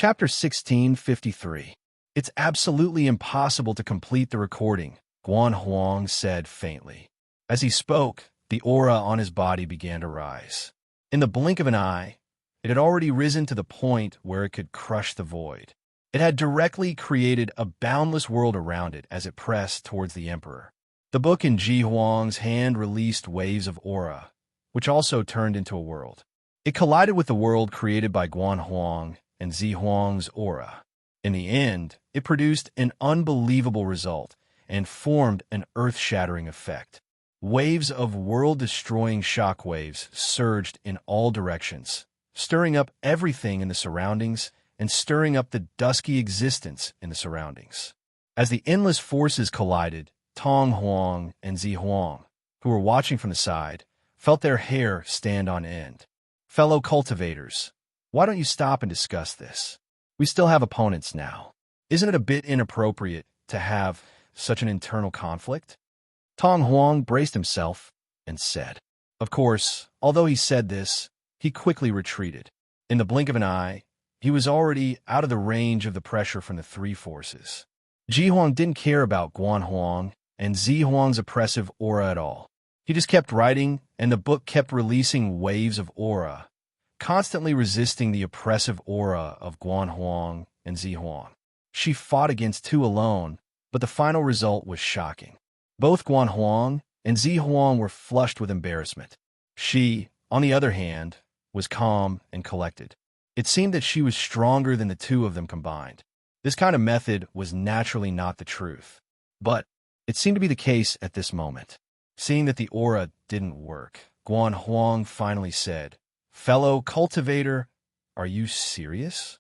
Chapter 1653. It's absolutely impossible to complete the recording, Guan Huang said faintly. As he spoke, the aura on his body began to rise. In the blink of an eye, it had already risen to the point where it could crush the void. It had directly created a boundless world around it as it pressed towards the emperor. The book in Ji Huang's hand released waves of aura, which also turned into a world. It collided with the world created by Guan Huang and Zi Huang's aura. In the end, it produced an unbelievable result and formed an earth-shattering effect. Waves of world-destroying shockwaves surged in all directions, stirring up everything in the surroundings and stirring up the dusky existence in the surroundings. As the endless forces collided, Tong Huang and Zi Huang, who were watching from the side, felt their hair stand on end. Fellow cultivators, why don't you stop and discuss this? We still have opponents now. Isn't it a bit inappropriate to have such an internal conflict? Tong Huang braced himself and said. Of course, although he said this, he quickly retreated. In the blink of an eye, he was already out of the range of the pressure from the three forces. Ji Huang didn't care about Guan Huang and Zi Huang's oppressive aura at all. He just kept writing, and the book kept releasing waves of aura, constantly resisting the oppressive aura of Guan Huang and Zi Huang. She fought against two alone, but the final result was shocking. Both Guan Huang and Zi Huang were flushed with embarrassment. She, on the other hand, was calm and collected. It seemed that she was stronger than the two of them combined. This kind of method was naturally not the truth, but it seemed to be the case at this moment. Seeing that the aura didn't work, Guan Huang finally said, "Fellow cultivator, are you serious?"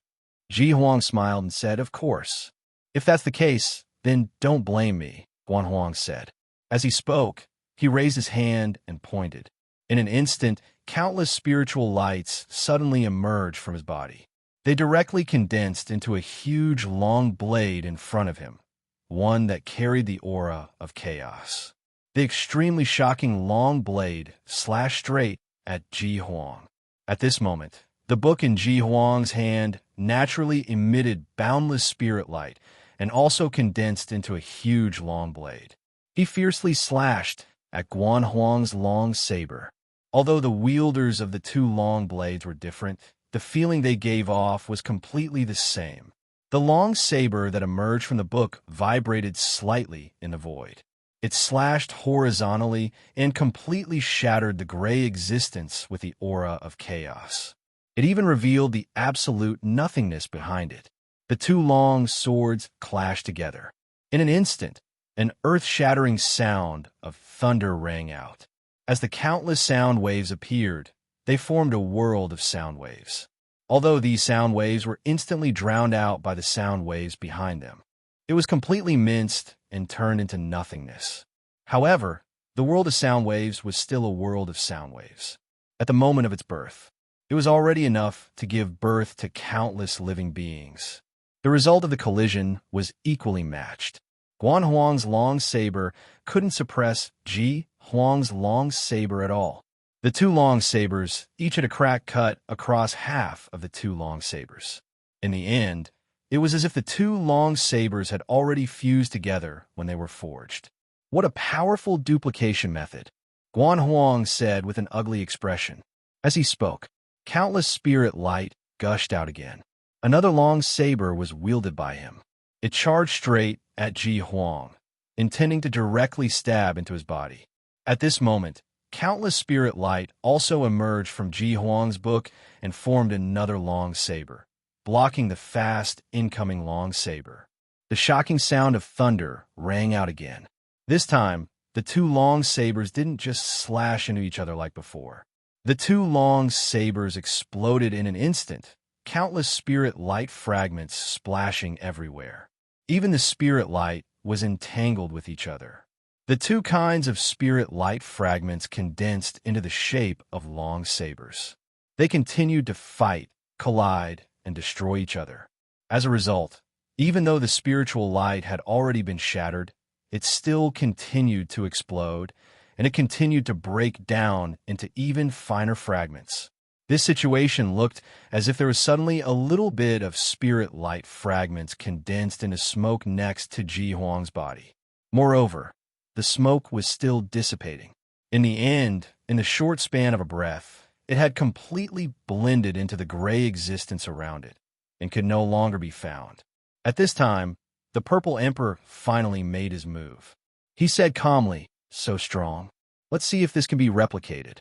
Ji Huang smiled and said, "Of course. If that's the case, then don't blame me," Guan Huang said. As he spoke, he raised his hand and pointed. In an instant, countless spiritual lights suddenly emerged from his body. They directly condensed into a huge long blade in front of him, one that carried the aura of chaos. The extremely shocking long blade slashed straight at Ji Huang. At this moment, the book in Ji Huang's hand naturally emitted boundless spirit light and also condensed into a huge long blade. He fiercely slashed at Guan Huang's long saber. Although the wielders of the two long blades were different, the feeling they gave off was completely the same. The long saber that emerged from the book vibrated slightly in the void. It slashed horizontally and completely shattered the gray existence with the aura of chaos. It even revealed the absolute nothingness behind it. The two long swords clashed together. In an instant, an earth-shattering sound of thunder rang out. As the countless sound waves appeared, they formed a world of sound waves. Although these sound waves were instantly drowned out by the sound waves behind them. It was completely minced and turned into nothingness. However, the world of sound waves was still a world of sound waves. At the moment of its birth, it was already enough to give birth to countless living beings. The result of the collision was equally matched. Guan Huang's long saber couldn't suppress Ji Huang's long saber at all. The two long sabers each had a crack cut across half of the two long sabers. In the end, it was as if the two long sabers had already fused together when they were forged. What a powerful duplication method, Guan Huang said with an ugly expression. As he spoke, countless spirit light gushed out again. Another long saber was wielded by him. It charged straight at Ji Huang, intending to directly stab into his body. At this moment, countless spirit light also emerged from Ji Huang's book and formed another long saber, blocking the fast incoming long saber. The shocking sound of thunder rang out again. This time, the two long sabers didn't just slash into each other like before. The two long sabers exploded in an instant, countless spirit light fragments splashing everywhere. Even the spirit light was entangled with each other. The two kinds of spirit light fragments condensed into the shape of long sabers. They continued to fight, collide, and destroy each other. As a result, even though the spiritual light had already been shattered, it still continued to explode, and it continued to break down into even finer fragments. This situation looked as if there was suddenly a little bit of spirit light fragments condensed into smoke next to Ji Huang's body. Moreover, the smoke was still dissipating. In the end, in the short span of a breath, it had completely blended into the gray existence around it and could no longer be found. At this time, the Purple Emperor finally made his move. He said calmly, "So strong. Let's see if this can be replicated."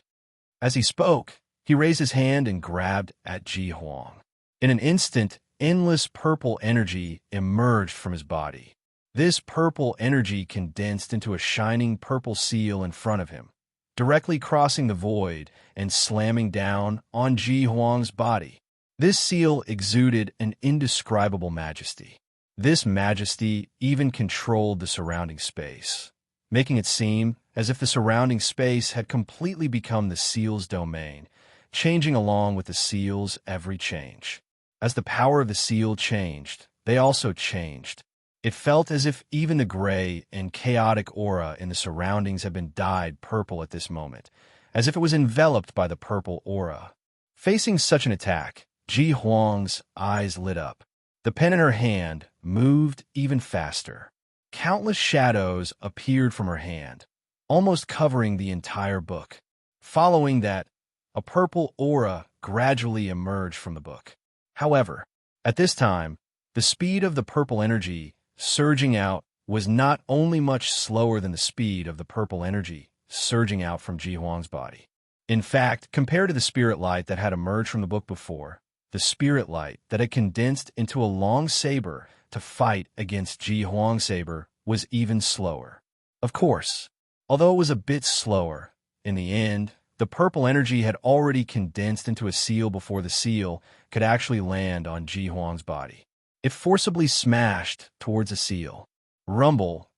As he spoke, he raised his hand and grabbed at Ji Huang. In an instant, endless purple energy emerged from his body. This purple energy condensed into a shining purple seal in front of him, directly crossing the void and slamming down on Ji Huang's body. This seal exuded an indescribable majesty. This majesty even controlled the surrounding space, making it seem as if the surrounding space had completely become the seal's domain, changing along with the seal's every change. As the power of the seal changed, they also changed. It felt as if even the gray and chaotic aura in the surroundings had been dyed purple at this moment, as if it was enveloped by the purple aura. Facing such an attack, Ji Huang's eyes lit up. The pen in her hand moved even faster. Countless shadows appeared from her hand, almost covering the entire book. Following that, a purple aura gradually emerged from the book. However, at this time, the speed of the purple energy surging out was not only much slower than the speed of the purple energy surging out from Ji Huang's body. In fact, compared to the spirit light that had emerged from the book before, the spirit light that had condensed into a long saber to fight against Ji Huang's saber was even slower. Of course, although it was a bit slower, in the end, the purple energy had already condensed into a seal before the seal could actually land on Ji Huang's body. It forcibly smashed towards the seal. Rumble.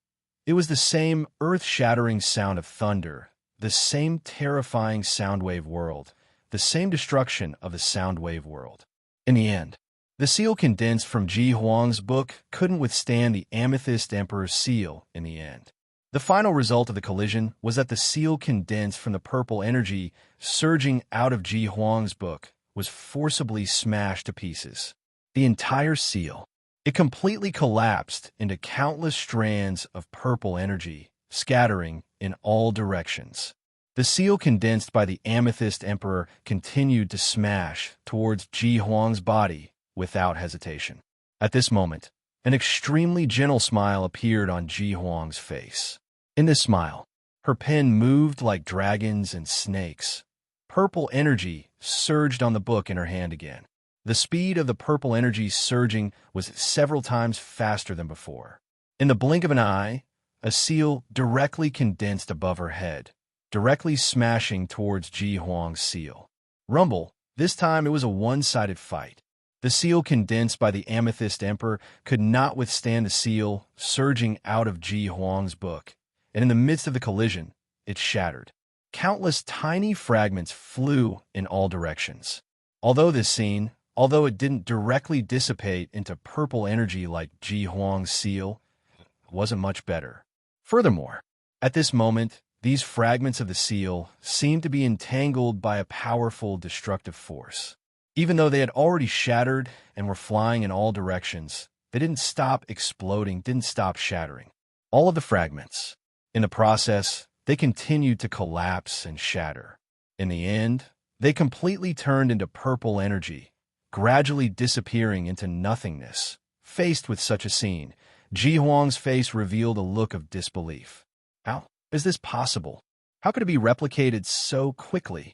It was the same earth-shattering sound of thunder, the same terrifying soundwave world, the same destruction of the soundwave world. In the end, the seal condensed from Ji Huang's book couldn't withstand the Amethyst Emperor's seal in the end. The final result of the collision was that the seal condensed from the purple energy surging out of Ji Huang's book was forcibly smashed to pieces. The entire seal. It completely collapsed into countless strands of purple energy, scattering in all directions. The seal condensed by the Amethyst Emperor continued to smash towards Ji Huang's body without hesitation. At this moment, an extremely gentle smile appeared on Ji Huang's face. In this smile, her pen moved like dragons and snakes. Purple energy surged on the book in her hand again. The speed of the purple energy surging was several times faster than before. In the blink of an eye, a seal directly condensed above her head, directly smashing towards Ji Huang's seal. Rumble. This time it was a one-sided fight. The seal condensed by the Amethyst Emperor could not withstand the seal surging out of Ji Huang's book, and in the midst of the collision, it shattered. Countless tiny fragments flew in all directions. Although it didn't directly dissipate into purple energy like Ji Huang's seal, it wasn't much better. Furthermore, at this moment, these fragments of the seal seemed to be entangled by a powerful destructive force. Even though they had already shattered and were flying in all directions, they didn't stop exploding, didn't stop shattering. All of the fragments. In the process, they continued to collapse and shatter. In the end, they completely turned into purple energy, gradually disappearing into nothingness. Faced with such a scene, Ji Huang's face revealed a look of disbelief. How is this possible? How could it be replicated so quickly?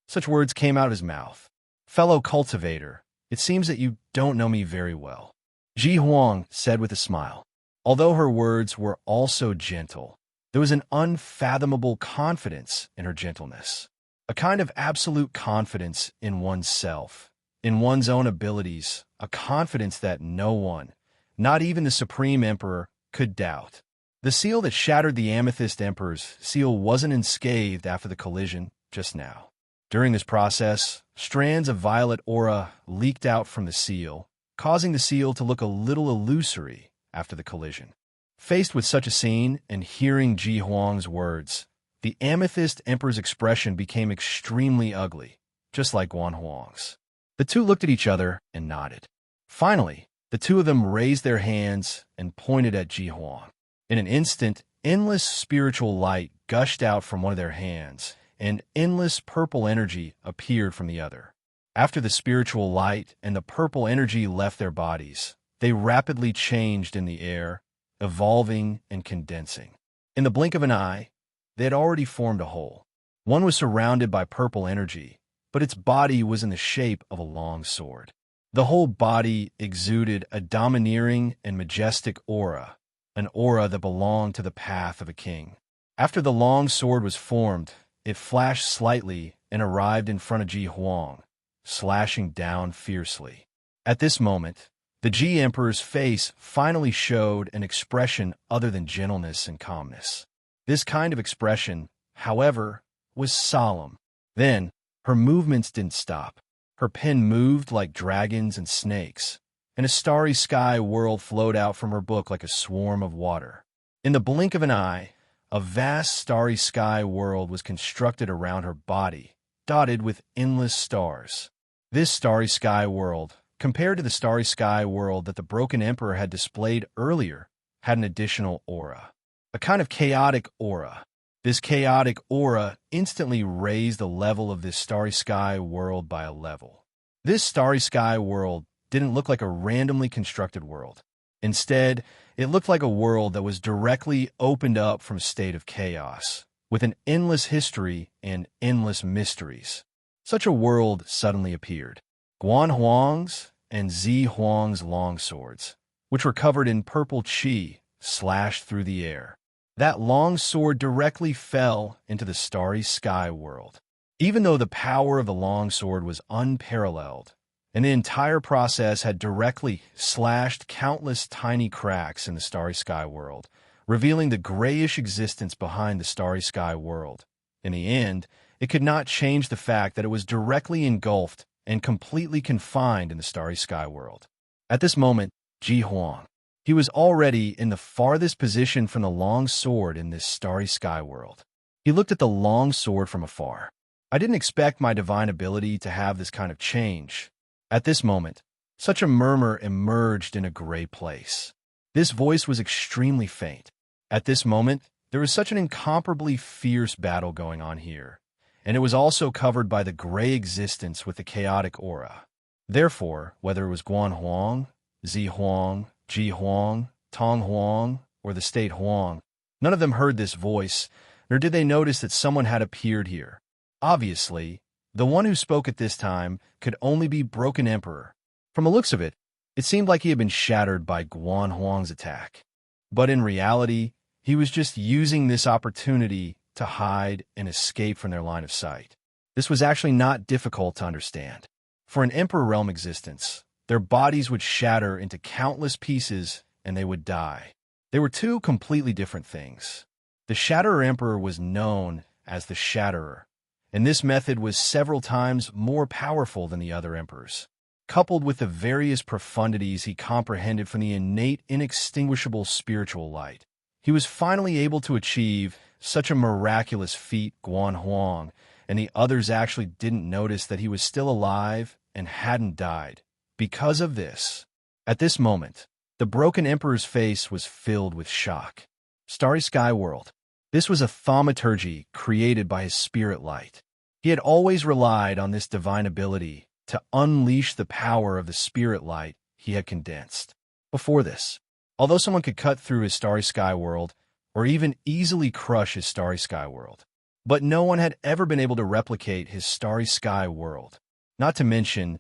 Such words came out of his mouth. Fellow cultivator, it seems that you don't know me very well, Ji Huang said with a smile. Although her words were also gentle, there was an unfathomable confidence in her gentleness, a kind of absolute confidence in oneself, in one's own abilities, a confidence that no one, not even the Supreme Emperor, could doubt. The seal that shattered the Amethyst Emperor's seal wasn't unscathed after the collision just now. During this process, strands of violet aura leaked out from the seal, causing the seal to look a little illusory after the collision. Faced with such a scene and hearing Ji Huang's words, the Amethyst Emperor's expression became extremely ugly, just like Guan Huang's. The two looked at each other and nodded. Finally, the two of them raised their hands and pointed at Ji Huang. In an instant, endless spiritual light gushed out from one of their hands, and endless purple energy appeared from the other. After the spiritual light and the purple energy left their bodies, they rapidly changed in the air, evolving and condensing. In the blink of an eye, they had already formed a whole. One was surrounded by purple energy, but its body was in the shape of a long sword. The whole body exuded a domineering and majestic aura, an aura that belonged to the path of a king. After the long sword was formed, it flashed slightly and arrived in front of Ji Huang, slashing down fiercely. At this moment, the Ji Emperor's face finally showed an expression other than gentleness and calmness. This kind of expression, however, was solemn. Then, her movements didn't stop. Her pen moved like dragons and snakes, and a starry sky world flowed out from her book like a swarm of water. In the blink of an eye, a vast starry sky world was constructed around her body, dotted with endless stars. This starry sky world, compared to the starry sky world that the Broken Emperor had displayed earlier, had an additional aura, a kind of chaotic aura. This chaotic aura instantly raised the level of this starry sky world by a level. This starry sky world didn't look like a randomly constructed world. Instead, it looked like a world that was directly opened up from a state of chaos, with an endless history and endless mysteries. Such a world suddenly appeared. Guan Huang's and Zi Huang's longswords, which were covered in purple qi, slashed through the air. That long sword directly fell into the starry sky world. Even though the power of the long sword was unparalleled, and the entire process had directly slashed countless tiny cracks in the starry sky world, revealing the grayish existence behind the starry sky world. In the end, it could not change the fact that it was directly engulfed and completely confined in the starry sky world. At this moment, Ji Huang, he was already in the farthest position from the long sword in this starry sky world. He looked at the long sword from afar. I didn't expect my divine ability to have this kind of change. At this moment, such a murmur emerged in a gray place. This voice was extremely faint. At this moment, there was such an incomparably fierce battle going on here, and it was also covered by the gray existence with the chaotic aura. Therefore, whether it was Guan Huang, Zi Huang, Ji Huang, Tong Huang, or the state Huang, none of them heard this voice, nor did they notice that someone had appeared here. Obviously, the one who spoke at this time could only be Broken Emperor. From the looks of it, it seemed like he had been shattered by Guan Huang's attack. But in reality, he was just using this opportunity to hide and escape from their line of sight. This was actually not difficult to understand. For an Emperor realm existence, their bodies would shatter into countless pieces and they would die. They were two completely different things. The Shatterer Emperor was known as the Shatterer, and this method was several times more powerful than the other emperors. Coupled with the various profundities he comprehended from the innate, inextinguishable spiritual light, he was finally able to achieve such a miraculous feat. Guan Huang and the others actually didn't notice that he was still alive and hadn't died. Because of this, at this moment, the Broken Emperor's face was filled with shock. Starry Sky World. This was a thaumaturgy created by his spirit light. He had always relied on this divine ability to unleash the power of the spirit light he had condensed. Before this, although someone could cut through his Starry Sky World or even easily crush his Starry Sky World, but no one had ever been able to replicate his Starry Sky World. Not to mention,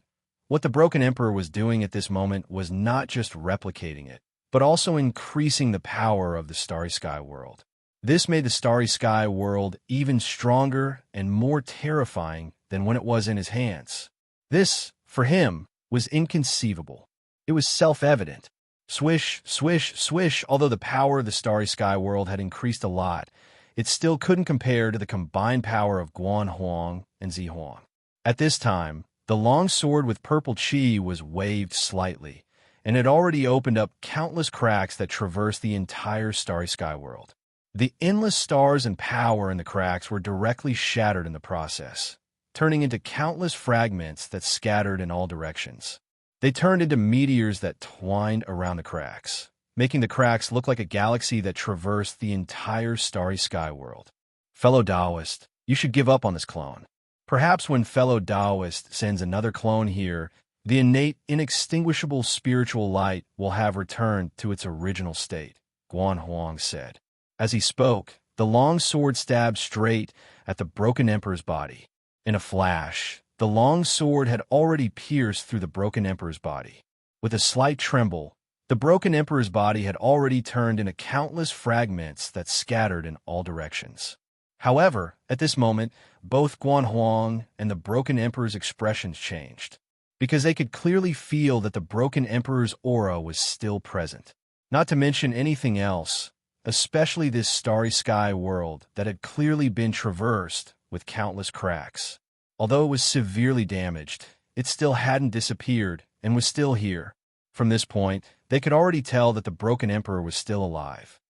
what the Broken Emperor was doing at this moment was not just replicating it, but also increasing the power of the Starry Sky World. This made the Starry Sky World even stronger and more terrifying than when it was in his hands. This, for him, was inconceivable. It was self-evident. Swish, swish, swish, although the power of the Starry Sky World had increased a lot, it still couldn't compare to the combined power of Guan Huang and Zi Huang. At this time, the long sword with purple qi was waved slightly, and it already opened up countless cracks that traversed the entire Starry Sky World. The endless stars and power in the cracks were directly shattered in the process. turning into countless fragments that scattered in all directions. They turned into meteors that twined around the cracks, making the cracks look like a galaxy that traversed the entire starry sky world. Fellow Taoist, you should give up on this clone. Perhaps when fellow Taoist sends another clone here, the innate, inextinguishable spiritual light will have returned to its original state, Guan Huang said. As he spoke, the long sword stabbed straight at the broken emperor's body. In a flash, the long sword had already pierced through the broken emperor's body. With a slight tremble, the broken emperor's body had already turned into countless fragments that scattered in all directions. However, at this moment, both Guan Huang and the broken emperor's expressions changed, because they could clearly feel that the broken emperor's aura was still present. Not to mention anything else, especially this starry sky world that had clearly been traversed with countless cracks. Although it was severely damaged, it still hadn't disappeared and was still here. From this point, they could already tell that the broken emperor was still alive.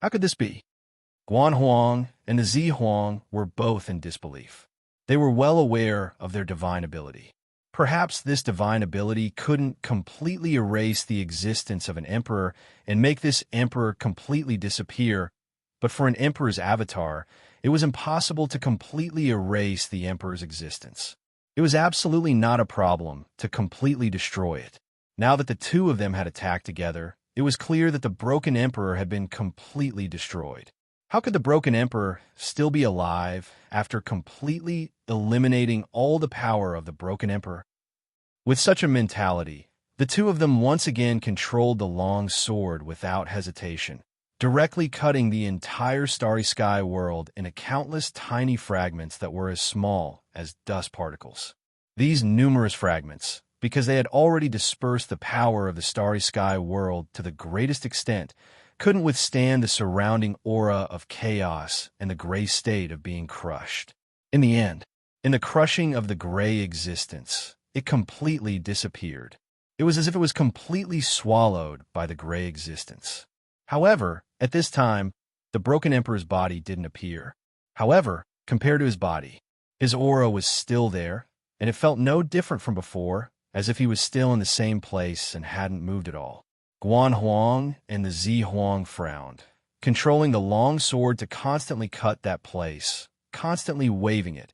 How could this be? Guan Huang and the Zi Huang were both in disbelief. They were well aware of their divine ability. Perhaps this divine ability couldn't completely erase the existence of an emperor and make this emperor completely disappear, but for an emperor's avatar, it was impossible to completely erase the emperor's existence. It was absolutely not a problem to completely destroy it. Now that the two of them had attacked together, it was clear that the broken emperor had been completely destroyed. How could the broken emperor still be alive after completely eliminating all the power of the broken emperor? With such a mentality, the two of them once again controlled the long sword without hesitation, directly cutting the entire starry sky world into countless tiny fragments that were as small as dust particles. These numerous fragments, because they had already dispersed the power of the starry sky world to the greatest extent, couldn't withstand the surrounding aura of chaos and the gray state of being crushed. In the end, in the crushing of the gray existence, it completely disappeared. It was as if it was completely swallowed by the gray existence. However, at this time, the broken emperor's body didn't appear. However, compared to his body, his aura was still there, and it felt no different from before, as if he was still in the same place and hadn't moved at all. Guan Huang and the Zi Huang frowned, controlling the long sword to constantly cut that place, constantly waving it,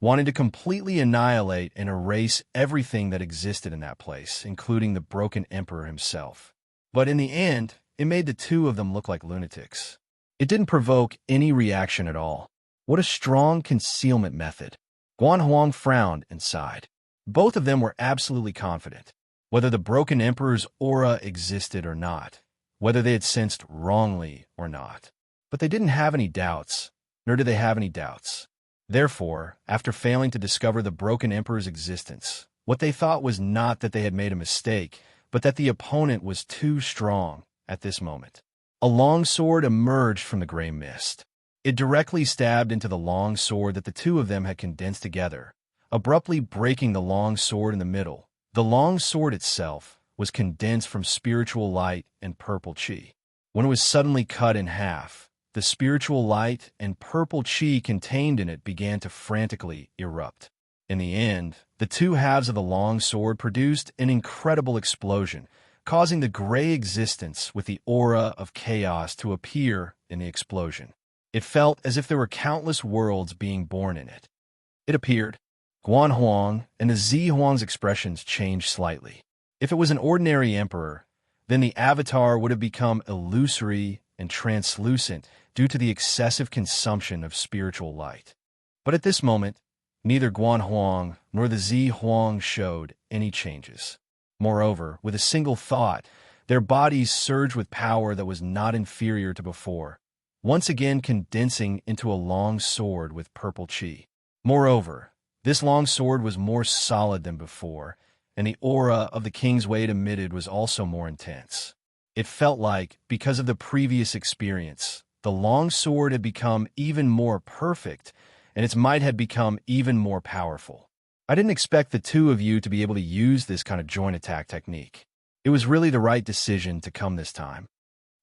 wanting to completely annihilate and erase everything that existed in that place, including the broken emperor himself. But in the end, it made the two of them look like lunatics. It didn't provoke any reaction at all. What a strong concealment method. Guan Huang frowned and sighed. Both of them were absolutely confident, whether the broken emperor's aura existed or not, whether they had sensed wrongly or not. But they didn't have any doubts, nor did they have any doubts. Therefore, after failing to discover the broken emperor's existence, what they thought was not that they had made a mistake, but that the opponent was too strong at this moment. A long sword emerged from the gray mist. It directly stabbed into the long sword that the two of them had condensed together, abruptly breaking the long sword in the middle. The long sword itself was condensed from spiritual light and purple chi. When it was suddenly cut in half, the spiritual light and purple chi contained in it began to frantically erupt. In the end, the two halves of the long sword produced an incredible explosion, causing the gray existence with the aura of chaos to appear in the explosion. It felt as if there were countless worlds being born in it. It appeared. Guan Huang and the Zi Huang's expressions changed slightly. If it was an ordinary emperor, then the avatar would have become illusory and translucent due to the excessive consumption of spiritual light. But at this moment, neither Guan Huang nor the Zi Huang showed any changes. Moreover, with a single thought, their bodies surged with power that was not inferior to before, once again condensing into a long sword with purple chi. Moreover, this long sword was more solid than before, and the aura of the king's weight emitted was also more intense. It felt like, because of the previous experience, the long sword had become even more perfect, and its might had become even more powerful. I didn't expect the two of you to be able to use this kind of joint attack technique. It was really the right decision to come this time.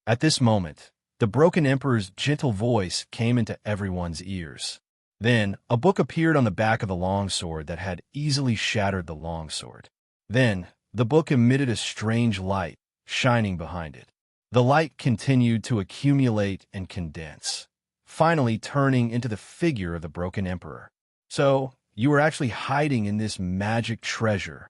At this moment, the broken emperor's gentle voice came into everyone's ears. Then, a book appeared on the back of the longsword that had easily shattered the longsword. Then, the book emitted a strange light, shining behind it. The light continued to accumulate and condense, finally turning into the figure of the broken emperor. So, you were actually hiding in this magic treasure.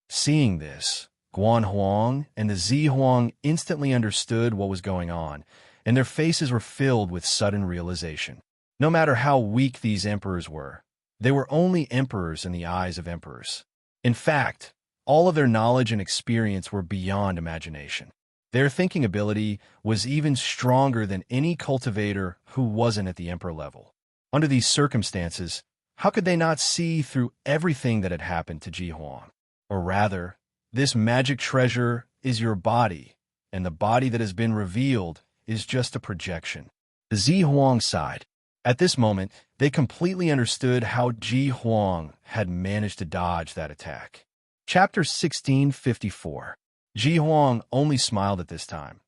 Seeing this, Guan Huang and the Zi Huang instantly understood what was going on, and their faces were filled with sudden realization. No matter how weak these emperors were, they were only emperors in the eyes of emperors. In fact, all of their knowledge and experience were beyond imagination. Their thinking ability was even stronger than any cultivator who wasn't at the emperor level. Under these circumstances, how could they not see through everything that had happened to Ji Huang? Or rather, this magic treasure is your body, and the body that has been revealed is just a projection. The Zi Huang sighed. At this moment, they completely understood how Ji Huang had managed to dodge that attack. Chapter 1654. Ji Huang only smiled at this time.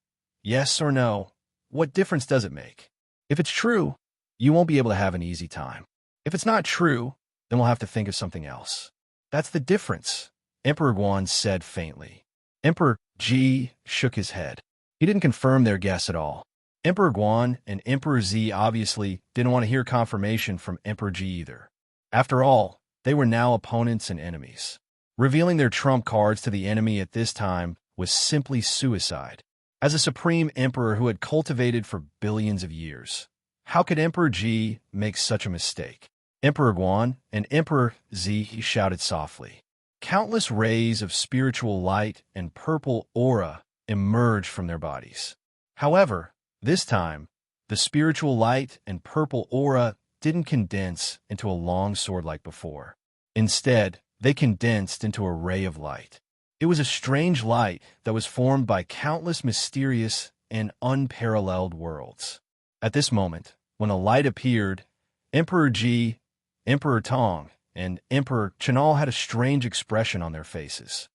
Yes or no, what difference does it make? If it's true, you won't be able to have an easy time. If it's not true, then we'll have to think of something else. That's the difference, Emperor Guan said faintly. Emperor Ji shook his head. He didn't confirm their guess at all. Emperor Guan and Emperor Zi obviously didn't want to hear confirmation from Emperor Ji either. After all, they were now opponents and enemies. Revealing their trump cards to the enemy at this time was simply suicide. As a supreme emperor who had cultivated for billions of years, how could Emperor Ji make such a mistake? Emperor Guan and Emperor Zi shouted softly. Countless rays of spiritual light and purple aura emerged from their bodies. However, this time, the spiritual light and purple aura didn't condense into a long sword like before. Instead, they condensed into a ray of light. It was a strange light that was formed by countless mysterious and unparalleled worlds. At this moment, when a light appeared, Emperor Ji, Emperor Tong, and Emperor Chenal had a strange expression on their faces.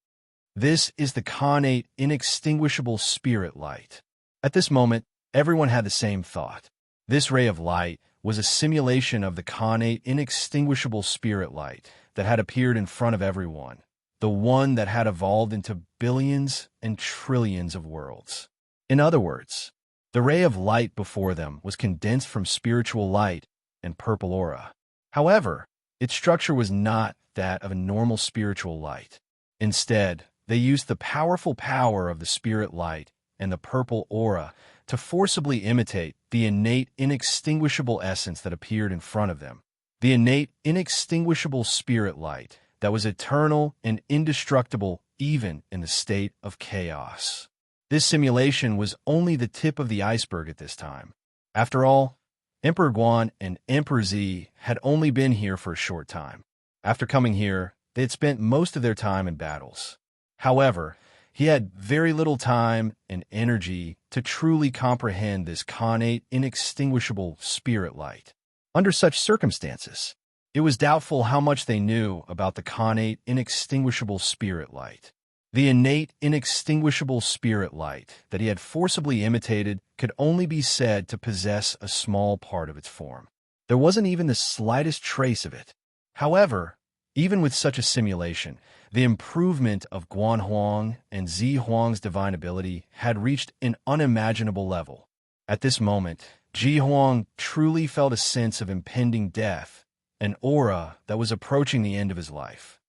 This is the Khanate inextinguishable spirit light. At this moment, everyone had the same thought. This ray of light was a simulation of the Khanate inextinguishable spirit light that had appeared in front of everyone, the one that had evolved into billions and trillions of worlds. In other words, the ray of light before them was condensed from spiritual light and purple aura. However, its structure was not that of a normal spiritual light. Instead, they used the powerful power of the spirit light and the purple aura to forcibly imitate the innate inextinguishable essence that appeared in front of them, the innate inextinguishable spirit light that was eternal and indestructible even in the state of chaos. This simulation was only the tip of the iceberg at this time. After all, Emperor Guan and Emperor Zi had only been here for a short time. After coming here, they had spent most of their time in battles. However, he had very little time and energy to truly comprehend this Khanate inextinguishable spirit light. Under such circumstances, it was doubtful how much they knew about the Khanate inextinguishable spirit light. The innate inextinguishable spirit light that he had forcibly imitated could only be said to possess a small part of its form. There wasn't even the slightest trace of it. However, even with such a simulation, the improvement of Guan Huang and Zi Huang's divine ability had reached an unimaginable level. At this moment, Ji Huang truly felt a sense of impending death, an aura that was approaching the end of his life.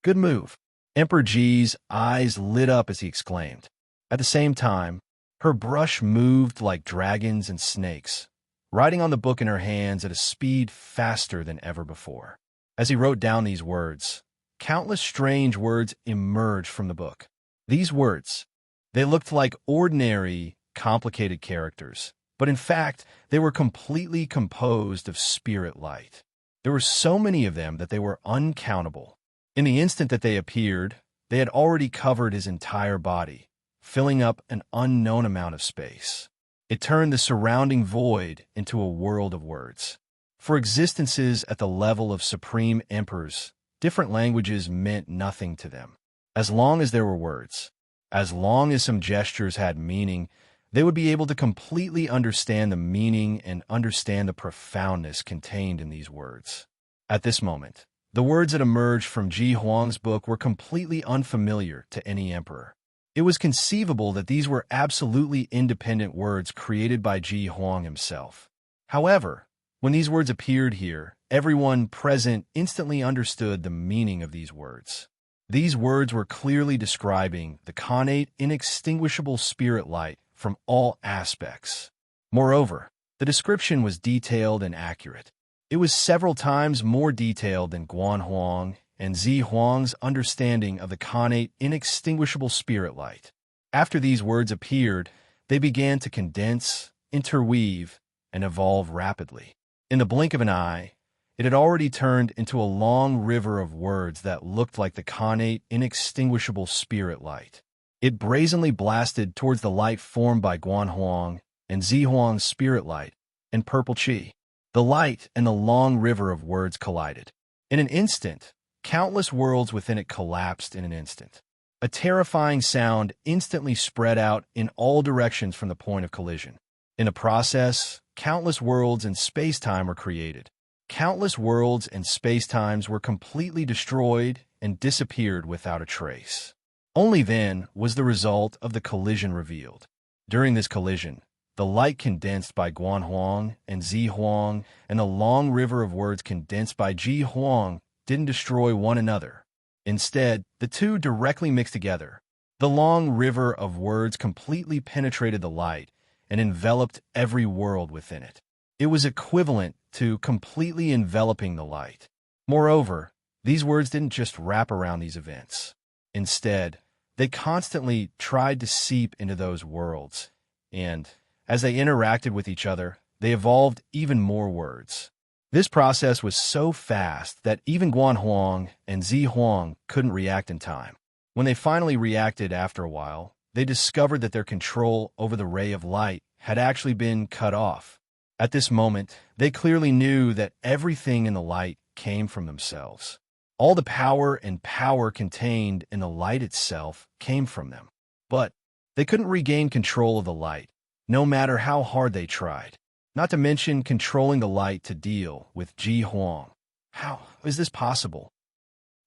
Good move. Emperor Ji's eyes lit up as he exclaimed. At the same time, her brush moved like dragons and snakes, riding on the book in her hands at a speed faster than ever before. As he wrote down these words, countless strange words emerged from the book. These words, they looked like ordinary, complicated characters, but in fact, they were completely composed of spirit light. There were so many of them that they were uncountable. In the instant that they appeared, they had already covered his entire body, filling up an unknown amount of space. It turned the surrounding void into a world of words. For existences at the level of supreme emperors, different languages meant nothing to them. As long as there were words, as long as some gestures had meaning, they would be able to completely understand the meaning and understand the profoundness contained in these words. At this moment, the words that emerged from Ji Huang's book were completely unfamiliar to any emperor. It was conceivable that these were absolutely independent words created by Ji Huang himself. However, when these words appeared here, everyone present instantly understood the meaning of these words. These words were clearly describing the connate, inextinguishable spirit light from all aspects. Moreover, the description was detailed and accurate. It was several times more detailed than Guan Huang and Zi Huang's understanding of the connate, inextinguishable spirit light. After these words appeared, they began to condense, interweave, and evolve rapidly. In the blink of an eye, it had already turned into a long river of words that looked like the connate, inextinguishable spirit light. It brazenly blasted towards the light formed by Guan Huang and Zi Huang's spirit light and purple qi. The light and the long river of words collided. In an instant, countless worlds within it collapsed in an instant. A terrifying sound instantly spread out in all directions from the point of collision. In the process, countless worlds and space-time were created. Countless worlds and space-times were completely destroyed and disappeared without a trace. Only then was the result of the collision revealed. During this collision, the light condensed by Guan Huang and Zi Huang and the long river of words condensed by Ji Huang didn't destroy one another. Instead, the two directly mixed together. The long river of words completely penetrated the light and enveloped every world within it. It was equivalent to completely enveloping the light. Moreover, these words didn't just wrap around these events. Instead, they constantly tried to seep into those worlds, and as they interacted with each other, they evolved even more words. This process was so fast that even Guan Huang and Zi Huang couldn't react in time. When they finally reacted after a while, they discovered that their control over the ray of light had actually been cut off. At this moment, they clearly knew that everything in the light came from themselves. All the power and power contained in the light itself came from them. But they couldn't regain control of the light, no matter how hard they tried. Not to mention controlling the light to deal with Ji Huang. How is this possible?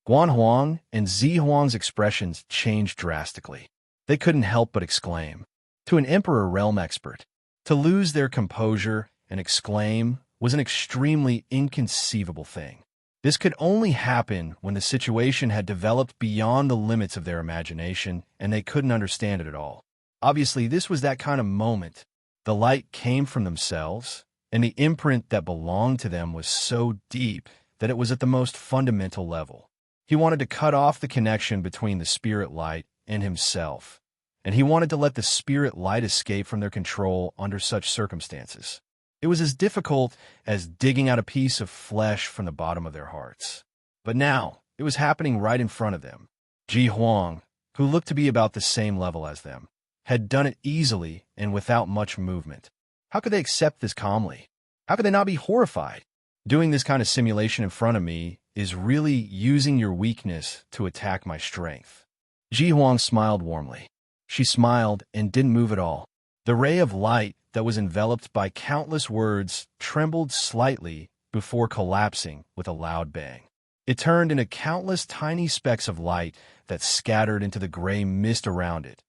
Guan Huang and Zi Huang's expressions changed drastically. They couldn't help but exclaim. To an Emperor realm expert, to lose their composure and exclaim was an extremely inconceivable thing. This could only happen when the situation had developed beyond the limits of their imagination and they couldn't understand it at all. Obviously, this was that kind of moment. The light came from themselves, and the imprint that belonged to them was so deep that it was at the most fundamental level. He wanted to cut off the connection between the spirit light and himself, and he wanted to let the spirit light escape from their control under such circumstances. It was as difficult as digging out a piece of flesh from the bottom of their hearts. But now, it was happening right in front of them. Ji Huang, who looked to be about the same level as them, had done it easily and without much movement. How could they accept this calmly? How could they not be horrified? Doing this kind of simulation in front of me is really using your weakness to attack my strength. Ji Huang smiled warmly. She smiled and didn't move at all. The ray of light that was enveloped by countless words trembled slightly before collapsing with a loud bang. It turned into countless tiny specks of light that scattered into the gray mist around it,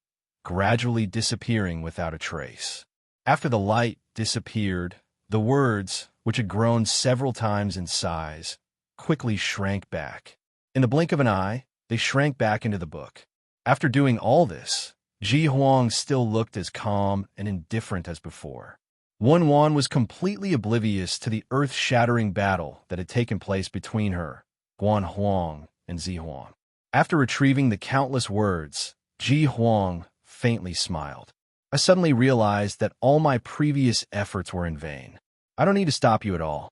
gradually disappearing without a trace. After the light disappeared, the words, which had grown several times in size, quickly shrank back. In the blink of an eye, they shrank back into the book. After doing all this, Ji Huang still looked as calm and indifferent as before. Wan Wan was completely oblivious to the earth-shattering battle that had taken place between her, Guan Huang, and Zi Huang. After retrieving the countless words, Ji Huang faintly smiled. I suddenly realized that all my previous efforts were in vain. I don't need to stop you at all.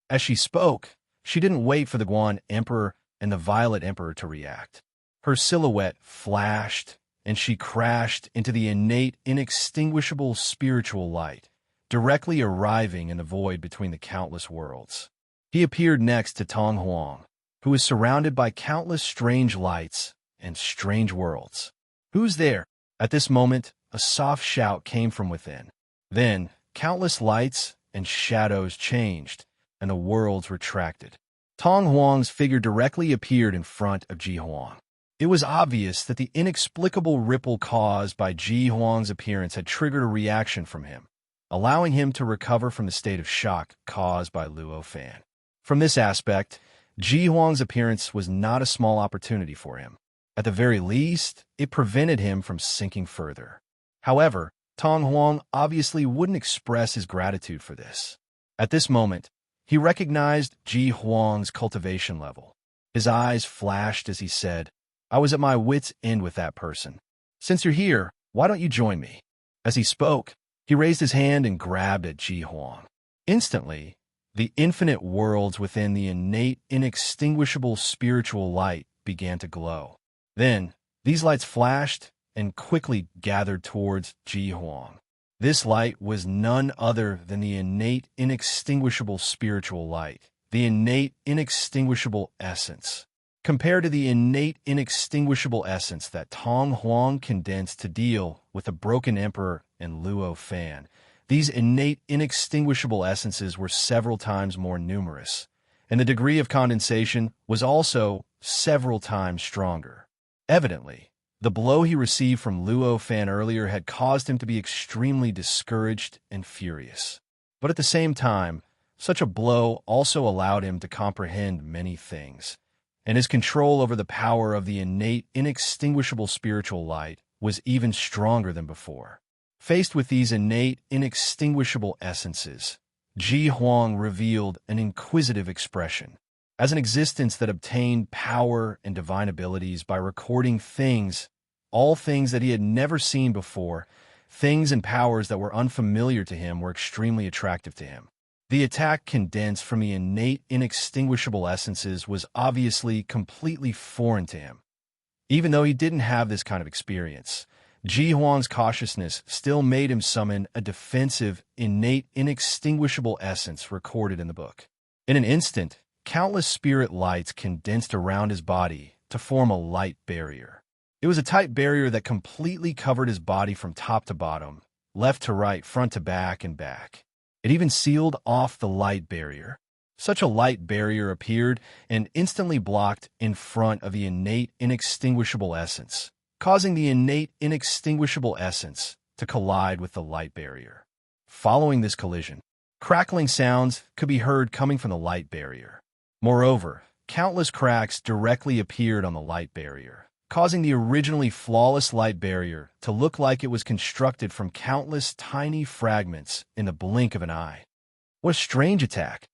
As she spoke, she didn't wait for the Guan Emperor and the Violet Emperor to react. Her silhouette flashed, and she crashed into the innate, inextinguishable spiritual light, directly arriving in the void between the countless worlds. He appeared next to Tong Huang, who was surrounded by countless strange lights and strange worlds. Who's there? At this moment, a soft shout came from within. Then, countless lights and shadows changed, and the worlds retracted. Tong Huang's figure directly appeared in front of Ji Huang. It was obvious that the inexplicable ripple caused by Ji Huang's appearance had triggered a reaction from him, allowing him to recover from the state of shock caused by Luo Fan. From this aspect, Ji Huang's appearance was not a small opportunity for him. At the very least, it prevented him from sinking further. However, Tong Huang obviously wouldn't express his gratitude for this. At this moment, he recognized Ji Huang's cultivation level. His eyes flashed as he said, "I was at my wit's end with that person. Since you're here, why don't you join me?" As he spoke, he raised his hand and grabbed at Ji Huang. Instantly, the infinite worlds within the innate, inextinguishable spiritual light began to glow. Then, these lights flashed and quickly gathered towards Ji Huang. This light was none other than the innate, inextinguishable spiritual light, the innate, inextinguishable essence. Compared to the innate, inextinguishable essence that Tong Huang condensed to deal with the broken emperor and Luo Fan, these innate, inextinguishable essences were several times more numerous, and the degree of condensation was also several times stronger. Evidently, the blow he received from Luo Fan earlier had caused him to be extremely discouraged and furious. But at the same time, such a blow also allowed him to comprehend many things, and his control over the power of the innate, inextinguishable spiritual light was even stronger than before. Faced with these innate, inextinguishable essences, Ji Huang revealed an inquisitive expression. As an existence that obtained power and divine abilities by recording things, all things that he had never seen before, things and powers that were unfamiliar to him were extremely attractive to him. The attack condensed from the innate, inextinguishable essences was obviously completely foreign to him. Even though he didn't have this kind of experience, Ji Huang's cautiousness still made him summon a defensive, innate, inextinguishable essence recorded in the book. In an instant, countless spirit lights condensed around his body to form a light barrier. It was a tight barrier that completely covered his body from top to bottom, left to right, front to back, and back. It even sealed off the light barrier. Such a light barrier appeared and instantly blocked in front of the innate, inextinguishable essence, causing the innate, inextinguishable essence to collide with the light barrier. Following this collision, crackling sounds could be heard coming from the light barrier. Moreover, countless cracks directly appeared on the light barrier, causing the originally flawless light barrier to look like it was constructed from countless tiny fragments in the blink of an eye. What a strange attack!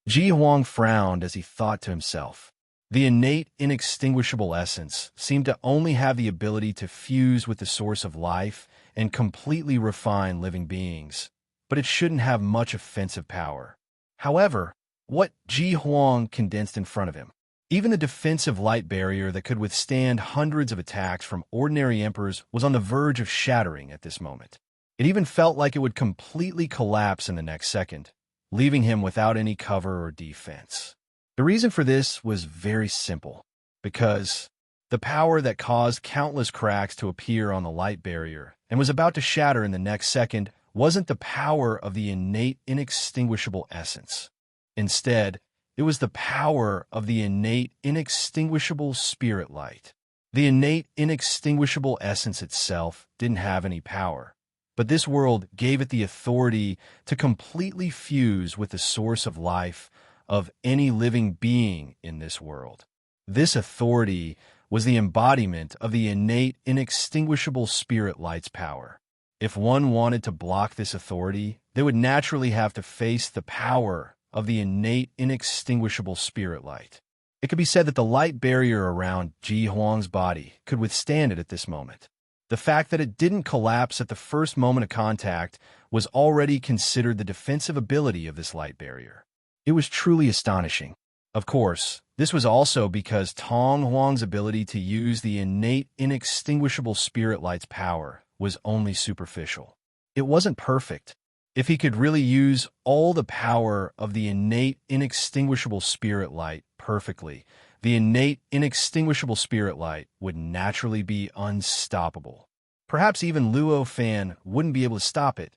Ji Huang frowned as he thought to himself. The innate, inextinguishable essence seemed to only have the ability to fuse with the source of life and completely refine living beings, but it shouldn't have much offensive power. However, what Ji Huang condensed in front of him, even the defensive light barrier that could withstand hundreds of attacks from ordinary emperors, was on the verge of shattering at this moment. It even felt like it would completely collapse in the next second, leaving him without any cover or defense. The reason for this was very simple, because the power that caused countless cracks to appear on the light barrier and was about to shatter in the next second wasn't the power of the innate, inextinguishable essence. Instead, it was the power of the innate, inextinguishable spirit light. The innate, inextinguishable essence itself didn't have any power, but this world gave it the authority to completely fuse with the source of life of any living being in this world. This authority was the embodiment of the innate, inextinguishable spirit light's power. If one wanted to block this authority, they would naturally have to face the power of the innate, inextinguishable spirit light. It could be said that the light barrier around Ji Huang's body could withstand it at this moment. The fact that it didn't collapse at the first moment of contact was already considered the defensive ability of this light barrier. It was truly astonishing. Of course, this was also because Tong Huang's ability to use the innate, inextinguishable spirit light's power was only superficial. It wasn't perfect. If he could really use all the power of the innate, inextinguishable spirit light perfectly, the innate, inextinguishable spirit light would naturally be unstoppable. Perhaps even Luo Fan wouldn't be able to stop it.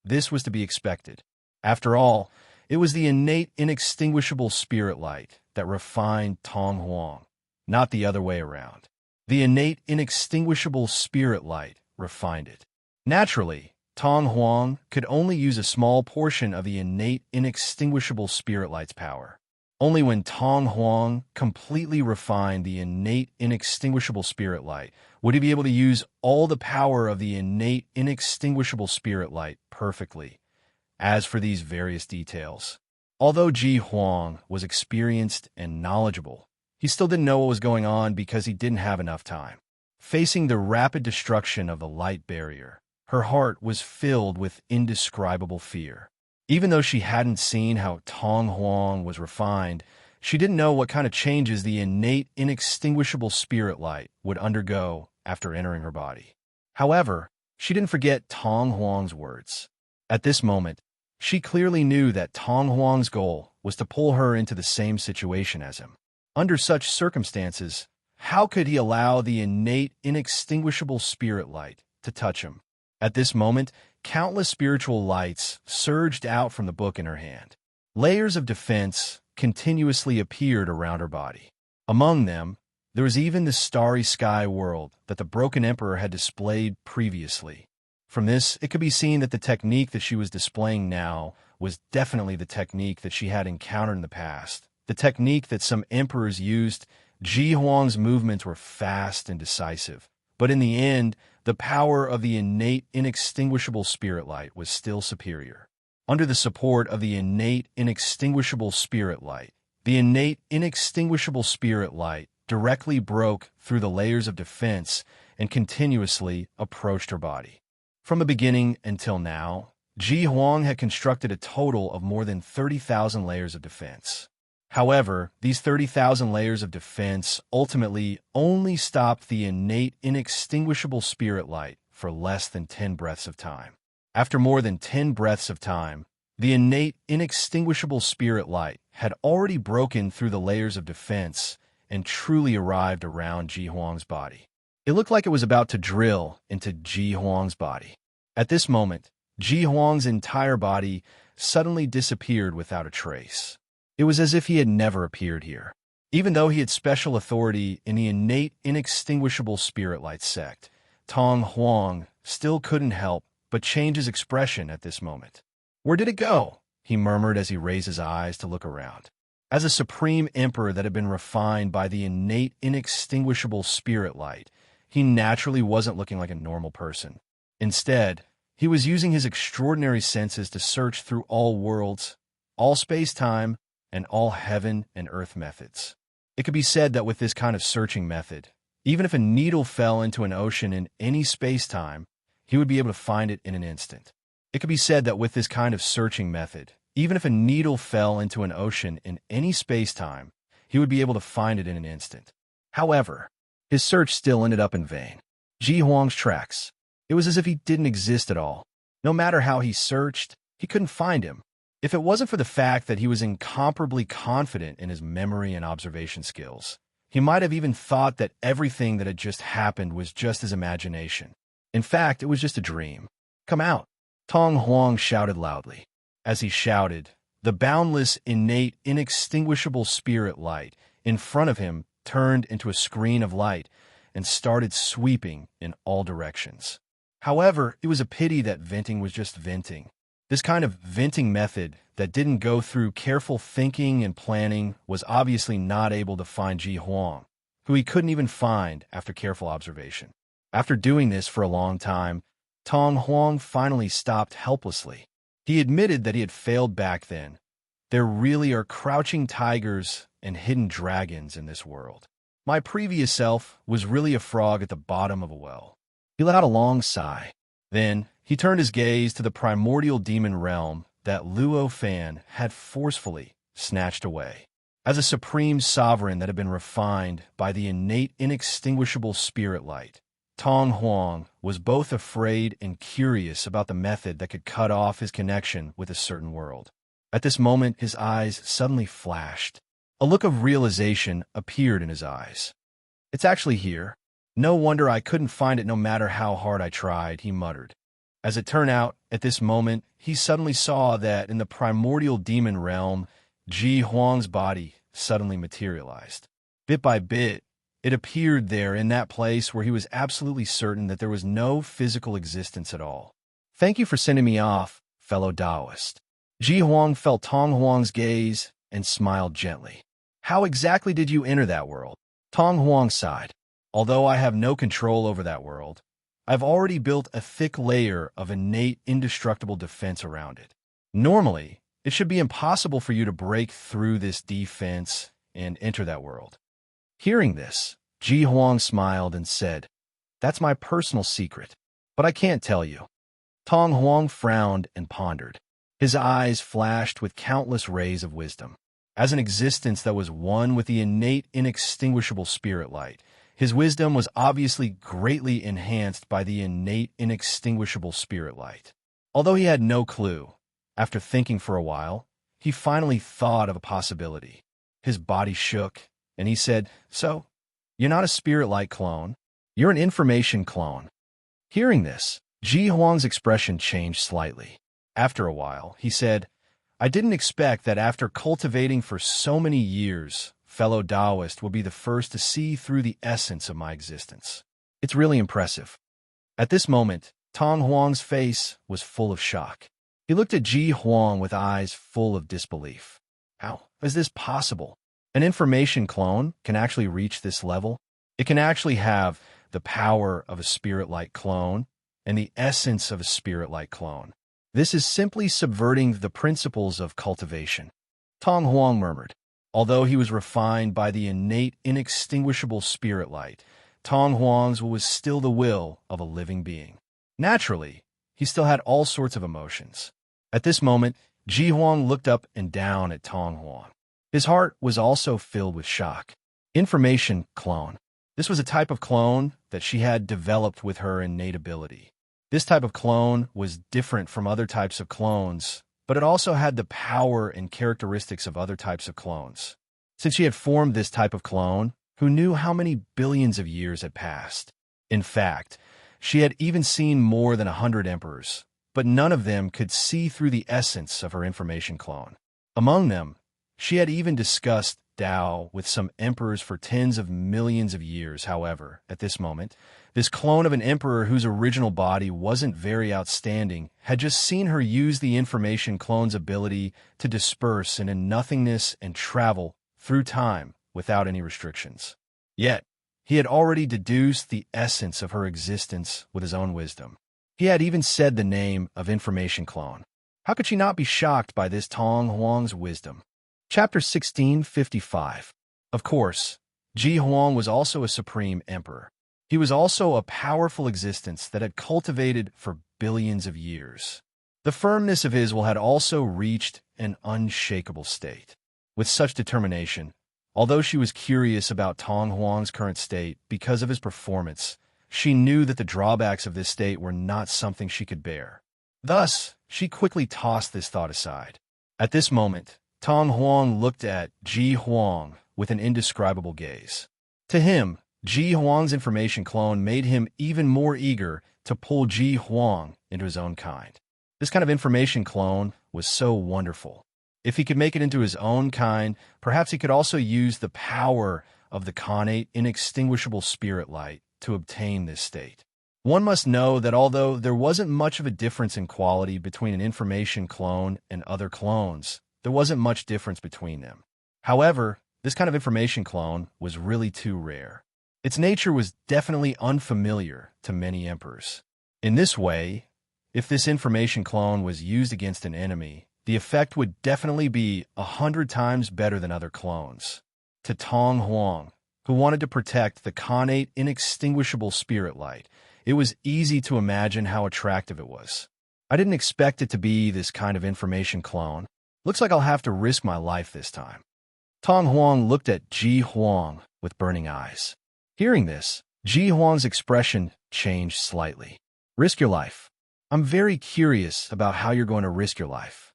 This was to be expected. After all, it was the innate, inextinguishable spirit light that refined Tong Huang, not the other way around. The innate, inextinguishable spirit light refined it. Naturally, Tong Huang could only use a small portion of the innate, inextinguishable spirit light's power. Only when Tong Huang completely refined the innate, inextinguishable spirit light would he be able to use all the power of the innate, inextinguishable spirit light perfectly. As for these various details, although Ji Huang was experienced and knowledgeable, he still didn't know what was going on because he didn't have enough time. Facing the rapid destruction of the light barrier, her heart was filled with indescribable fear. Even though she hadn't seen how Tong Huang was refined, she didn't know what kind of changes the innate, inextinguishable spirit light would undergo after entering her body. However, she didn't forget Tong Huang's words. At this moment, she clearly knew that Tong Huang's goal was to pull her into the same situation as him. Under such circumstances, how could he allow the innate, inextinguishable spirit light to touch him? At this moment, countless spiritual lights surged out from the book in her hand. Layers of defense continuously appeared around her body. Among them, there was even the starry sky world that the broken emperor had displayed previously. From this, it could be seen that the technique that she was displaying now was definitely the technique that she had encountered in the past. The technique that some emperors used. Ji Huang's movements were fast and decisive, but in the end, the power of the innate, inextinguishable spirit light was still superior. Under the support of the innate, inextinguishable spirit light, the innate, inextinguishable spirit light directly broke through the layers of defense and continuously approached her body. From the beginning until now, Ji Huang had constructed a total of more than 30,000 layers of defense. However, these 30,000 layers of defense ultimately only stopped the innate, inextinguishable spirit light for less than 10 breaths of time. After more than 10 breaths of time, the innate, inextinguishable spirit light had already broken through the layers of defense and truly arrived around Ji Huang's body. It looked like it was about to drill into Ji Huang's body. At this moment, Ji Huang's entire body suddenly disappeared without a trace. It was as if he had never appeared here. Even though he had special authority in the innate, inextinguishable spirit light sect, Tong Huang still couldn't help but change his expression at this moment. "Where did it go?" he murmured as he raised his eyes to look around. As a supreme emperor that had been refined by the innate, inextinguishable spirit light, he naturally wasn't looking like a normal person. Instead, he was using his extraordinary senses to search through all worlds, all space-time, and all heaven and earth methods. It could be said that with this kind of searching method, even if a needle fell into an ocean in any space-time, he would be able to find it in an instant. It could be said that with this kind of searching method, even if a needle fell into an ocean in any space-time, he would be able to find it in an instant. However, his search still ended up in vain. Ji Huang's tracks. It was as if he didn't exist at all. No matter how he searched, he couldn't find him. If it wasn't for the fact that he was incomparably confident in his memory and observation skills, he might have even thought that everything that had just happened was just his imagination. In fact, it was just a dream. "Come out!" Tong Huang shouted loudly. As he shouted, the boundless, innate, inextinguishable spirit light in front of him turned into a screen of light and started sweeping in all directions. However, it was a pity that venting was just venting. This kind of venting method that didn't go through careful thinking and planning was obviously not able to find Ji Huang, who he couldn't even find after careful observation. After doing this for a long time, Tong Huang finally stopped helplessly. He admitted that he had failed back then. There really are crouching tigers and hidden dragons in this world. My previous self was really a frog at the bottom of a well. He let out a long sigh. Then he turned his gaze to the primordial demon realm that Luo Fan had forcefully snatched away. As a supreme sovereign that had been refined by the innate, inextinguishable spirit light, Tong Huang was both afraid and curious about the method that could cut off his connection with a certain world. At this moment, his eyes suddenly flashed. A look of realization appeared in his eyes. "It's actually here." No wonder I couldn't find it no matter how hard I tried, he muttered. As it turned out, at this moment, he suddenly saw that in the primordial demon realm, Ji Huang's body suddenly materialized. Bit by bit, it appeared there in that place where he was absolutely certain that there was no physical existence at all. Thank you for sending me off, fellow Taoist. Ji Huang felt Tong Huang's gaze and smiled gently. How exactly did you enter that world? Tong Huang sighed. Although I have no control over that world, I've already built a thick layer of innate, indestructible defense around it. Normally, it should be impossible for you to break through this defense and enter that world. Hearing this, Ji Huang smiled and said, That's my personal secret, but I can't tell you. Tong Huang frowned and pondered. His eyes flashed with countless rays of wisdom. As an existence that was one with the innate, inextinguishable spirit light, his wisdom was obviously greatly enhanced by the innate, inextinguishable spirit light. Although he had no clue, after thinking for a while, he finally thought of a possibility. His body shook, and he said, So, you're not a spirit light clone. You're an information clone. Hearing this, Ji Huang's expression changed slightly. After a while, he said, I didn't expect that after cultivating for so many years, fellow Taoist will be the first to see through the essence of my existence. It's really impressive. At this moment, Tong Huang's face was full of shock. He looked at Ji Huang with eyes full of disbelief. How is this possible? An information clone can actually reach this level? It can actually have the power of a spirit-like clone and the essence of a spirit-like clone. This is simply subverting the principles of cultivation. Tong Huang murmured. Although he was refined by the innate, inextinguishable spirit light, Tong Huang's was still the will of a living being. Naturally, he still had all sorts of emotions. At this moment, Ji Huang looked up and down at Tong Huang. His heart was also filled with shock. Information clone. This was a type of clone that she had developed with her innate ability. This type of clone was different from other types of clones, but it also had the power and characteristics of other types of clones. Since she had formed this type of clone, who knew how many billions of years had passed? In fact, she had even seen more than 100 emperors, but none of them could see through the essence of her information clone. Among them, she had even discussed Tao with some emperors for tens of millions of years. However, at this moment, this clone of an emperor whose original body wasn't very outstanding had just seen her use the information clone's ability to disperse into nothingness and travel through time without any restrictions. Yet, he had already deduced the essence of her existence with his own wisdom. He had even said the name of information clone. How could she not be shocked by this Tong Huang's wisdom? Chapter 1655. Of course, Ji Huang was also a supreme emperor. He was also a powerful existence that had cultivated for billions of years. The firmness of his will had also reached an unshakable state. With such determination, although she was curious about Tong Huang's current state because of his performance, she knew that the drawbacks of this state were not something she could bear. Thus, she quickly tossed this thought aside. At this moment, Tong Huang looked at Ji Huang with an indescribable gaze. To him, Ji Huang's information clone made him even more eager to pull Ji Huang into his own kind. This kind of information clone was so wonderful. If he could make it into his own kind, perhaps he could also use the power of the connate, inextinguishable spirit light to obtain this state. One must know that although there wasn't much of a difference in quality between an information clone and other clones, there wasn't much difference between them. However, this kind of information clone was really too rare. Its nature was definitely unfamiliar to many emperors. In this way, if this information clone was used against an enemy, the effect would definitely be 100 times better than other clones. To Tong Huang, who wanted to protect the connate, inextinguishable spirit light, it was easy to imagine how attractive it was. I didn't expect it to be this kind of information clone. Looks like I'll have to risk my life this time. Tong Huang looked at Ji Huang with burning eyes. Hearing this, Ji Huang's expression changed slightly. Risk your life. I'm very curious about how you're going to risk your life.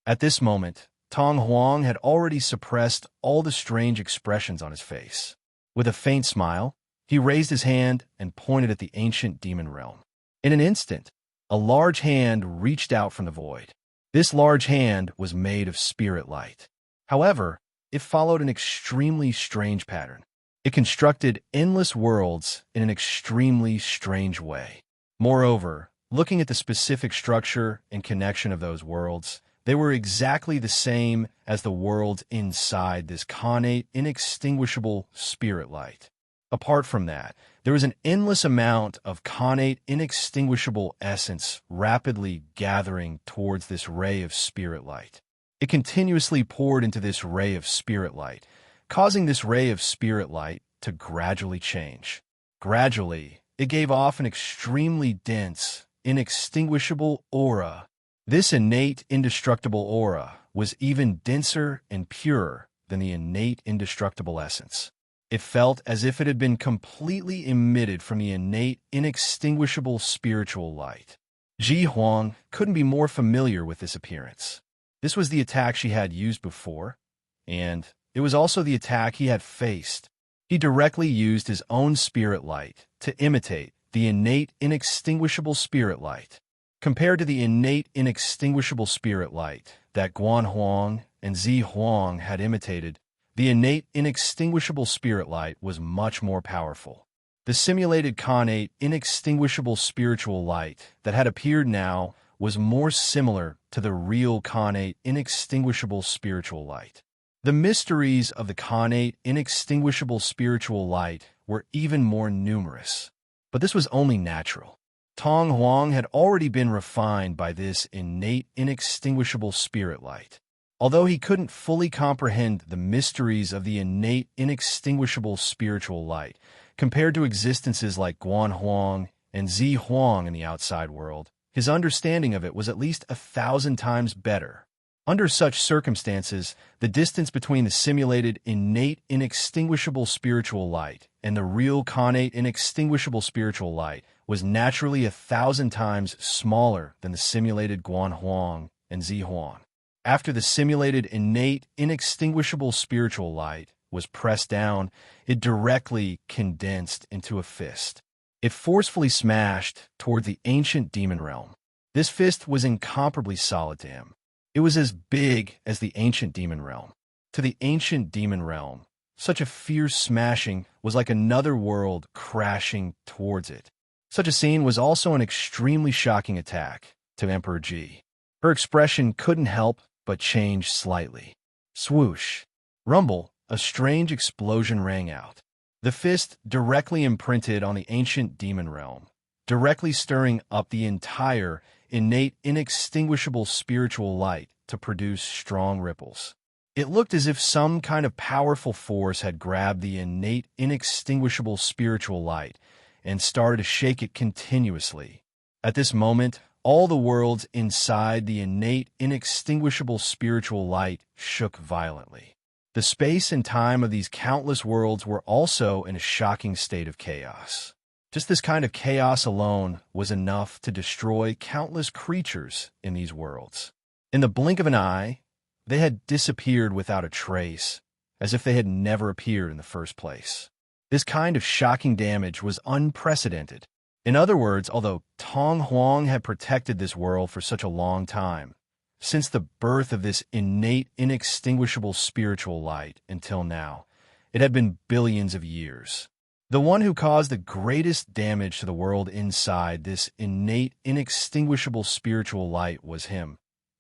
At this moment, Tong Huang had already suppressed all the strange expressions on his face. With a faint smile, He raised his hand and pointed at the ancient demon realm. In an instant, a large hand reached out from the void. This large hand was made of spirit light. However, it followed an extremely strange pattern. It constructed endless worlds in an extremely strange way. Moreover, looking at the specific structure and connection of those worlds, they were exactly the same as the worlds inside this connate, inextinguishable spirit light. Apart from that, there was an endless amount of connate, inextinguishable essence rapidly gathering towards this ray of spirit light. It continuously poured into this ray of spirit light, causing this ray of spirit light to gradually change. Gradually, it gave off an extremely dense, inextinguishable aura. This innate, indestructible aura was even denser and purer than the innate, indestructible essence. It felt as if it had been completely emitted from the innate, inextinguishable spiritual light. Ji Huang couldn't be more familiar with this appearance. This was the attack she had used before, and it was also the attack he had faced. He directly used his own spirit light to imitate the innate, inextinguishable spirit light. Compared to the innate, inextinguishable spirit light that Guan Huang and Zi Huang had imitated, the innate, inextinguishable spirit light was much more powerful. The simulated connate, inextinguishable spiritual light that had appeared now was more similar to the real connate, inextinguishable spiritual light. The mysteries of the connate, inextinguishable spiritual light were even more numerous. But this was only natural. Tong Huang had already been refined by this innate, inextinguishable spirit light. Although he couldn't fully comprehend the mysteries of the innate, inextinguishable spiritual light, compared to existences like Guan Huang and Zi Huang in the outside world, his understanding of it was at least 1,000 times better. Under such circumstances, the distance between the simulated innate, inextinguishable spiritual light and the real connate, inextinguishable spiritual light was naturally 1,000 times smaller than the simulated Guan Huang and Zi Huang. After the simulated innate, inextinguishable spiritual light was pressed down, it directly condensed into a fist. It forcefully smashed toward the ancient demon realm. This fist was incomparably solid to him. It was as big as the ancient demon realm. To the ancient demon realm, such a fierce smashing was like another world crashing towards it. Such a scene was also an extremely shocking attack to Emperor Ji. Her expression couldn't help but change slightly. Swoosh. Rumble, a strange explosion rang out. The fist directly imprinted on the ancient demon realm, directly stirring up the entire innate, inextinguishable spiritual light to produce strong ripples. It looked as if some kind of powerful force had grabbed the innate, inextinguishable spiritual light and started to shake it continuously. At this moment, all the worlds inside the innate, inextinguishable spiritual light shook violently. The space and time of these countless worlds were also in a shocking state of chaos. Just this kind of chaos alone was enough to destroy countless creatures in these worlds. In the blink of an eye, they had disappeared without a trace, as if they had never appeared in the first place. This kind of shocking damage was unprecedented. In other words, although Tong Huang had protected this world for such a long time, since the birth of this innate, inextinguishable spiritual light until now, it had been billions of years. The one who caused the greatest damage to the world inside this innate, inextinguishable spiritual light was him,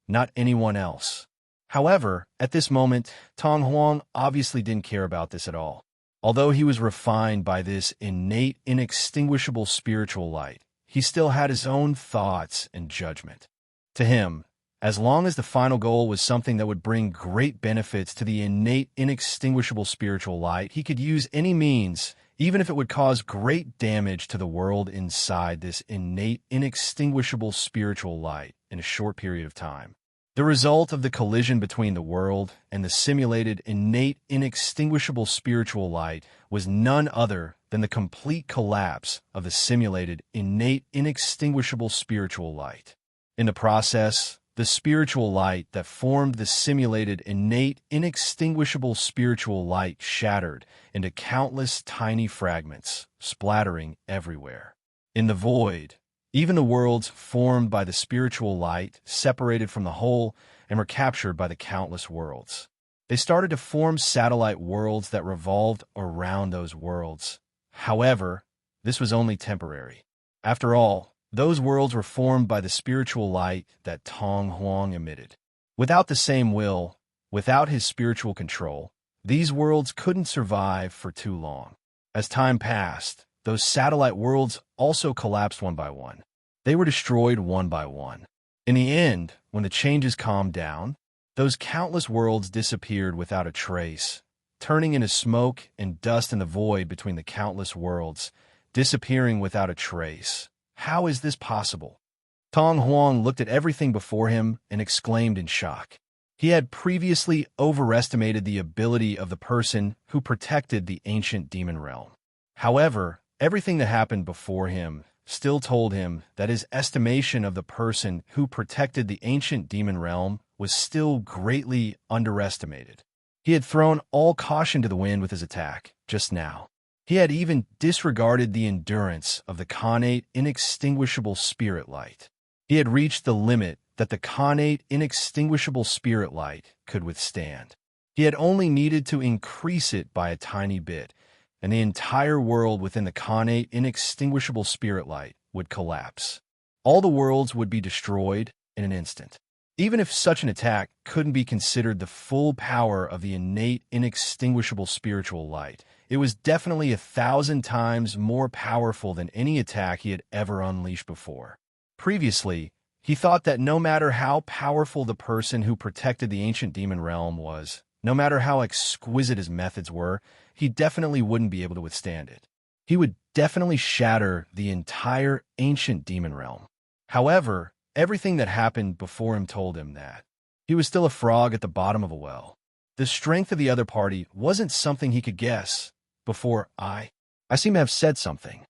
not anyone else. However, at this moment, Tong Huang obviously didn't care about this at all. Although he was refined by this innate, inextinguishable spiritual light, he still had his own thoughts and judgment. To him, as long as the final goal was something that would bring great benefits to the innate, inextinguishable spiritual light, he could use any means, even if it would cause great damage to the world inside this innate, inextinguishable spiritual light in a short period of time. The result of the collision between the world and the simulated innate, inextinguishable spiritual light was none other than the complete collapse of the simulated innate, inextinguishable spiritual light. In the process, the spiritual light that formed the simulated, innate, inextinguishable spiritual light shattered into countless tiny fragments, splattering everywhere. In the void, even the worlds formed by the spiritual light separated from the whole and were captured by the countless worlds. They started to form satellite worlds that revolved around those worlds. However, this was only temporary. After all, those worlds were formed by the spiritual light that Tong Huang emitted. Without the same will, without his spiritual control, these worlds couldn't survive for too long. As time passed, those satellite worlds also collapsed one by one. They were destroyed one by one. In the end, when the changes calmed down, those countless worlds disappeared without a trace, turning into smoke and dust in the void between the countless worlds, disappearing without a trace. How is this possible? Tong Huang looked at everything before him and exclaimed in shock. He had previously overestimated the ability of the person who protected the ancient demon realm. However, everything that happened before him still told him that his estimation of the person who protected the ancient demon realm was still greatly underestimated. He had thrown all caution to the wind with his attack just now. He had even disregarded the endurance of the connate, inextinguishable spirit light. He had reached the limit that the connate, inextinguishable spirit light could withstand. He had only needed to increase it by a tiny bit, and the entire world within the connate, inextinguishable spirit light would collapse. All the worlds would be destroyed in an instant. Even if such an attack couldn't be considered the full power of the innate, inextinguishable spiritual light, it was definitely 1,000 times more powerful than any attack he had ever unleashed before. Previously, he thought that no matter how powerful the person who protected the ancient demon realm was, no matter how exquisite his methods were, he definitely wouldn't be able to withstand it. He would definitely shatter the entire ancient demon realm. However, everything that happened before him told him that he was still a frog at the bottom of a well. The strength of the other party wasn't something he could guess. Before I seem to have said something.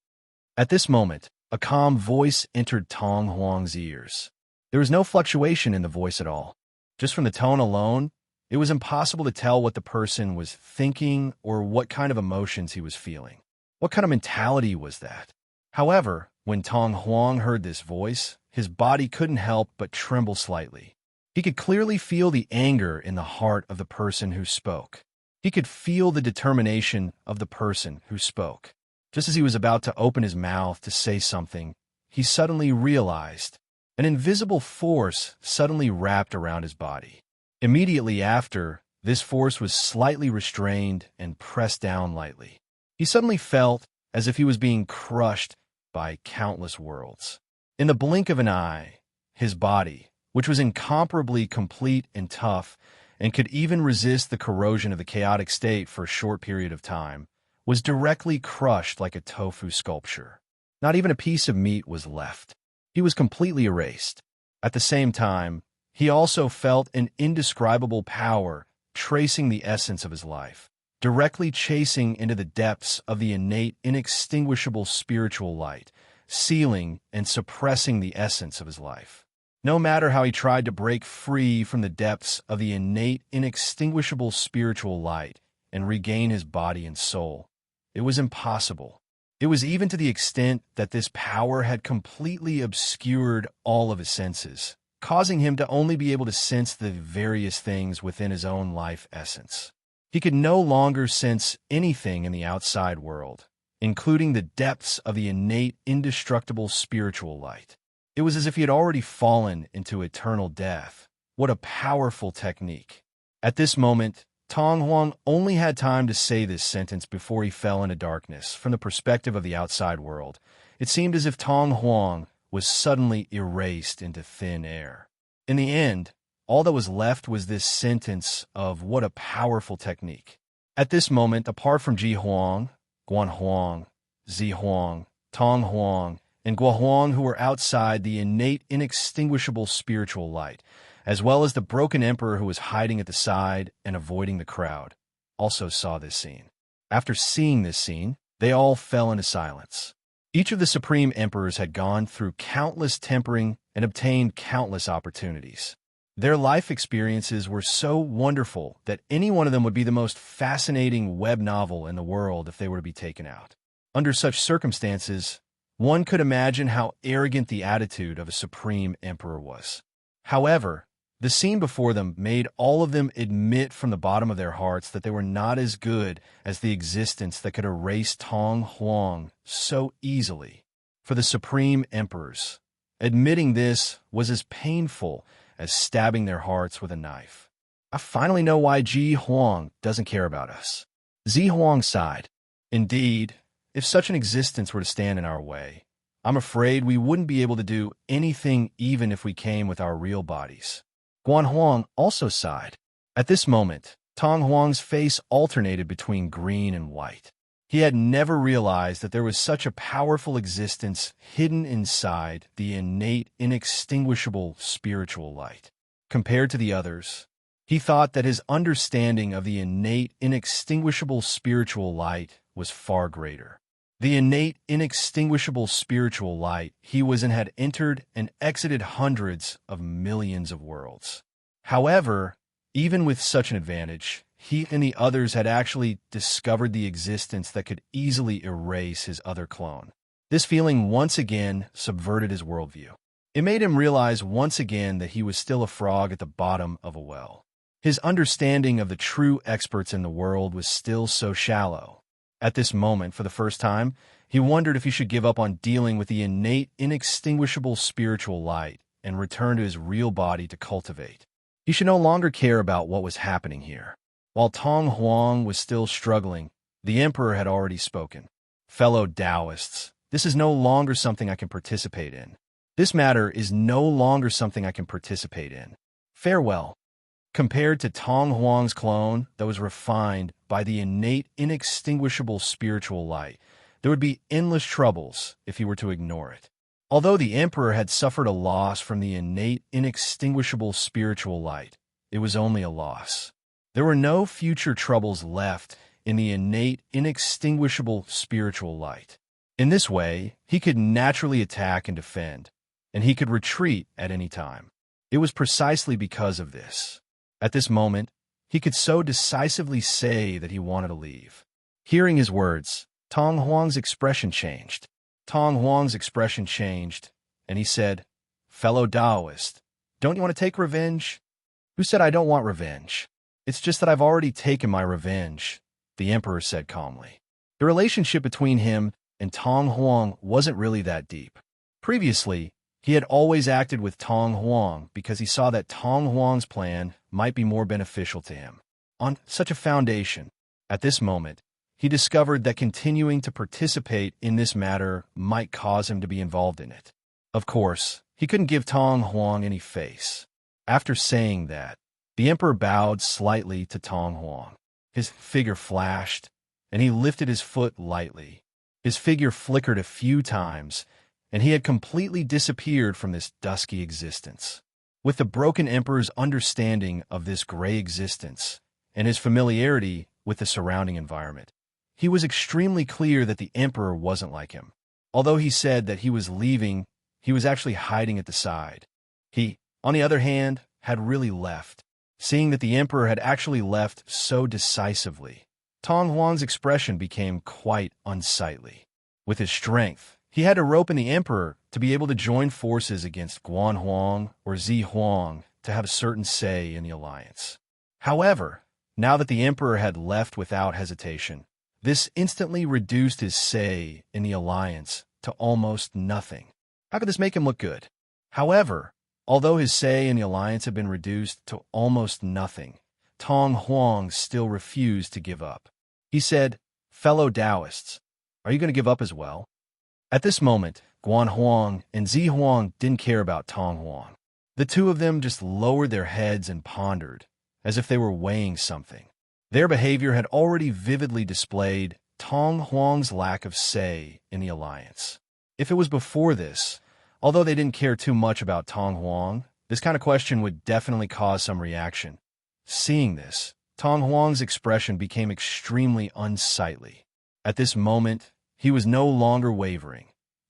At this moment, a calm voice entered Tong Huang's ears. There was no fluctuation in the voice at all. Just from the tone alone, it was impossible to tell what the person was thinking or what kind of emotions he was feeling. What kind of mentality was that? However, when Tong Huang heard this voice, his body couldn't help but tremble slightly. He could clearly feel the anger in the heart of the person who spoke. He could feel the determination of the person who spoke. Just as he was about to open his mouth to say something, he suddenly realized an invisible force suddenly wrapped around his body. Immediately after, this force was slightly restrained and pressed down lightly. He suddenly felt as if he was being crushed by countless worlds. In the blink of an eye, his body, which was incomparably complete and tough, and could even resist the corrosion of the chaotic state for a short period of time, was directly crushed like a tofu sculpture. Not even a piece of meat was left. He was completely erased. At the same time, he also felt an indescribable power tracing the essence of his life, directly chasing into the depths of the innate, inextinguishable spiritual light, sealing and suppressing the essence of his life. No matter how he tried to break free from the depths of the innate, inextinguishable spiritual light and regain his body and soul, it was impossible. It was even to the extent that this power had completely obscured all of his senses, causing him to only be able to sense the various things within his own life essence. He could no longer sense anything in the outside world, including the depths of the innate, indestructible spiritual light. It was as if he had already fallen into eternal death. What a powerful technique. At this moment, Tong Huang only had time to say this sentence before he fell into darkness. From the perspective of the outside world, it seemed as if Tong Huang was suddenly erased into thin air. In the end, all that was left was this sentence of what a powerful technique. At this moment, apart from Ji Huang, Guan Huang, Zi Huang, Tong Huang, and Guo Huang, who were outside the innate, inextinguishable spiritual light, as well as the broken emperor who was hiding at the side and avoiding the crowd, also saw this scene. After seeing this scene, they all fell into silence. Each of the supreme emperors had gone through countless tempering and obtained countless opportunities. Their life experiences were so wonderful that any one of them would be the most fascinating web novel in the world if they were to be taken out. Under such circumstances, one could imagine how arrogant the attitude of a supreme emperor was. However, the scene before them made all of them admit from the bottom of their hearts that they were not as good as the existence that could erase Tong Huang so easily. For the supreme emperors, admitting this was as painful as stabbing their hearts with a knife. I finally know why Ji Huang doesn't care about us. Zi Huang sighed. Indeed, if such an existence were to stand in our way, I'm afraid we wouldn't be able to do anything even if we came with our real bodies. Guan Huang also sighed. At this moment, Tong Huang's face alternated between green and white. He had never realized that there was such a powerful existence hidden inside the innate, inextinguishable spiritual light. Compared to the others, he thought that his understanding of the innate, inextinguishable spiritual light was far greater. The innate, inextinguishable spiritual light he was in had entered and exited hundreds of millions of worlds. However, even with such an advantage, he and the others had actually discovered the existence that could easily erase his other clone. This feeling once again subverted his worldview. It made him realize once again that he was still a frog at the bottom of a well. His understanding of the true experts in the world was still so shallow. At this moment, for the first time, he wondered if he should give up on dealing with the innate, inextinguishable spiritual light and return to his real body to cultivate. He should no longer care about what was happening here. While Tong Huang was still struggling, the emperor had already spoken. Fellow Taoists, this is no longer something I can participate in. This matter is no longer something I can participate in. Farewell. Compared to Tong Huang's clone that was refined by the innate, inextinguishable spiritual light, there would be endless troubles if he were to ignore it. Although the emperor had suffered a loss from the innate, inextinguishable spiritual light, it was only a loss. There were no future troubles left in the innate, inextinguishable spiritual light. In this way, he could naturally attack and defend, and he could retreat at any time. It was precisely because of this. At this moment, he could so decisively say that he wanted to leave. Hearing his words, Tong Huang's expression changed. And he said, "Fellow Taoist, don't you want to take revenge?" "Who said I don't want revenge? It's just that I've already taken my revenge," the emperor said calmly. The relationship between him and Tong Huang wasn't really that deep. Previously, he had always acted with Tong Huang because he saw that Tong Huang's plan might be more beneficial to him. On such a foundation, at this moment, he discovered that continuing to participate in this matter might cause him to be involved in it. Of course, he couldn't give Tong Huang any face. After saying that, the emperor bowed slightly to Tong Huang. His figure flashed, and he lifted his foot lightly. His figure flickered a few times, and he had completely disappeared from this dusky existence. With the broken emperor's understanding of this gray existence and his familiarity with the surrounding environment, he was extremely clear that the emperor wasn't like him. Although he said that he was leaving, he was actually hiding at the side. He, on the other hand, had really left. Seeing that the emperor had actually left so decisively, Tong Huang's expression became quite unsightly. With his strength, he had to rope in the emperor to be able to join forces against Guan Huang or Zi Huang to have a certain say in the alliance. However, now that the emperor had left without hesitation, this instantly reduced his say in the alliance to almost nothing. How could this make him look good? However, although his say in the alliance had been reduced to almost nothing, Tong Huang still refused to give up. He said, "Fellow Taoists, are you going to give up as well?" At this moment, Guan Huang and Zi Huang didn't care about Tong Huang. The two of them just lowered their heads and pondered, as if they were weighing something. Their behavior had already vividly displayed Tong Huang's lack of say in the alliance. If it was before this, although they didn't care too much about Tong Huang, this kind of question would definitely cause some reaction. Seeing this, Tong Huang's expression became extremely unsightly. At this moment, he was no longer wavering,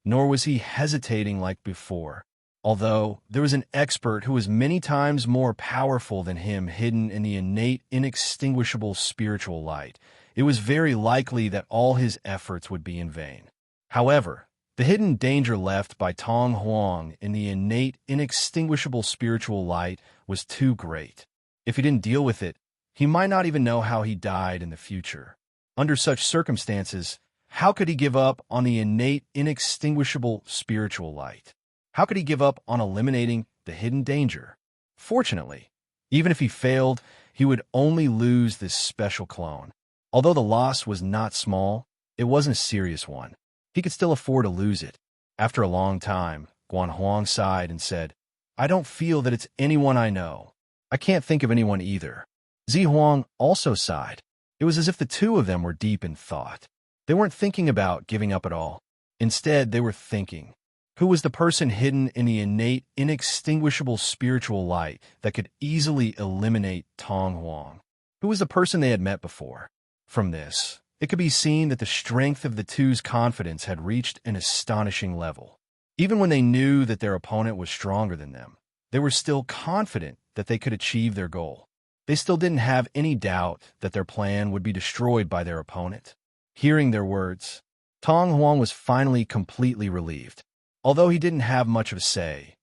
nor was he hesitating like before. Although there was an expert who was many times more powerful than him hidden in the innate, inextinguishable spiritual light, it was very likely that all his efforts would be in vain. However, the hidden danger left by Tong Huang in the innate, inextinguishable spiritual light was too great. If he didn't deal with it, he might not even know how he died in the future. Under such circumstances, how could he give up on the innate, inextinguishable spiritual light? How could he give up on eliminating the hidden danger? Fortunately, even if he failed, he would only lose this special clone. Although the loss was not small, it wasn't a serious one. He could still afford to lose it. After a long time, Guan Huang sighed and said, "I don't feel that it's anyone I know. I can't think of anyone either." Zi Huang also sighed. It was as if the two of them were deep in thought. They weren't thinking about giving up at all. Instead, they were thinking, who was the person hidden in the innate, inextinguishable spiritual light that could easily eliminate Tong Huang? Who was the person they had met before? From this, it could be seen that the strength of the two's confidence had reached an astonishing level. Even when they knew that their opponent was stronger than them, they were still confident that they could achieve their goal. They still didn't have any doubt that their plan would be destroyed by their opponent. Hearing their words, Tong Huang was finally completely relieved. Although he didn't have much of a say,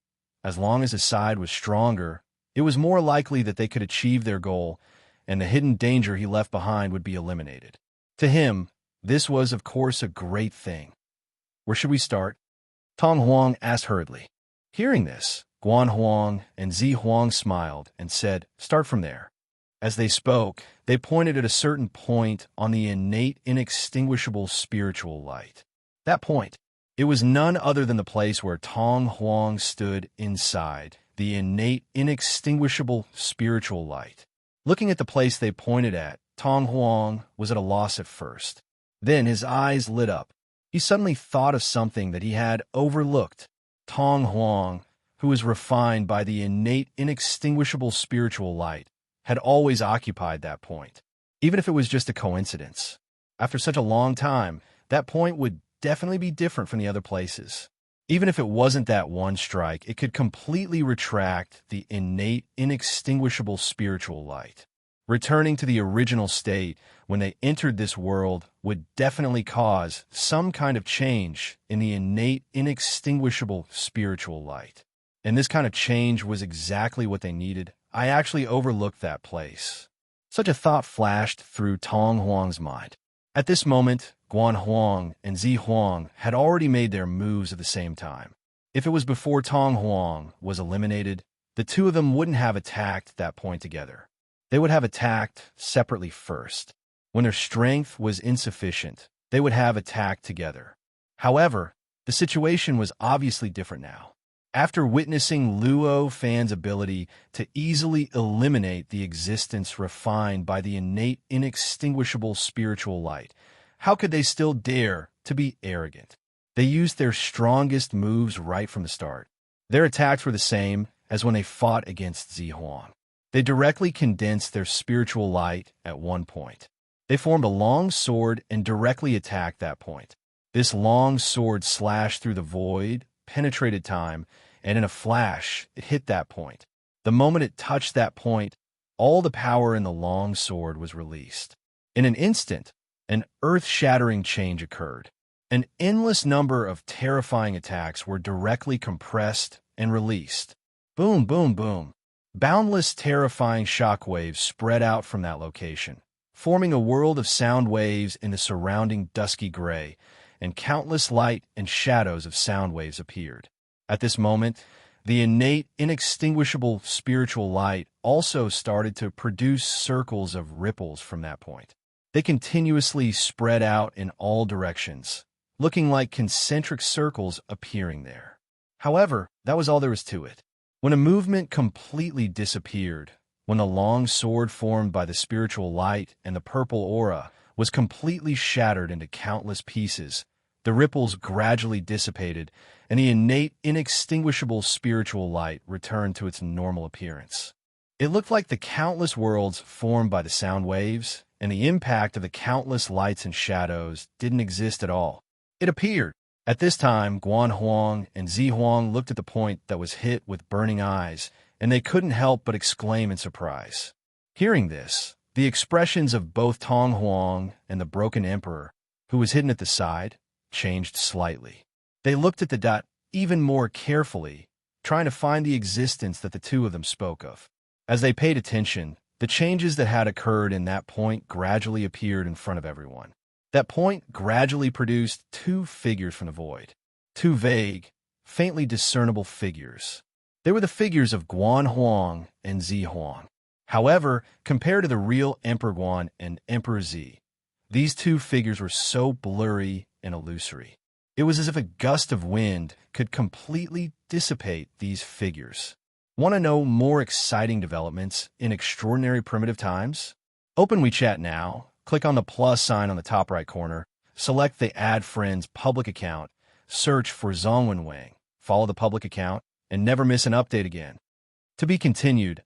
as long as his side was stronger, it was more likely that they could achieve their goal, and the hidden danger he left behind would be eliminated. To him, this was, of course, a great thing. Where should we start? Tong Huang asked hurriedly. Hearing this, Guan Huang and Zi Huang smiled and said, "Start from there." As they spoke, they pointed at a certain point on the innate, inextinguishable spiritual light. That point, it was none other than the place where Tong Huang stood inside, the innate, inextinguishable spiritual light. Looking at the place they pointed at, Tong Huang was at a loss at first. Then his eyes lit up. He suddenly thought of something that he had overlooked. Tong Huang, who was refined by the innate, inextinguishable spiritual light, had always occupied that point, even if it was just a coincidence. After such a long time, that point would definitely be different from the other places. Even if it wasn't that one strike, it could completely retract the innate, inextinguishable spiritual light. Returning to the original state when they entered this world would definitely cause some kind of change in the innate, inextinguishable spiritual light. And this kind of change was exactly what they needed. I actually overlooked that place. Such a thought flashed through Tong Huang's mind. At this moment, Guan Huang and Zi Huang had already made their moves at the same time. If it was before Tong Huang was eliminated, the two of them wouldn't have attacked that point together. They would have attacked separately first. When their strength was insufficient, they would have attacked together. However, the situation was obviously different now. After witnessing Luo Fan's ability to easily eliminate the existence refined by the innate, inextinguishable spiritual light, how could they still dare to be arrogant? They used their strongest moves right from the start. Their attacks were the same as when they fought against Zi Huang. They directly condensed their spiritual light at one point. They formed a long sword and directly attacked that point. This long sword slashed through the void, penetrated time, and in a flash, it hit that point. The moment it touched that point, all the power in the long sword was released. In an instant, an earth-shattering change occurred. An endless number of terrifying attacks were directly compressed and released. Boom, boom, boom. Boundless, terrifying shockwaves spread out from that location, forming a world of sound waves in the surrounding dusky gray, and countless light and shadows of sound waves appeared. At this moment, the innate, inextinguishable spiritual light also started to produce circles of ripples from that point. They continuously spread out in all directions, looking like concentric circles appearing there. However, that was all there was to it. When a movement completely disappeared, when the long sword formed by the spiritual light and the purple aura was completely shattered into countless pieces, the ripples gradually dissipated, and the innate, inextinguishable spiritual light returned to its normal appearance. It looked like the countless worlds formed by the sound waves and the impact of the countless lights and shadows didn't exist at all. It appeared At this time, Guan Huang and Zi Huang looked at the point that was hit with burning eyes, and they couldn't help but exclaim in surprise. Hearing this, the expressions of both Tong Huang and the broken emperor, who was hidden at the side, changed slightly. They looked at the dot even more carefully, trying to find the existence that the two of them spoke of. As they paid attention, the changes that had occurred in that point gradually appeared in front of everyone. That point gradually produced two figures from the void. Two vague, faintly discernible figures. They were the figures of Guan Huang and Zi Huang. However, compared to the real Emperor Guan and Emperor Zi, these two figures were so blurry and illusory. It was as if a gust of wind could completely dissipate these figures. Want to know more exciting developments in extraordinary primitive times? Open WeChat now, click on the plus sign on the top right corner, select the Add Friends public account, search for Zhongwen Wang, follow the public account, and never miss an update again. To be continued,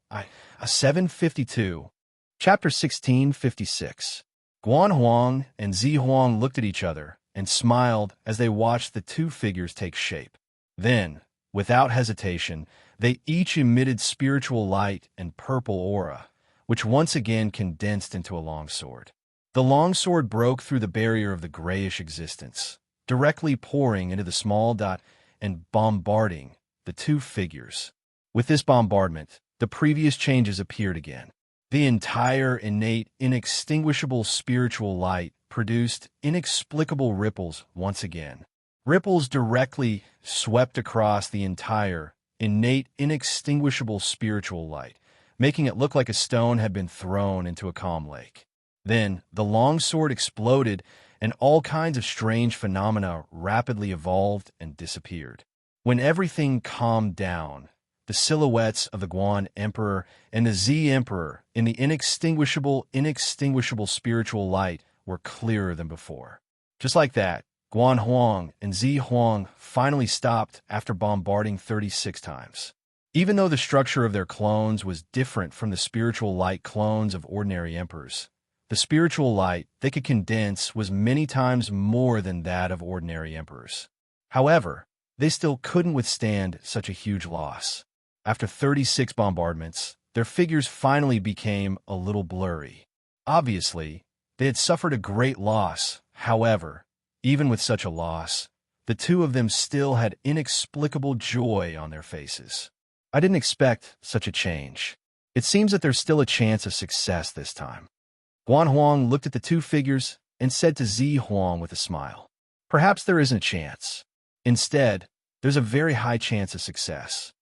752. Chapter 1656. Guan Huang and Zi Huang looked at each other and smiled as they watched the two figures take shape. Then, without hesitation, they each emitted spiritual light and purple aura, which once again condensed into a longsword. The longsword broke through the barrier of the grayish existence, directly pouring into the small dot and bombarding the two figures. With this bombardment, the previous changes appeared again. The entire innate, inextinguishable spiritual light produced inexplicable ripples once again. Ripples directly swept across the entire, innate, inextinguishable spiritual light, making it look like a stone had been thrown into a calm lake. Then, the longsword exploded, and all kinds of strange phenomena rapidly evolved and disappeared. When everything calmed down, the silhouettes of the Guan Emperor and the Zi Emperor in the inextinguishable spiritual light were clearer than before. Just like that, Guan Huang and Zi Huang finally stopped after bombarding 36 times. Even though the structure of their clones was different from the spiritual light clones of ordinary emperors, the spiritual light they could condense was many times more than that of ordinary emperors. However, they still couldn't withstand such a huge loss. After 36 bombardments, their figures finally became a little blurry. Obviously, they had suffered a great loss. However, even with such a loss, the two of them still had inexplicable joy on their faces. I didn't expect such a change. It seems that there's still a chance of success this time. Guan Huang looked at the two figures and said to Zi Huang with a smile, "Perhaps there isn't a chance. Instead, there's a very high chance of success."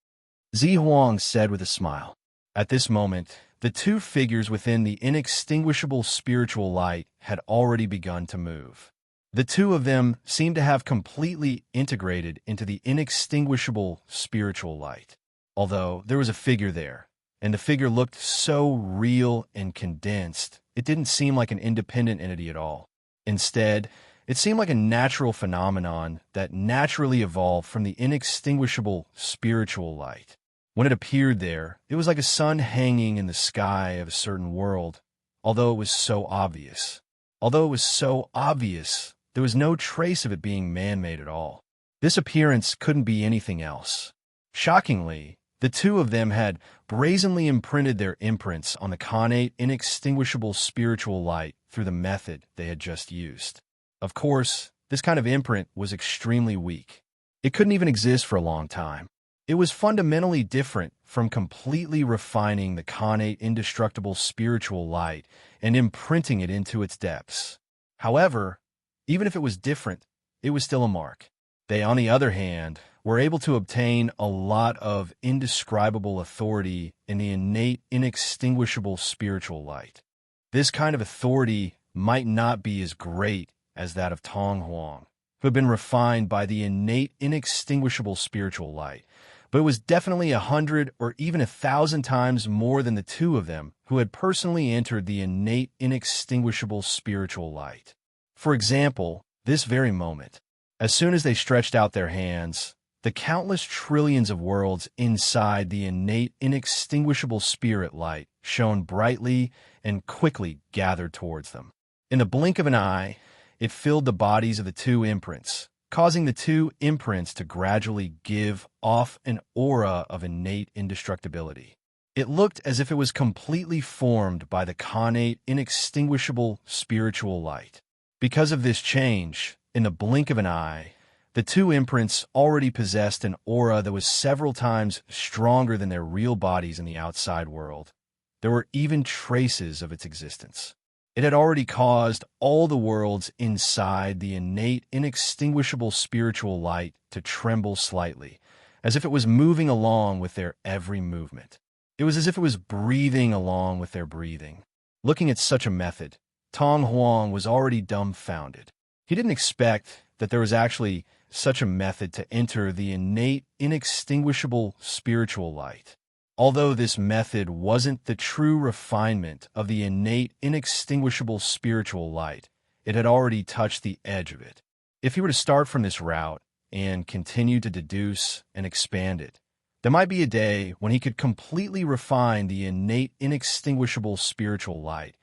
Zi Huang said with a smile. At this moment, the two figures within the inextinguishable spiritual light had already begun to move. The two of them seemed to have completely integrated into the inextinguishable spiritual light. Although there was a figure there, and the figure looked so real and condensed, it didn't seem like an independent entity at all. Instead, it seemed like a natural phenomenon that naturally evolved from the inextinguishable spiritual light. When it appeared there, it was like a sun hanging in the sky of a certain world, although it was so obvious. There was no trace of it being man-made at all. This appearance couldn't be anything else. Shockingly, the two of them had brazenly imprinted their imprints on the connate, inextinguishable spiritual light through the method they had just used. Of course, this kind of imprint was extremely weak. It couldn't even exist for a long time. It was fundamentally different from completely refining the connate, indestructible spiritual light and imprinting it into its depths. However, even if it was different, it was still a mark. They, on the other hand, were able to obtain a lot of indescribable authority in the innate, inextinguishable spiritual light. This kind of authority might not be as great as that of Tong Huang, who had been refined by the innate, inextinguishable spiritual light, but it was definitely 100 or even 1,000 times more than the two of them who had personally entered the innate, inextinguishable spiritual light. For example, this very moment, as soon as they stretched out their hands, the countless trillions of worlds inside the innate, inextinguishable spirit light shone brightly and quickly gathered towards them. In the blink of an eye, it filled the bodies of the two imprints, causing the two imprints to gradually give off an aura of innate indestructibility. It looked as if it was completely formed by the connate, inextinguishable spiritual light. Because of this change, in the blink of an eye, the two imprints already possessed an aura that was several times stronger than their real bodies in the outside world. There were even traces of its existence. It had already caused all the worlds inside the innate, inextinguishable spiritual light to tremble slightly, as if it was moving along with their every movement. It was as if it was breathing along with their breathing. Looking at such a method, Tong Huang was already dumbfounded. He didn't expect that there was actually such a method to enter the innate, inextinguishable spiritual light. Although this method wasn't the true refinement of the innate, inextinguishable spiritual light, it had already touched the edge of it. If he were to start from this route and continue to deduce and expand it, there might be a day when he could completely refine the innate, inextinguishable spiritual light.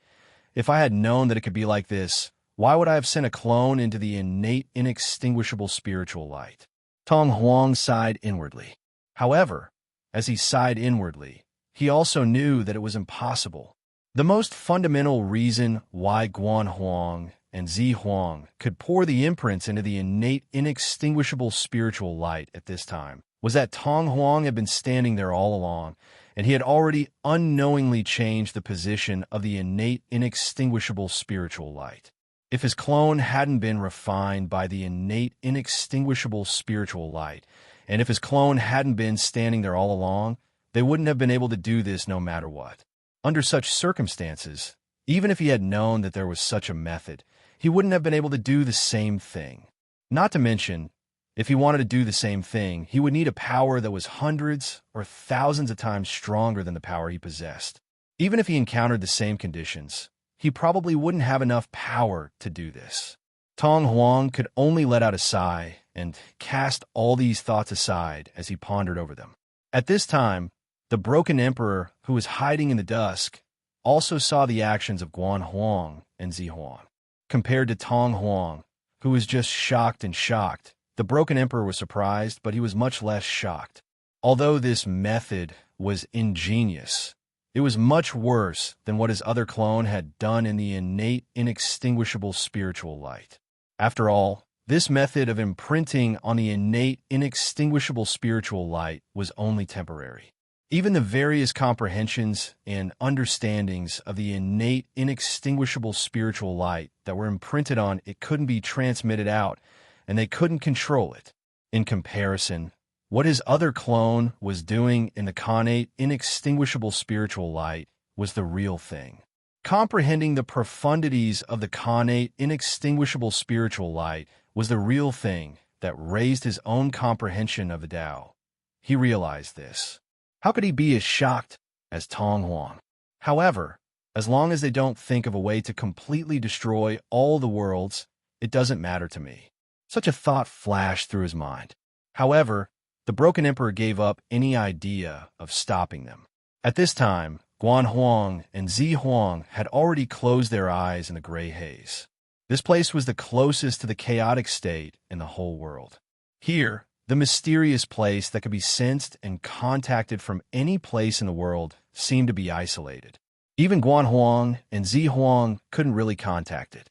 If I had known that it could be like this, why would I have sent a clone into the innate, inextinguishable spiritual light? Tong Huang sighed inwardly. However, as he sighed inwardly, he also knew that it was impossible. The most fundamental reason why Guan Huang and Zi Huang could pour the imprints into the innate, inextinguishable spiritual light at this time was that Tong Huang had been standing there all along, and he had already unknowingly changed the position of the innate, inextinguishable spiritual light. If his clone hadn't been refined by the innate, inextinguishable spiritual light, and if his clone hadn't been standing there all along, they wouldn't have been able to do this no matter what. Under such circumstances, even if he had known that there was such a method, he wouldn't have been able to do the same thing. Not to mention, if he wanted to do the same thing, he would need a power that was hundreds or thousands of times stronger than the power he possessed. Even if he encountered the same conditions, he probably wouldn't have enough power to do this. Tong Huang could only let out a sigh and cast all these thoughts aside as he pondered over them. At this time, the broken emperor, who was hiding in the dusk, also saw the actions of Guan Huang and Zi Huang. Compared to Tong Huang, who was just shocked and shocked, the broken emperor was surprised, but he was much less shocked. Although this method was ingenious, it was much worse than what his other clone had done in the innate, inextinguishable spiritual light. After all, this method of imprinting on the innate, inextinguishable spiritual light was only temporary. Even the various comprehensions and understandings of the innate, inextinguishable spiritual light that were imprinted on it couldn't be transmitted out, and they couldn't control it. In comparison, what his other clone was doing in the connate, inextinguishable spiritual light was the real thing. Comprehending the profundities of the connate, inextinguishable spiritual light was the real thing that raised his own comprehension of the Tao. He realized this. How could he be as shocked as Tong Huang? However, as long as they don't think of a way to completely destroy all the worlds, it doesn't matter to me. Such a thought flashed through his mind. However, the broken emperor gave up any idea of stopping them. At this time, Guan Huang and Zi Huang had already closed their eyes in the gray haze. This place was the closest to the chaotic state in the whole world. Here, the mysterious place that could be sensed and contacted from any place in the world seemed to be isolated. Even Guan Huang and Zi Huang couldn't really contact it.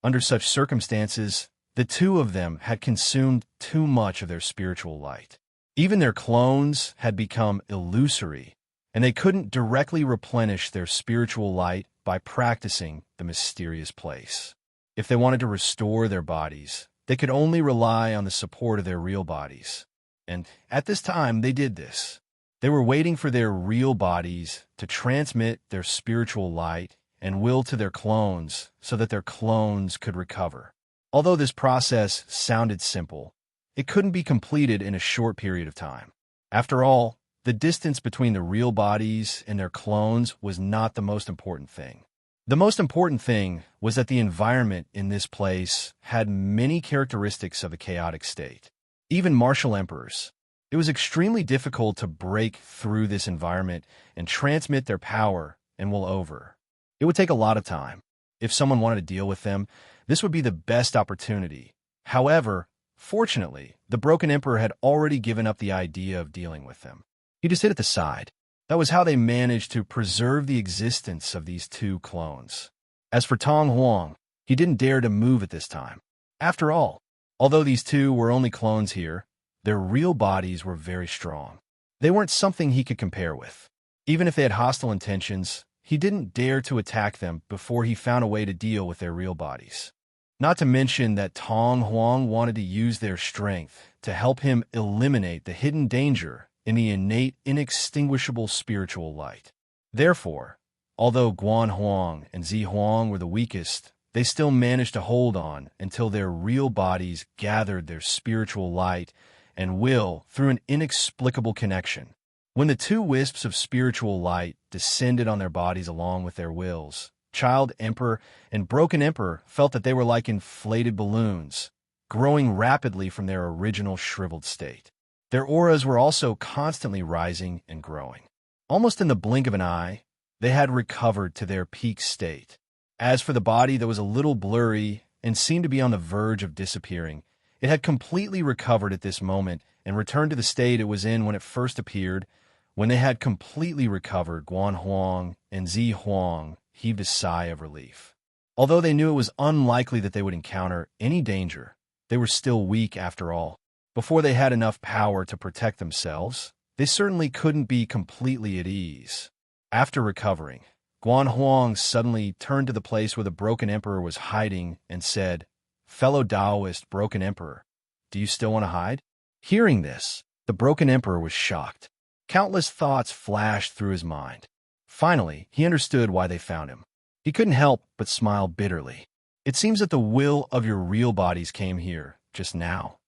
Under such circumstances, the two of them had consumed too much of their spiritual light. Even their clones had become illusory, and they couldn't directly replenish their spiritual light by practicing the mysterious place. If they wanted to restore their bodies, they could only rely on the support of their real bodies. And at this time, they did this. They were waiting for their real bodies to transmit their spiritual light and will to their clones so that their clones could recover. Although this process sounded simple, it couldn't be completed in a short period of time. After all, the distance between the real bodies and their clones was not the most important thing. The most important thing was that the environment in this place had many characteristics of a chaotic state. Even martial emperors. It was extremely difficult to break through this environment and transmit their power and will over. It would take a lot of time. If someone wanted to deal with them, this would be the best opportunity. However, fortunately, the Broken Emperor had already given up the idea of dealing with them. He just hid at the side. That was how they managed to preserve the existence of these two clones. As for Tong Huang, he didn't dare to move at this time. After all, although these two were only clones here, their real bodies were very strong. They weren't something he could compare with. Even if they had hostile intentions, he didn't dare to attack them before he found a way to deal with their real bodies. Not to mention that Tong Huang wanted to use their strength to help him eliminate the hidden danger in the innate, inextinguishable spiritual light. Therefore, although Guan Huang and Zi Huang were the weakest, they still managed to hold on until their real bodies gathered their spiritual light and will through an inexplicable connection. When the two wisps of spiritual light descended on their bodies along with their wills, Child Emperor and Broken Emperor felt that they were like inflated balloons, growing rapidly from their original shriveled state. Their auras were also constantly rising and growing. Almost in the blink of an eye, they had recovered to their peak state. As for the body that was a little blurry and seemed to be on the verge of disappearing, it had completely recovered at this moment and returned to the state it was in when it first appeared. When they had completely recovered, Guan Huang and Zi Huang heaved a sigh of relief. Although they knew it was unlikely that they would encounter any danger, they were still weak after all. Before they had enough power to protect themselves, they certainly couldn't be completely at ease. After recovering, Guan Huang suddenly turned to the place where the Broken Emperor was hiding and said, "Fellow Taoist Broken Emperor, do you still want to hide?" Hearing this, the Broken Emperor was shocked. Countless thoughts flashed through his mind. Finally, he understood why they found him. He couldn't help but smile bitterly. "It seems that the will of your real bodies came here just now,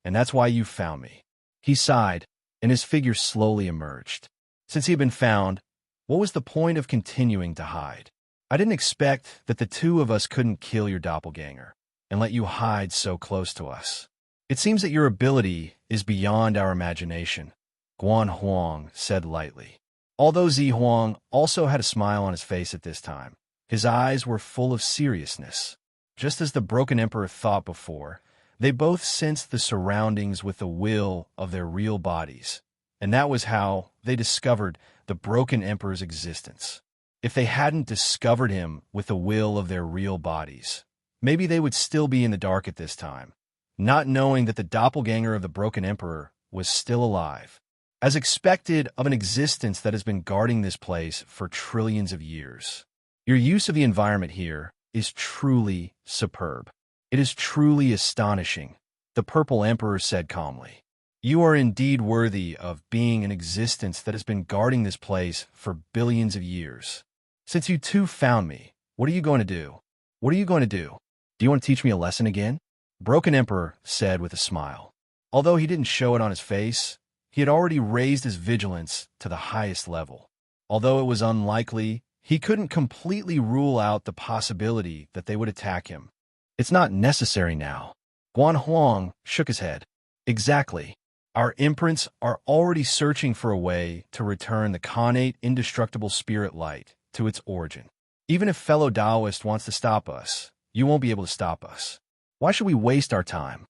and that's why you found me." He sighed, and his figure slowly emerged. Since he had been found, what was the point of continuing to hide? "I didn't expect that the two of us couldn't kill your doppelganger and let you hide so close to us. It seems that your ability is beyond our imagination," Guan Huang said lightly. Although Zi Huang also had a smile on his face at this time, his eyes were full of seriousness. Just as the Broken Emperor thought before, they both sensed the surroundings with the will of their real bodies, and that was how they discovered the Broken Emperor's existence. If they hadn't discovered him with the will of their real bodies, maybe they would still be in the dark at this time, not knowing that the doppelganger of the Broken Emperor was still alive. As expected of an existence that has been guarding this place for trillions of years. Your use of the environment here is truly superb. It is truly astonishing, the Purple Emperor said calmly. You are indeed worthy of being an existence that has been guarding this place for billions of years. Since you two found me, what are you going to do? What are you going to do? Do you want to teach me a lesson again? Broken Emperor said with a smile. Although he didn't show it on his face, he had already raised his vigilance to the highest level. Although it was unlikely, he couldn't completely rule out the possibility that they would attack him. It's not necessary now. Guan Huang shook his head. Exactly. Our imprints are already searching for a way to return the connate, indestructible spirit light to its origin. Even if fellow Taoist wants to stop us, you won't be able to stop us. Why should we waste our time?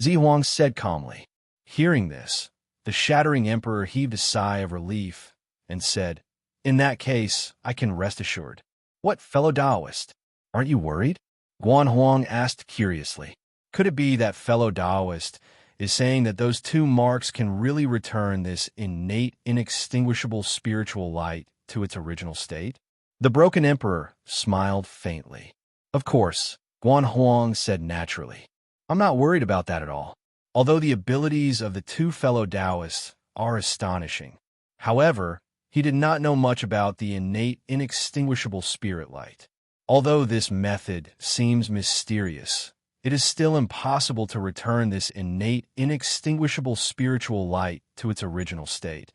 Zi Huang said calmly. Hearing this, the shattering emperor heaved a sigh of relief and said, In that case, I can rest assured. What, fellow Taoist? Aren't you worried? Guan Huang asked curiously. Could it be that fellow Taoist is saying that those two marks can really return this innate, inextinguishable spiritual light to its original state? The Broken Emperor smiled faintly. Of course, Guan Huang said naturally. I'm not worried about that at all, although the abilities of the two fellow Taoists are astonishing. However, he did not know much about the innate, inextinguishable spirit light. Although this method seems mysterious, it is still impossible to return this innate, inextinguishable spiritual light to its original state,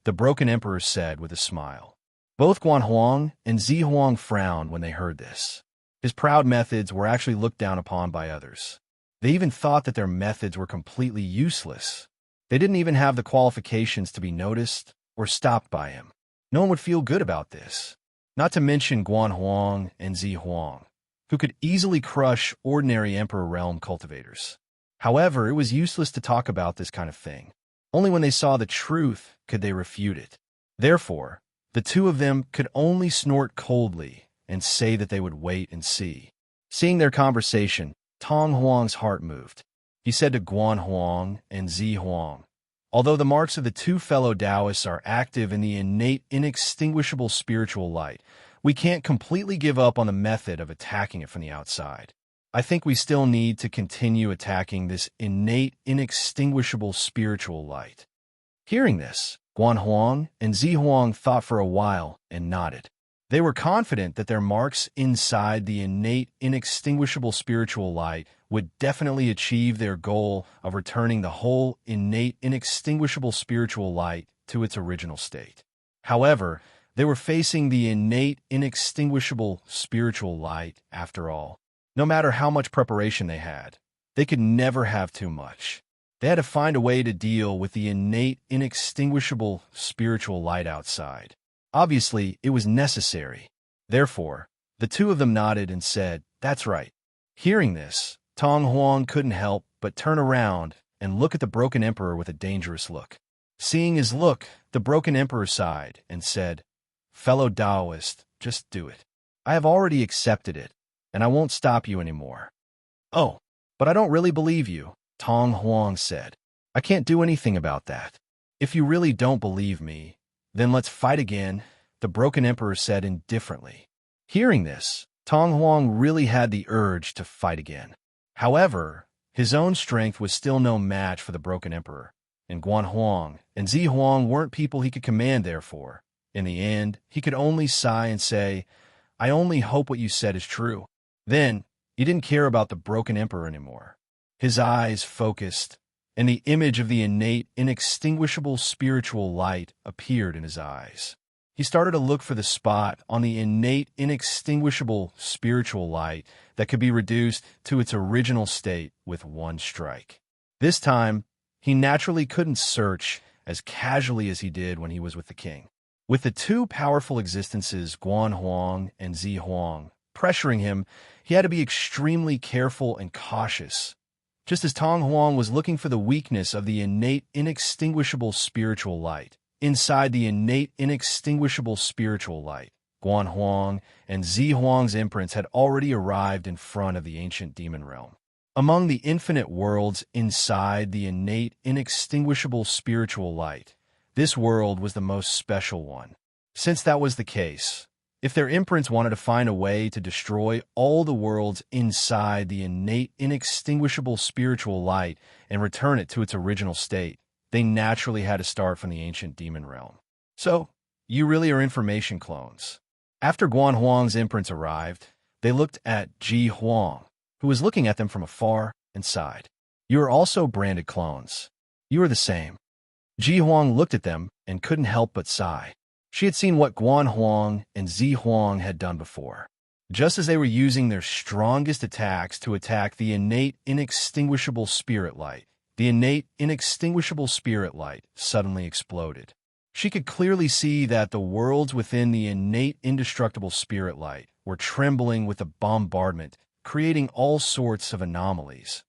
the Broken Emperor said with a smile. Both Guan Huang and Zi Huang frowned when they heard this. His proud methods were actually looked down upon by others. They even thought that their methods were completely useless. They didn't even have the qualifications to be noticed or stopped by him. No one would feel good about this. Not to mention Guan Huang and Zi Huang. who could easily crush ordinary Emperor Realm cultivators. However, it was useless to talk about this kind of thing. Only when they saw the truth could they refute it. Therefore, the two of them could only snort coldly and say that they would wait and see. Seeing their conversation, Tong Huang's heart moved. He said to Guan Huang and Zi Huang, "Although the marks of the two fellow Taoists are active in the innate, inextinguishable spiritual light, we can't completely give up on the method of attacking it from the outside. I think we still need to continue attacking this innate, inextinguishable spiritual light." Hearing this, Guan Huang and Zi Huang thought for a while and nodded. They were confident that their marks inside the innate, inextinguishable spiritual light would definitely achieve their goal of returning the whole innate, inextinguishable spiritual light to its original state. However, they were facing the innate, inextinguishable spiritual light after all. No matter how much preparation they could never have too much. They had to find a way to deal with the innate, inextinguishable spiritual light outside. Obviously, it was necessary. Therefore, the two of them nodded and said, "That's right." Hearing this, Tong Huang couldn't help but turn around and look at the broken emperor with a dangerous look. Seeing his look, the broken emperor sighed and said, "Fellow Taoist, just do it. I have already accepted it, and I won't stop you anymore." "Oh, but I don't really believe you," Tong Huang said. "I can't do anything about that. If you really don't believe me, then let's fight again," the broken emperor said indifferently. Hearing this, Tong Huang really had the urge to fight again. However, his own strength was still no match for the broken emperor, and Guan Huang and Zi Huang weren't people he could command. Therefore, in the end, he could only sigh and say, "I only hope what you said is true." Then, he didn't care about the broken emperor anymore. His eyes focused, and the image of the innate, inextinguishable spiritual light appeared in his eyes. He started to look for the spot on the innate, inextinguishable spiritual light that could be reduced to its original state with one strike. This time, he naturally couldn't search as casually as he did when he was with the king. With the two powerful existences, Guan Huang and Zi Huang, pressuring him, he had to be extremely careful and cautious. Just as Tong Huang was looking for the weakness of the innate, inextinguishable spiritual light, inside the innate, inextinguishable spiritual light, Guan Huang and Zi Huang's imprints had already arrived in front of the ancient demon realm. Among the infinite worlds inside the innate, inextinguishable spiritual light, this world was the most special one. Since that was the case, if their imprints wanted to find a way to destroy all the worlds inside the innate, inextinguishable spiritual light and return it to its original state, they naturally had to start from the ancient demon realm. So, you really are information clones. After Guan Huang's imprints arrived, they looked at Ji Huang, who was looking at them from afar and sighed. "You are also branded clones. You are the same." Ji Huang looked at them and couldn't help but sigh. She had seen what Guan Huang and Zi Huang had done before. Just as they were using their strongest attacks to attack the innate, inextinguishable spirit light, the innate, inextinguishable spirit light suddenly exploded. She could clearly see that the worlds within the innate, indestructible spirit light were trembling with the bombardment, creating all sorts of anomalies.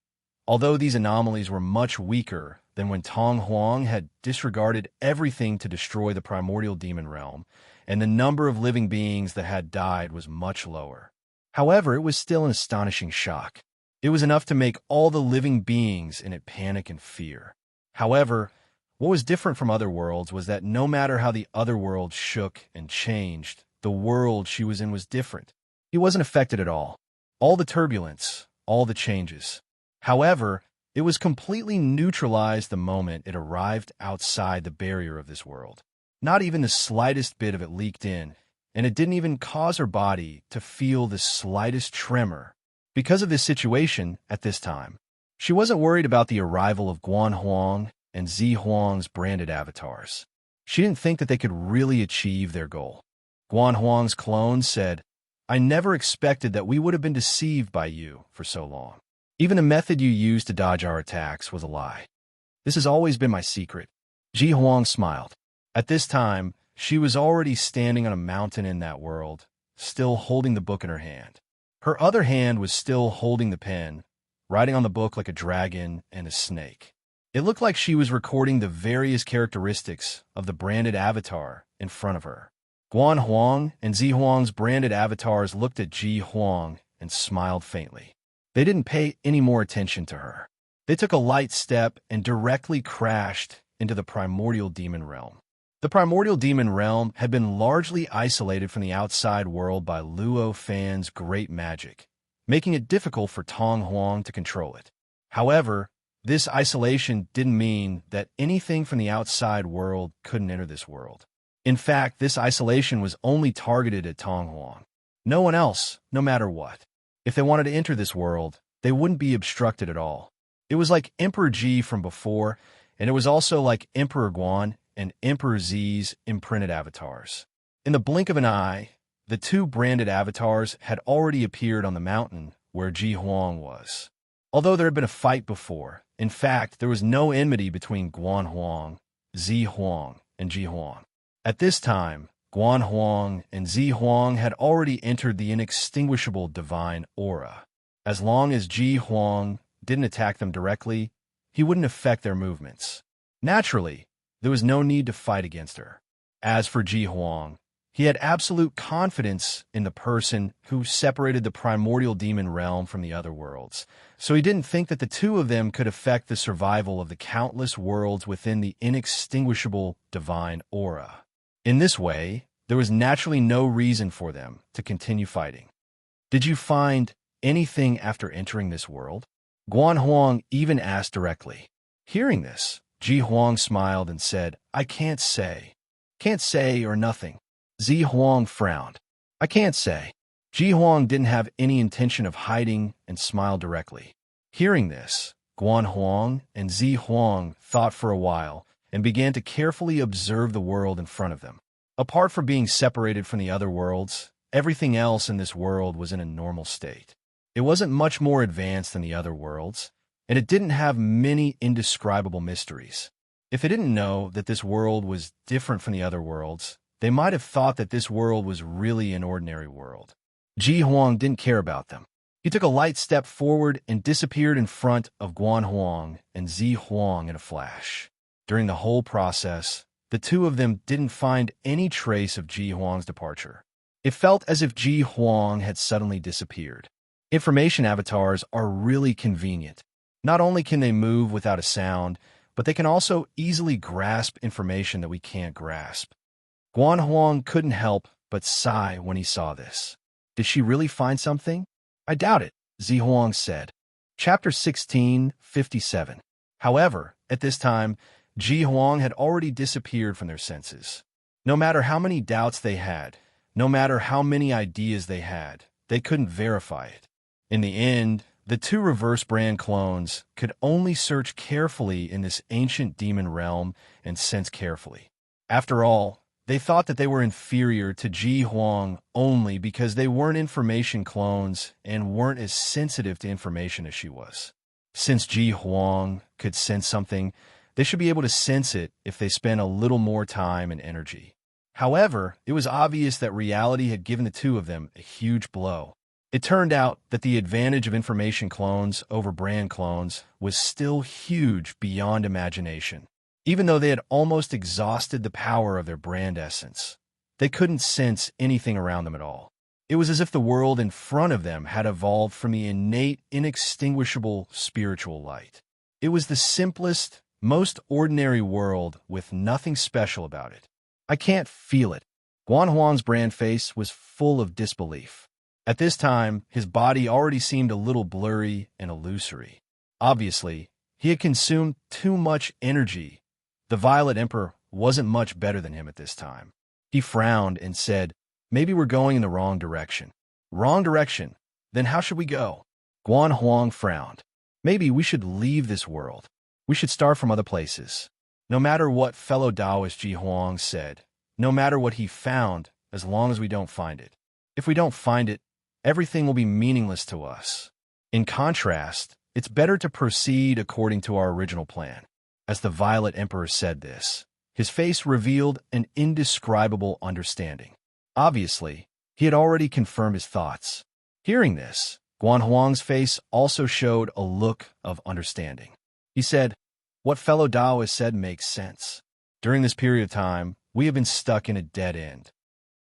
Although these anomalies were much weaker than when Tong Huang had disregarded everything to destroy the primordial demon realm, and the number of living beings that had died was much lower. However, it was still an astonishing shock. It was enough to make all the living beings in it panic and fear. However, what was different from other worlds was that no matter how the other world shook and changed, the world she was in was different. He wasn't affected at all. All the turbulence, all the changes. However, it was completely neutralized the moment it arrived outside the barrier of this world. Not even the slightest bit of it leaked in, and it didn't even cause her body to feel the slightest tremor. Because of this situation at this time, she wasn't worried about the arrival of Guan Huang and Zi Huang's branded avatars. She didn't think that they could really achieve their goal. Guan Huang's clone said, "I never expected that we would have been deceived by you for so long. Even the method you used to dodge our attacks was a lie. This has always been my secret." Ji Huang smiled. At this time, she was already standing on a mountain in that world, still holding the book in her hand. Her other hand was still holding the pen, writing on the book like a dragon and a snake. It looked like she was recording the various characteristics of the branded avatar in front of her. Guan Huang and Zi Huang's branded avatars looked at Ji Huang and smiled faintly. They didn't pay any more attention to her. They took a light step and directly crashed into the primordial demon realm. The primordial demon realm had been largely isolated from the outside world by Luo Fan's great magic, making it difficult for Tong Huang to control it. However, this isolation didn't mean that anything from the outside world couldn't enter this world. In fact, this isolation was only targeted at Tong Huang. No one else, no matter what. If they wanted to enter this world, they wouldn't be obstructed at all. It was like Emperor Ji from before, and it was also like Emperor Guan and Emperor Zi's imprinted avatars. In the blink of an eye, the two branded avatars had already appeared on the mountain where Ji Huang was. Although there had been a fight before, in fact, there was no enmity between Guan Huang, Zi Huang, and Ji Huang. At this time, Guan Huang and Zi Huang had already entered the inextinguishable divine aura. As long as Ji Huang didn't attack them directly, he wouldn't affect their movements. Naturally, there was no need to fight against her. As for Ji Huang, he had absolute confidence in the person who separated the primordial demon realm from the other worlds, so he didn't think that the two of them could affect the survival of the countless worlds within the inextinguishable divine aura. In this way, there was naturally no reason for them to continue fighting. Did you find anything after entering this world? Guan Huang even asked directly. Hearing this, Ji Huang smiled and said, I can't say. Can't say or nothing. Zi Huang frowned. I can't say. Ji Huang didn't have any intention of hiding and smiled directly. Hearing this, Guan Huang and Zi Huang thought for a while and began to carefully observe the world in front of them. Apart from being separated from the other worlds, everything else in this world was in a normal state. It wasn't much more advanced than the other worlds, and it didn't have many indescribable mysteries. If they didn't know that this world was different from the other worlds, they might have thought that this world was really an ordinary world. Ji Huang didn't care about them. He took a light step forward and disappeared in front of Guan Huang and Zi Huang in a flash. During the whole process, the two of them didn't find any trace of Ji Huang's departure. It felt as if Ji Huang had suddenly disappeared. Information avatars are really convenient. Not only can they move without a sound, but they can also easily grasp information that we can't grasp. Guan Huang couldn't help but sigh when he saw this. Did she really find something? I doubt it, Zi Huang said. Chapter 16:57. However, at this time, Ji Huang had already disappeared from their senses. No matter how many doubts they had, no matter how many ideas they had, they couldn't verify it. In the end, the two reverse brand clones could only search carefully in this ancient demon realm and sense carefully. After all, they thought that they were inferior to Ji Huang only because they weren't information clones and weren't as sensitive to information as she was. Since Ji Huang could sense something, they should be able to sense it if they spent a little more time and energy. However, it was obvious that reality had given the two of them a huge blow. It turned out that the advantage of information clones over brand clones was still huge beyond imagination. Even though they had almost exhausted the power of their brand essence, they couldn't sense anything around them at all. It was as if the world in front of them had evolved from the innate, inextinguishable spiritual light. It was the simplest, most ordinary world with nothing special about it. I can't feel it. Guan Huang's brand face was full of disbelief. At this time, his body already seemed a little blurry and illusory. Obviously, he had consumed too much energy. The Violet Emperor wasn't much better than him at this time. He frowned and said, Maybe we're going in the wrong direction. Wrong direction? Then how should we go? Guan Huang frowned. Maybe we should leave this world. We should start from other places. No matter what fellow Taoist Ji Huang said, no matter what he found, as long as we don't find it. If we don't find it, everything will be meaningless to us. In contrast, it's better to proceed according to our original plan. As the Violet Emperor said this, his face revealed an indescribable understanding. Obviously, he had already confirmed his thoughts. Hearing this, Guanhuang's face also showed a look of understanding. He said, "What fellow Taoist said makes sense. During this period of time, we have been stuck in a dead end."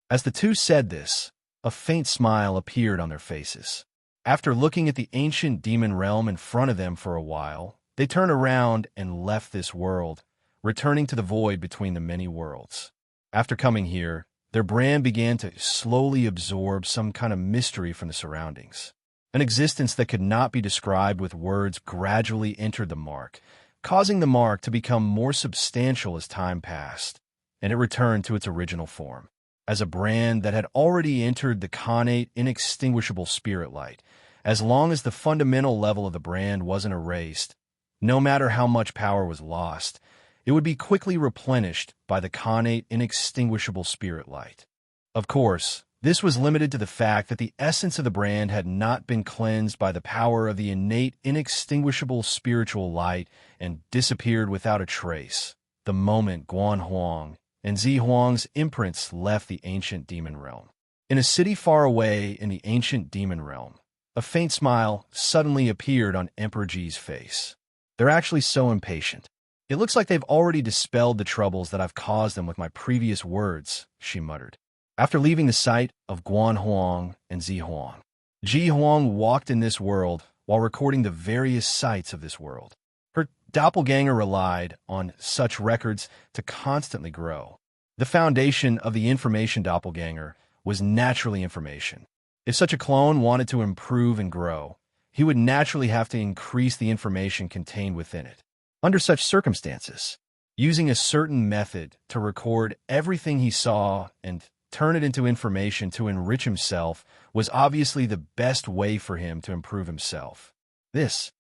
As the two said this, a faint smile appeared on their faces. After looking at the ancient demon realm in front of them for a while, they turned around and left this world, returning to the void between the many worlds. After coming here, their brand began to slowly absorb some kind of mystery from the surroundings. An existence that could not be described with words gradually entered the mark, causing the mark to become more substantial as time passed, and it returned to its original form, as a brand that had already entered the connate, inextinguishable spirit light. As long as the fundamental level of the brand wasn't erased, no matter how much power was lost, it would be quickly replenished by the connate, inextinguishable spirit light. Of course, this was limited to the fact that the essence of the brand had not been cleansed by the power of the innate, inextinguishable spiritual light and disappeared without a trace the moment Guanhuang and Zihuang's imprints left the ancient demon realm. In a city far away in the ancient demon realm, a faint smile suddenly appeared on Emperor Ji's face. "They're actually so impatient. It looks like they've already dispelled the troubles that I've caused them with my previous words," she muttered. After leaving the sight of Guanhuang and Zihuang, Ji Huang walked in this world while recording the various sights of this world. Her doppelganger relied on such records to constantly grow. The foundation of the information doppelganger was naturally information. If such a clone wanted to improve and grow, he would naturally have to increase the information contained within it. Under such circumstances, using a certain method to record everything he saw and turn it into information to enrich himself was obviously the best way for him to improve himself. This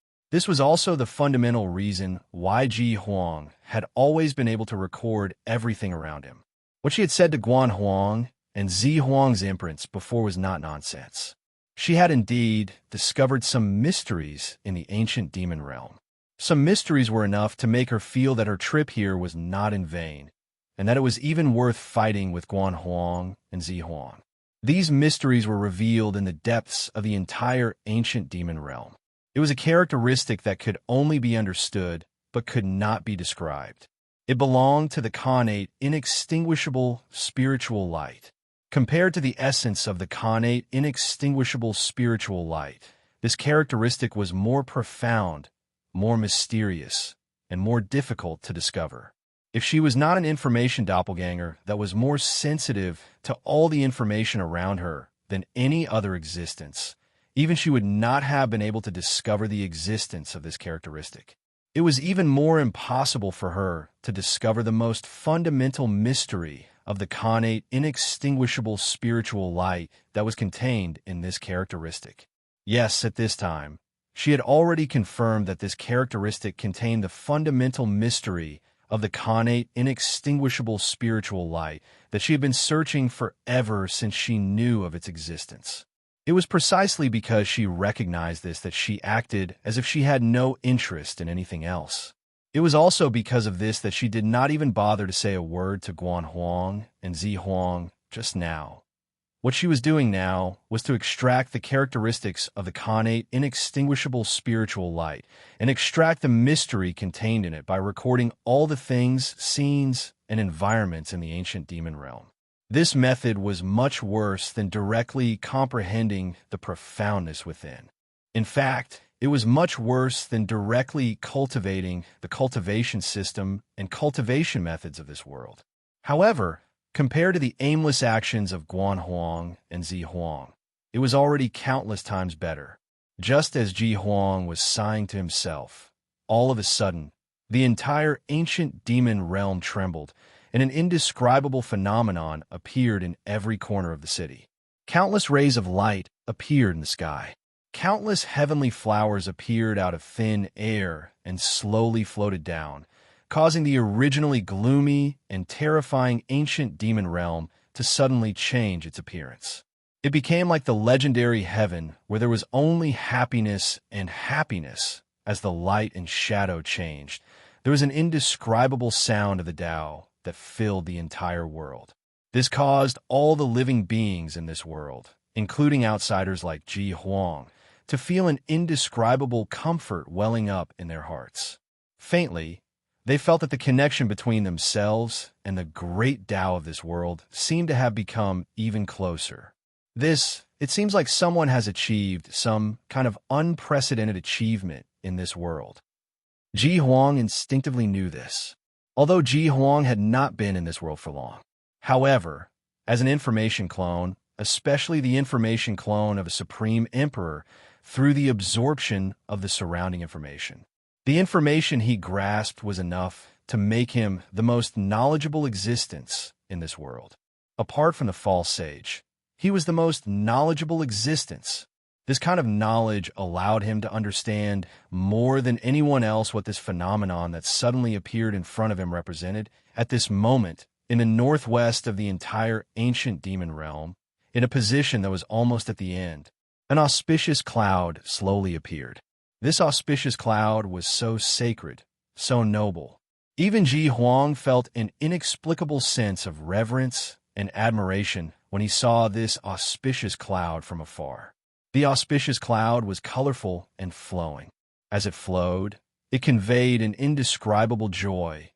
was also the fundamental reason why Ji Huang had always been able to record everything around him. What she had said to Guanhuang and Zi Huang's imprints before was not nonsense. She had indeed discovered some mysteries in the ancient demon realm. Some mysteries were enough to make her feel that her trip here was not in vain, and that it was even worth fighting with Guanhuang and Zihuang. These mysteries were revealed in the depths of the entire ancient demon realm. It was a characteristic that could only be understood, but could not be described. It belonged to the connate, inextinguishable spiritual light. Compared to the essence of the connate, inextinguishable spiritual light, this characteristic was more profound, more mysterious, and more difficult to discover. If she was not an information doppelganger that was more sensitive to all the information around her than any other existence, even she would not have been able to discover the existence of this characteristic. It was even more impossible for her to discover the most fundamental mystery of the connate, inextinguishable spiritual light that was contained in this characteristic. Yes, at this time, she had already confirmed that this characteristic contained the fundamental mystery of the connate, inextinguishable spiritual light that she had been searching forever since she knew of its existence. It was precisely because she recognized this that she acted as if she had no interest in anything else. It was also because of this that she did not even bother to say a word to Guanhuang and Zihuang just now. What she was doing now was to extract the characteristics of the connate, inextinguishable spiritual light and extract the mystery contained in it by recording all the things, scenes, and environments in the ancient demon realm. This method was much worse than directly comprehending the profoundness within. In fact, it was much worse than directly cultivating the cultivation system and cultivation methods of this world. However, compared to the aimless actions of Guanhuang and Zihuang, it was already countless times better. Just as Ji Huang was sighing to himself, all of a sudden, the entire ancient demon realm trembled, and an indescribable phenomenon appeared in every corner of the city. Countless rays of light appeared in the sky. Countless heavenly flowers appeared out of thin air and slowly floated down, causing the originally gloomy and terrifying ancient demon realm to suddenly change its appearance. It became like the legendary heaven where there was only happiness and happiness. As the light and shadow changed, there was an indescribable sound of the Tao that filled the entire world. This caused all the living beings in this world including outsiders like Ji Huang, to feel an indescribable comfort welling up in their hearts. Faintly, they felt that the connection between themselves and the great Tao of this world seemed to have become even closer. It seems like someone has achieved some kind of unprecedented achievement in this world. Ji Huang instinctively knew this, although Ji Huang had not been in this world for long. However, as an information clone, especially the information clone of a supreme emperor, through the absorption of the surrounding information, the information he grasped was enough to make him the most knowledgeable existence in this world. Apart from the false sage, he was the most knowledgeable existence. This kind of knowledge allowed him to understand more than anyone else what this phenomenon that suddenly appeared in front of him represented. At this moment, in the northwest of the entire ancient demon realm, in a position that was almost at the end, an auspicious cloud slowly appeared. This auspicious cloud was so sacred, so noble. Even Ji Huang felt an inexplicable sense of reverence and admiration when he saw this auspicious cloud from afar. The auspicious cloud was colorful and flowing. As it flowed, it conveyed an indescribable joy,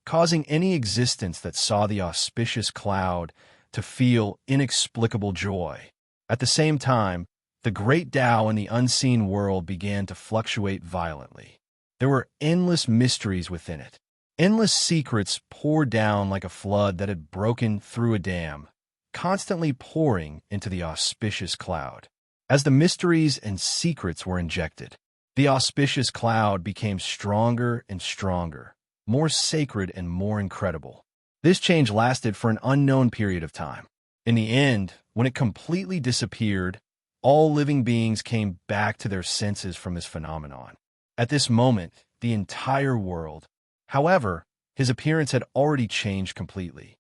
causing any existence that saw the auspicious cloud to feel inexplicable joy. At the same time, the great Tao in the unseen world began to fluctuate violently. There were endless mysteries within it. Endless secrets poured down like a flood that had broken through a dam, constantly pouring into the auspicious cloud. As the mysteries and secrets were injected, the auspicious cloud became stronger and stronger, more sacred and more incredible. This change lasted for an unknown period of time. In the end, when it completely disappeared, all living beings came back to their senses from this phenomenon. At this moment, the entire world. However, his appearance had already changed completely.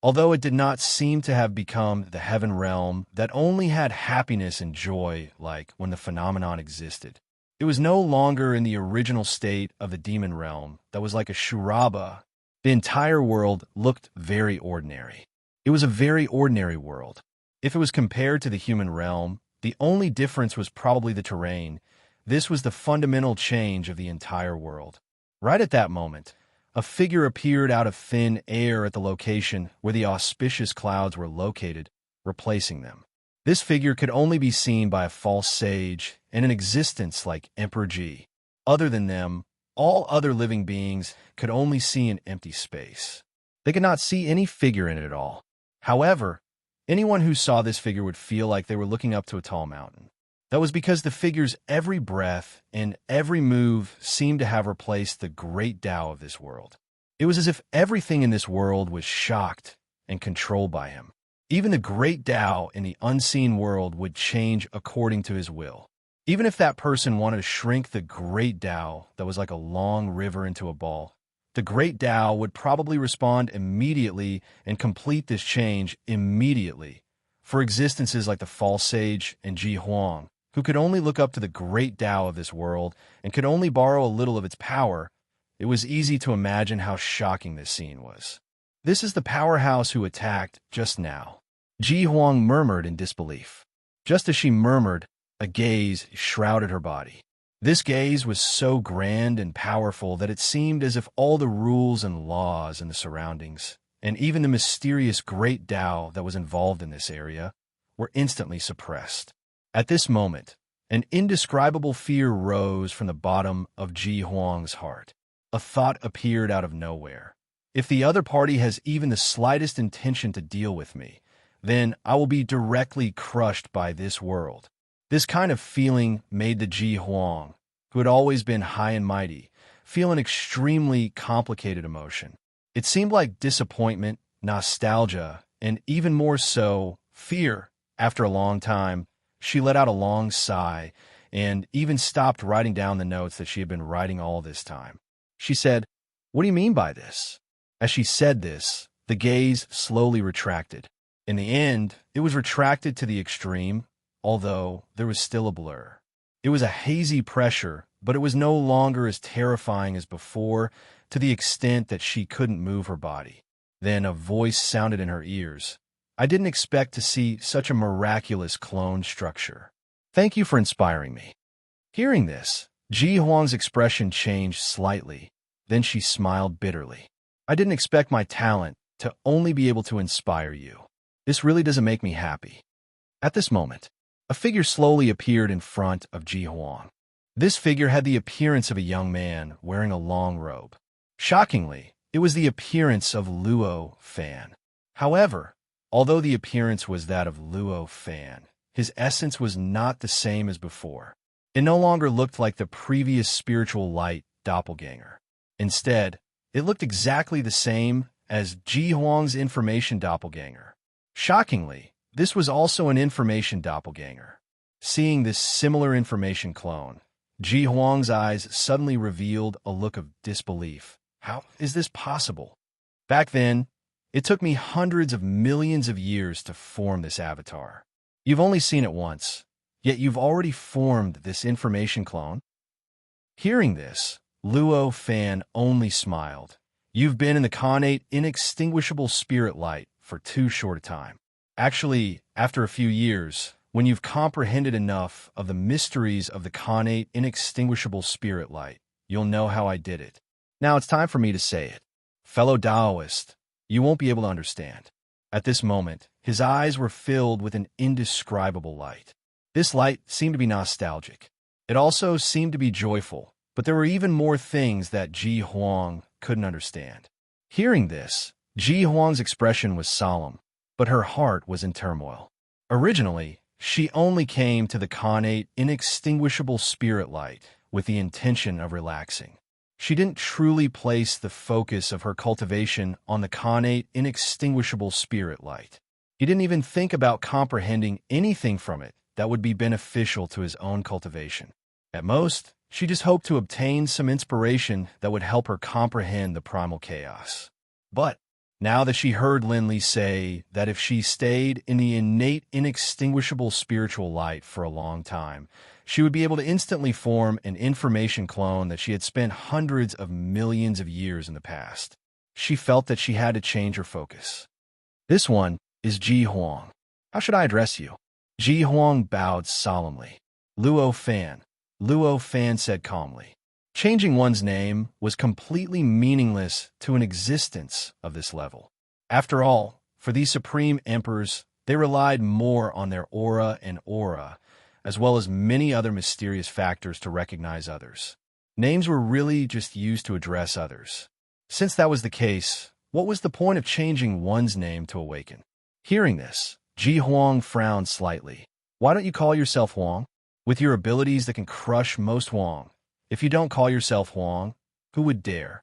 Although it did not seem to have become the heaven realm that only had happiness and joy like when the phenomenon existed, it was no longer in the original state of the demon realm that was like a shuraba. The entire world looked very ordinary. It was a very ordinary world. If it was compared to the human realm, the only difference was probably the terrain. This was the fundamental change of the entire world. Right at that moment, a figure appeared out of thin air at the location where the auspicious clouds were located, replacing them. This figure could only be seen by a false sage and an existence like Emperor Ji. Other than them, all other living beings could only see an empty space. They could not see any figure in it at all. However, anyone who saw this figure would feel like they were looking up to a tall mountain. That was because the figure's every breath and every move seemed to have replaced the great Tao of this world. It was as if everything in this world was shocked and controlled by him. Even the great Tao in the unseen world would change according to his will. Even if that person wanted to shrink the great Tao that was like a long river into a ball, the great Tao would probably respond immediately and complete this change immediately. For existences like the false sage and Ji Huang, who could only look up to the great Tao of this world and could only borrow a little of its power, it was easy to imagine how shocking this scene was. This is the powerhouse who attacked just now. Ji Huang murmured in disbelief. Just as she murmured, a gaze shrouded her body. This gaze was so grand and powerful that it seemed as if all the rules and laws in the surroundings, and even the mysterious great Tao that was involved in this area, were instantly suppressed. At this moment, an indescribable fear rose from the bottom of Ji Huang's heart. A thought appeared out of nowhere. If the other party has even the slightest intention to deal with me, then I will be directly crushed by this world. This kind of feeling made the Ji Huang, who had always been high and mighty, feel an extremely complicated emotion. It seemed like disappointment, nostalgia, and even more so, fear. After a long time, she let out a long sigh and even stopped writing down the notes that she had been writing all this time. She said, "What do you mean by this?" As she said this, the gaze slowly retracted. In the end, it was retracted to the extreme, although there was still a blur. It was a hazy pressure, but it was no longer as terrifying as before, to the extent that she couldn't move her body. Then a voice sounded in her ears. I didn't expect to see such a miraculous clone structure. Thank you for inspiring me. Hearing this, Ji Huang's expression changed slightly. Then she smiled bitterly. I didn't expect my talent to only be able to inspire you. This really doesn't make me happy. At this moment, a figure slowly appeared in front of Ji Huang. This figure had the appearance of a young man wearing a long robe. Shockingly, it was the appearance of Luo Fan. However, although the appearance was that of Luo Fan, his essence was not the same as before. It no longer looked like the previous spiritual light doppelganger. Instead, it looked exactly the same as Ji Huang's information doppelganger. Shockingly, this was also an information doppelganger. Seeing this similar information clone, Ji Huang's eyes suddenly revealed a look of disbelief. How is this possible? Back then, it took me hundreds of millions of years to form this avatar. You've only seen it once, yet you've already formed this information clone? Hearing this, Luo Fan only smiled. You've been in the connate inextinguishable spirit light for too short a time. Actually, after a few years, when you've comprehended enough of the mysteries of the connate inextinguishable spirit light, you'll know how I did it. Now it's time for me to say it. Fellow Taoist, you won't be able to understand. At this moment, his eyes were filled with an indescribable light. This light seemed to be nostalgic. It also seemed to be joyful, but there were even more things that Ji Huang couldn't understand. Hearing this, Ji Huang's expression was solemn, but her heart was in turmoil. Originally, she only came to the connate inextinguishable spirit light with the intention of relaxing. She didn't truly place the focus of her cultivation on the connate inextinguishable spirit light. He didn't even think about comprehending anything from it that would be beneficial to his own cultivation. At most, she just hoped to obtain some inspiration that would help her comprehend the primal chaos. But now that she heard Lin Li say that if she stayed in the innate inextinguishable spiritual light for a long time, she would be able to instantly form an information clone that she had spent hundreds of millions of years in the past. She felt that she had to change her focus. This one is Ji Huang. How should I address you? Ji Huang bowed solemnly. Luo Fan. Luo Fan said calmly. Changing one's name was completely meaningless to an existence of this level. After all, for these supreme emperors, they relied more on their aura and aura, as well as many other mysterious factors to recognize others. Names were really just used to address others. Since that was the case, what was the point of changing one's name to awaken? Hearing this, Ji Huang frowned slightly. Why don't you call yourself Huang? With your abilities that can crush most Huang, if you don't call yourself Huang, who would dare?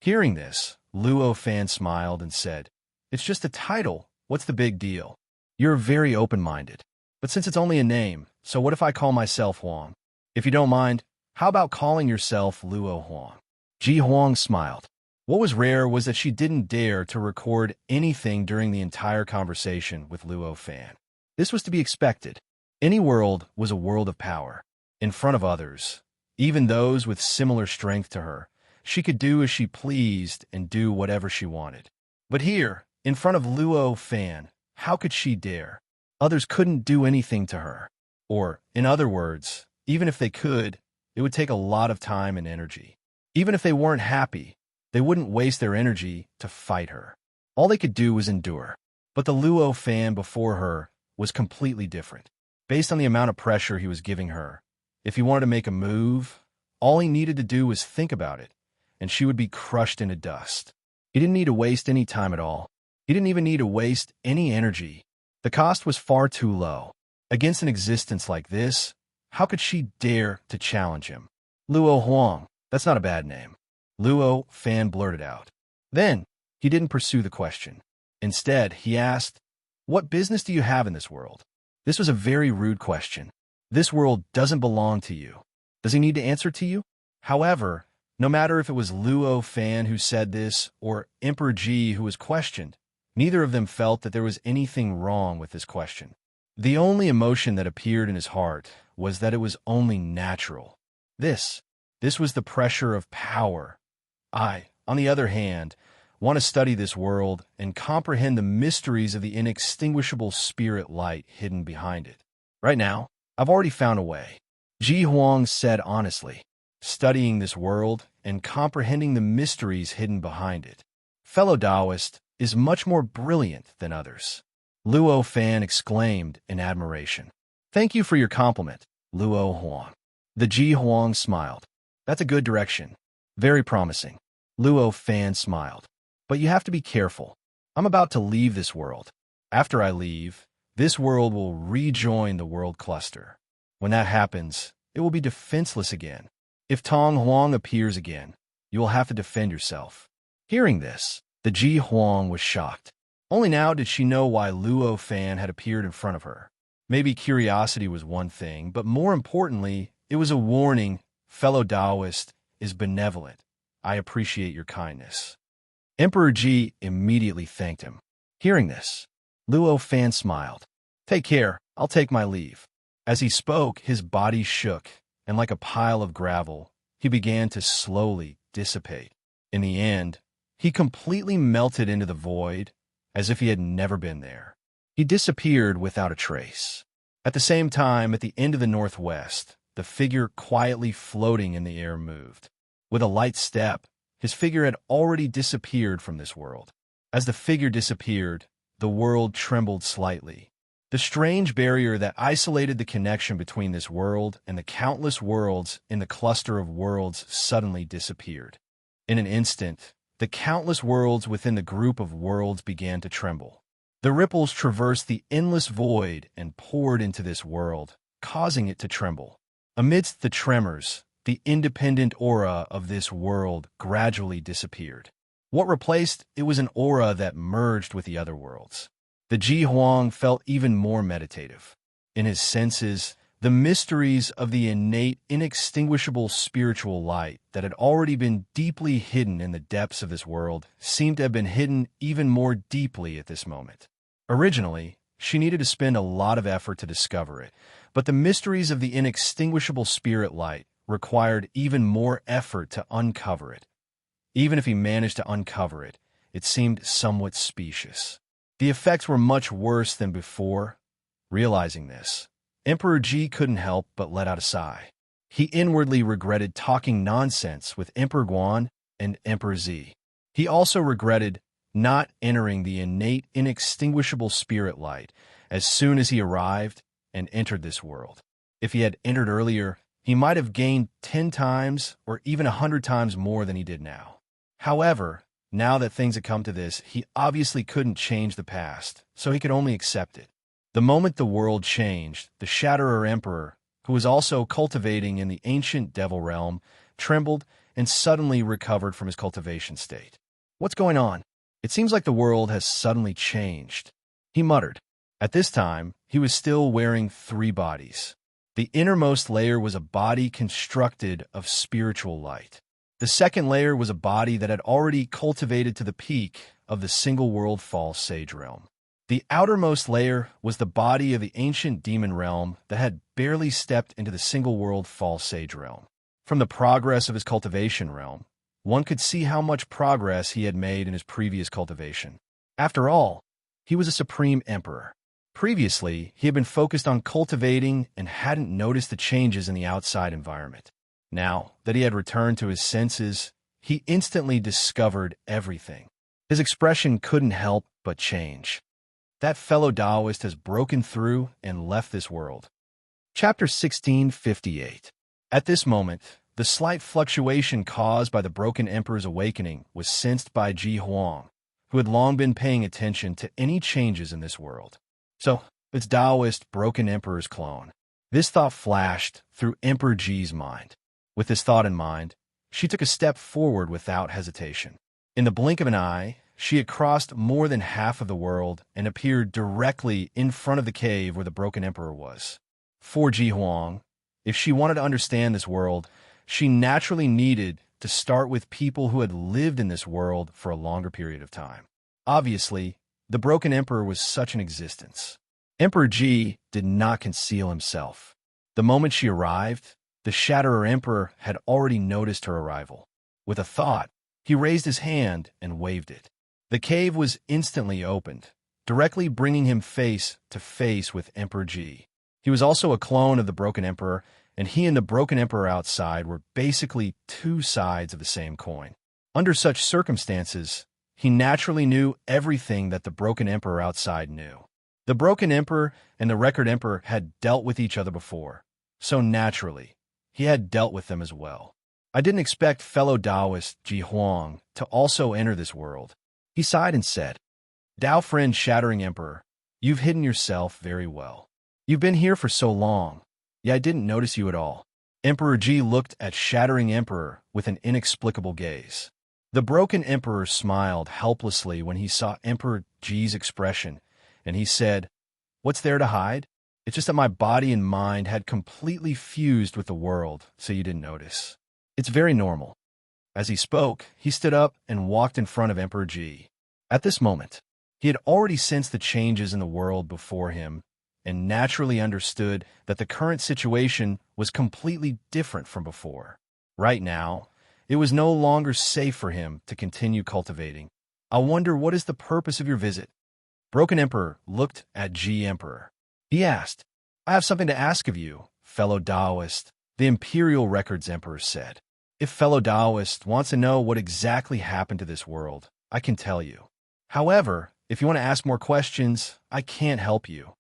Hearing this, Luo Fan smiled and said, It's just a title. What's the big deal? You're very open-minded. But since it's only a name, so what if I call myself Huang? If you don't mind, how about calling yourself Luo Huang? Ji Huang smiled. What was rare was that she didn't dare to record anything during the entire conversation with Luo Fan. This was to be expected. Any world was a world of power. In front of others, even those with similar strength to her, she could do as she pleased and do whatever she wanted. But here, in front of Luo Fan, how could she dare? Others couldn't do anything to her. Or, in other words, even if they could, it would take a lot of time and energy. Even if they weren't happy, they wouldn't waste their energy to fight her. All they could do was endure. But the Luo Fan before her was completely different. Based on the amount of pressure he was giving her, if he wanted to make a move, all he needed to do was think about it, and she would be crushed into dust. He didn't need to waste any time at all. He didn't even need to waste any energy. The cost was far too low. Against an existence like this, how could she dare to challenge him? Luo Huang, that's not a bad name. Luo Fan blurted out. Then, he didn't pursue the question. Instead, he asked, What business do you have in this world? This was a very rude question. This world doesn't belong to you. Does he need to answer to you? However, no matter if it was Luo Fan who said this or Emperor Ji who was questioned, neither of them felt that there was anything wrong with this question. The only emotion that appeared in his heart was that it was only natural. This was the pressure of power. I, on the other hand, want to study this world and comprehend the mysteries of the inextinguishable spirit light hidden behind it. Right now, I've already found a way, Ji Huang said honestly. Studying this world and comprehending the mysteries hidden behind it. Fellow Taoist is much more brilliant than others. Luo Fan exclaimed in admiration. Thank you for your compliment, Luo Huang. The Ji Huang smiled. That's a good direction. Very promising. Luo Fan smiled. But you have to be careful. I'm about to leave this world. After I leave, this world will rejoin the world cluster. When that happens, it will be defenseless again. If Tong Huang appears again, you will have to defend yourself. Hearing this, the Ji Huang was shocked. Only now did she know why Luo Fan had appeared in front of her. Maybe curiosity was one thing, but more importantly, it was a warning. Fellow Taoist is benevolent. I appreciate your kindness. Emperor Ji immediately thanked him. Hearing this, Luo Fan smiled. Take care, I'll take my leave. As he spoke, his body shook, and like a pile of gravel, he began to slowly dissipate. In the end, he completely melted into the void, as if he had never been there. He disappeared without a trace. At the same time, at the end of the northwest, the figure quietly floating in the air moved. With a light step, his figure had already disappeared from this world. As the figure disappeared, the world trembled slightly. The strange barrier that isolated the connection between this world and the countless worlds in the cluster of worlds suddenly disappeared. In an instant, the countless worlds within the group of worlds began to tremble. The ripples traversed the endless void and poured into this world, causing it to tremble. Amidst the tremors, the independent aura of this world gradually disappeared. What replaced it was an aura that merged with the other worlds. The Ji Huang felt even more meditative. In his senses, the mysteries of the innate, inextinguishable spiritual light that had already been deeply hidden in the depths of this world seemed to have been hidden even more deeply at this moment. Originally, she needed to spend a lot of effort to discover it, but the mysteries of the inextinguishable spirit light required even more effort to uncover it. Even if he managed to uncover it, it seemed somewhat specious. The effects were much worse than before. Realizing this, Emperor Ji couldn't help but let out a sigh. He inwardly regretted talking nonsense with Emperor Guan and Emperor Zi. He also regretted not entering the innate, inextinguishable spirit light as soon as he arrived and entered this world. If he had entered earlier, he might have gained 10 times or even 100 times more than he did now. However, now that things had come to this, he obviously couldn't change the past, so he could only accept it. The moment the world changed, the Shatterer Emperor, who was also cultivating in the ancient devil realm, trembled and suddenly recovered from his cultivation state. What's going on? It seems like the world has suddenly changed, he muttered. At this time, he was still wearing 3 bodies. The innermost layer was a body constructed of spiritual light. The second layer was a body that had already cultivated to the peak of the single-world false sage realm. The outermost layer was the body of the ancient demon realm that had barely stepped into the single-world false sage realm. From the progress of his cultivation realm, one could see how much progress he had made in his previous cultivation. After all, he was a supreme emperor. Previously, he had been focused on cultivating and hadn't noticed the changes in the outside environment. Now that he had returned to his senses, he instantly discovered everything. His expression couldn't help but change. That fellow Taoist has broken through and left this world. Chapter 1658. At this moment, the slight fluctuation caused by the broken emperor's awakening was sensed by Ji Huang, who had long been paying attention to any changes in this world. So, it's Taoist broken emperor's clone. This thought flashed through Emperor Ji's mind. With this thought in mind, she took a step forward without hesitation. In the blink of an eye, she had crossed more than half of the world and appeared directly in front of the cave where the broken emperor was. For Ji Huang, if she wanted to understand this world, she naturally needed to start with people who had lived in this world for a longer period of time. Obviously, the broken emperor was such an existence. Emperor Ji did not conceal himself. The moment she arrived, the Shatterer Emperor had already noticed her arrival. With a thought, He raised his hand and waved it. The cave was instantly opened, directly bringing him face to face with Emperor Ji. He was also a clone of the Broken Emperor, and he and the Broken Emperor outside were basically two sides of the same coin. Under such circumstances, he naturally knew everything that the Broken Emperor outside knew. The Broken Emperor and the Record Emperor had dealt with each other before, so naturally, he had dealt with them as well. I didn't expect fellow Taoist Ji Huang to also enter this world. He sighed and said, Tao friend Shattering Emperor, you've hidden yourself very well. You've been here for so long, yet I didn't notice you at all. Emperor Ji looked at Shattering Emperor with an inexplicable gaze. The Broken Emperor smiled helplessly when he saw Emperor Ji's expression, and he said, What's there to hide? It's just that my body and mind had completely fused with the world, so you didn't notice. It's very normal. As he spoke, he stood up and walked in front of Emperor Ji. At this moment, he had already sensed the changes in the world before him and naturally understood that the current situation was completely different from before. Right now, it was no longer safe for him to continue cultivating. I wonder what is the purpose of your visit? Broken Emperor looked at Ji Emperor. He asked, I have something to ask of you, fellow Taoist, the Imperial Records Emperor said. If fellow Taoist wants to know what exactly happened to this world, I can tell you. However, if you want to ask more questions, I can't help you,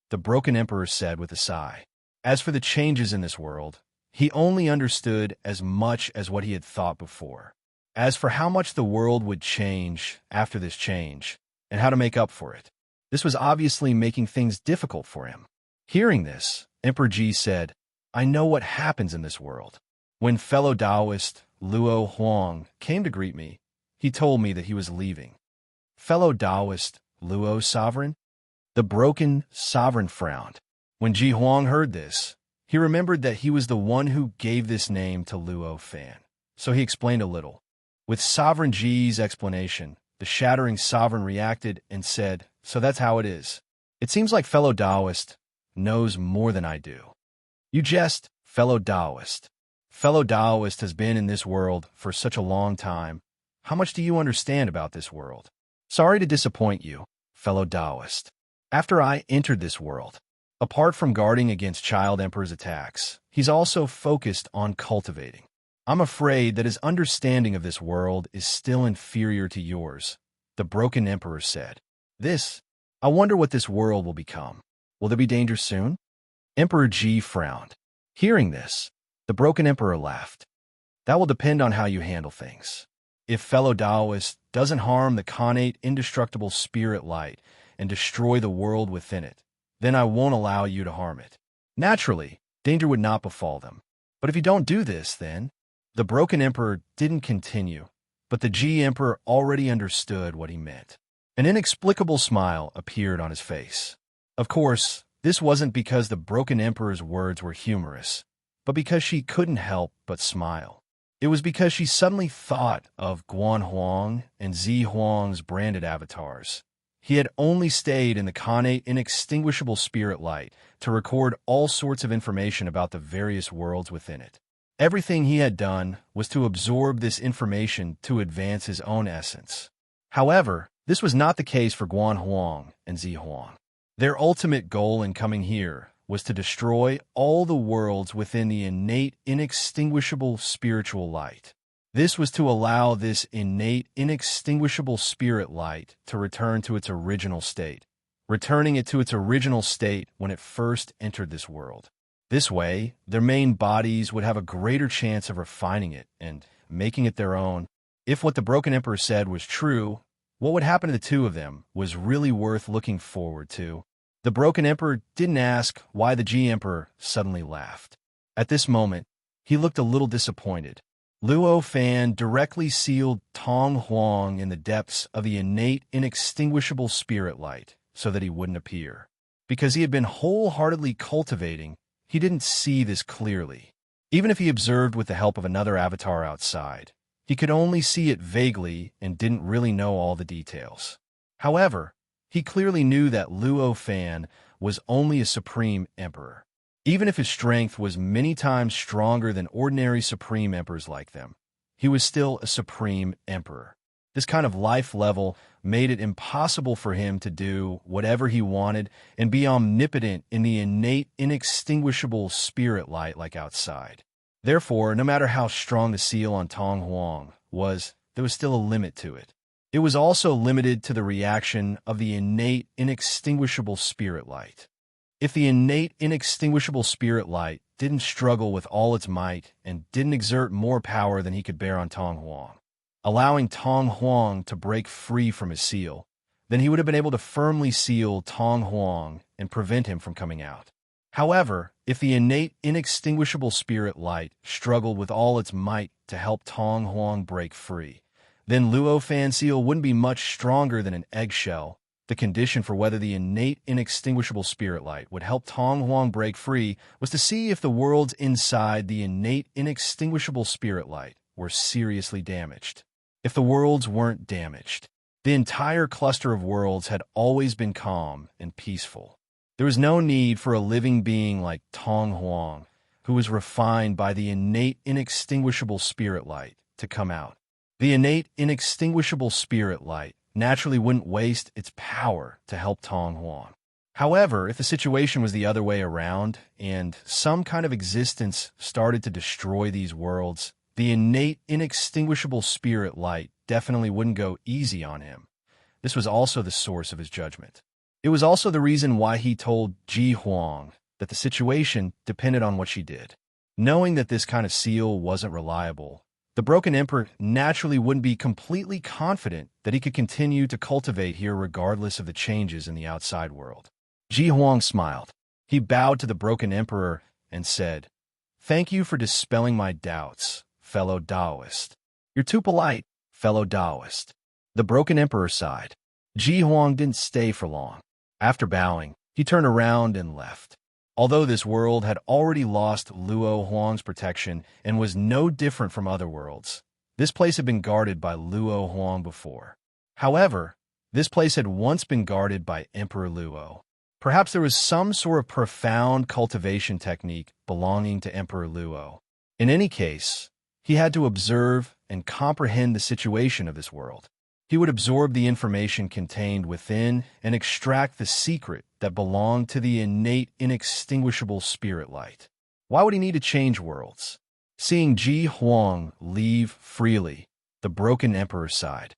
the Broken Emperor said with a sigh. As for the changes in this world, he only understood as much as what he had thought before. As for how much the world would change after this change, and how to make up for it, this was obviously making things difficult for him. Hearing this, Emperor Ji said, I know what happens in this world. When fellow Taoist Luo Huang came to greet me, he told me that he was leaving. Fellow Taoist Luo Sovereign? The Broken Sovereign frowned. When Ji Huang heard this, he remembered that he was the one who gave this name to Luo Fan, so he explained a little. With Sovereign Ji's explanation, the Shattering Sovereign reacted and said, So that's how it is. It seems like fellow Taoist knows more than I do. You jest, fellow Taoist. Fellow Taoist has been in this world for such a long time. How much do you understand about this world? Sorry to disappoint you, fellow Taoist. After I entered this world, apart from guarding against Child Emperor's attacks, he's also focused on cultivating. I'm afraid that his understanding of this world is still inferior to yours, the Broken Emperor said. I wonder what this world will become. Will there be danger soon? Emperor Ji frowned. Hearing this, the Broken Emperor laughed. That will depend on how you handle things. If fellow Taoist doesn't harm the connate indestructible spirit light and destroy the world within it, then I won't allow you to harm it. Naturally, danger would not befall them. But if you don't do this, then... The Broken Emperor didn't continue, but the Ji Emperor already understood what he meant. An inexplicable smile appeared on his face. Of course, this wasn't because the Broken Emperor's words were humorous, but because she couldn't help but smile. It was because she suddenly thought of Guan Huang and Zi Huang's branded avatars. He had only stayed in the connate inextinguishable spirit light to record all sorts of information about the various worlds within it. Everything he had done was to absorb this information to advance his own essence. However, this was not the case for Guan Huang and Zi Huang. Their ultimate goal in coming here was to destroy all the worlds within the innate, inextinguishable spiritual light. This was to allow this innate, inextinguishable spirit light to return to its original state, returning it to its original state when it first entered this world. This way, their main bodies would have a greater chance of refining it and making it their own. If what the Broken Emperor said was true, what would happen to the two of them was really worth looking forward to. The Broken Emperor didn't ask why the Ji Emperor suddenly laughed. At this moment, he looked a little disappointed. Luo Fan directly sealed Tong Huang in the depths of the innate, inextinguishable spirit light so that he wouldn't appear. Because he had been wholeheartedly cultivating, he didn't see this clearly. Even if he observed with the help of another avatar outside, he could only see it vaguely and didn't really know all the details. However, he clearly knew that Luo Fan was only a supreme emperor. Even if his strength was many times stronger than ordinary supreme emperors like them, he was still a supreme emperor. This kind of life level made it impossible for him to do whatever he wanted and be omnipotent in the innate, inextinguishable spirit light like outside. Therefore, no matter how strong the seal on Tong Huang was, there was still a limit to it. It was also limited to the reaction of the innate, inextinguishable spirit light. If the innate, inextinguishable spirit light didn't struggle with all its might and didn't exert more power than he could bear on Tong Huang, allowing Tong Huang to break free from his seal, then he would have been able to firmly seal Tong Huang and prevent him from coming out. However, if the innate, inextinguishable spirit light struggled with all its might to help Tong Huang break free, then Luo Fan seal wouldn't be much stronger than an eggshell. The condition for whether the innate, inextinguishable spirit light would help Tong Huang break free was to see if the worlds inside the innate, inextinguishable spirit light were seriously damaged. If the worlds weren't damaged, the entire cluster of worlds had always been calm and peaceful. There was no need for a living being like Tong Huang, who was refined by the innate, inextinguishable spirit light, to come out. The innate, inextinguishable spirit light naturally wouldn't waste its power to help Tong Huang. However, if the situation was the other way around, and some kind of existence started to destroy these worlds, the innate, inextinguishable spirit light definitely wouldn't go easy on him. This was also the source of his judgment. It was also the reason why he told Ji Huang that the situation depended on what she did. Knowing that this kind of seal wasn't reliable, the Broken Emperor naturally wouldn't be completely confident that he could continue to cultivate here regardless of the changes in the outside world. Ji Huang smiled. He bowed to the Broken Emperor and said, "Thank you for dispelling my doubts, fellow Taoist. You're too polite, fellow Taoist." The Broken Emperor sighed. Ji Huang didn't stay for long. After bowing, he turned around and left. Although this world had already lost Luo Huang's protection and was no different from other worlds, this place had been guarded by Luo Huang before. However, this place had once been guarded by Emperor Luo. Perhaps there was some sort of profound cultivation technique belonging to Emperor Luo. In any case, he had to observe and comprehend the situation of this world. He would absorb the information contained within and extract the secret that belonged to the innate, inextinguishable spirit light. Why would he need to change worlds? Seeing Ji Huang leave freely, the Broken Emperor sighed.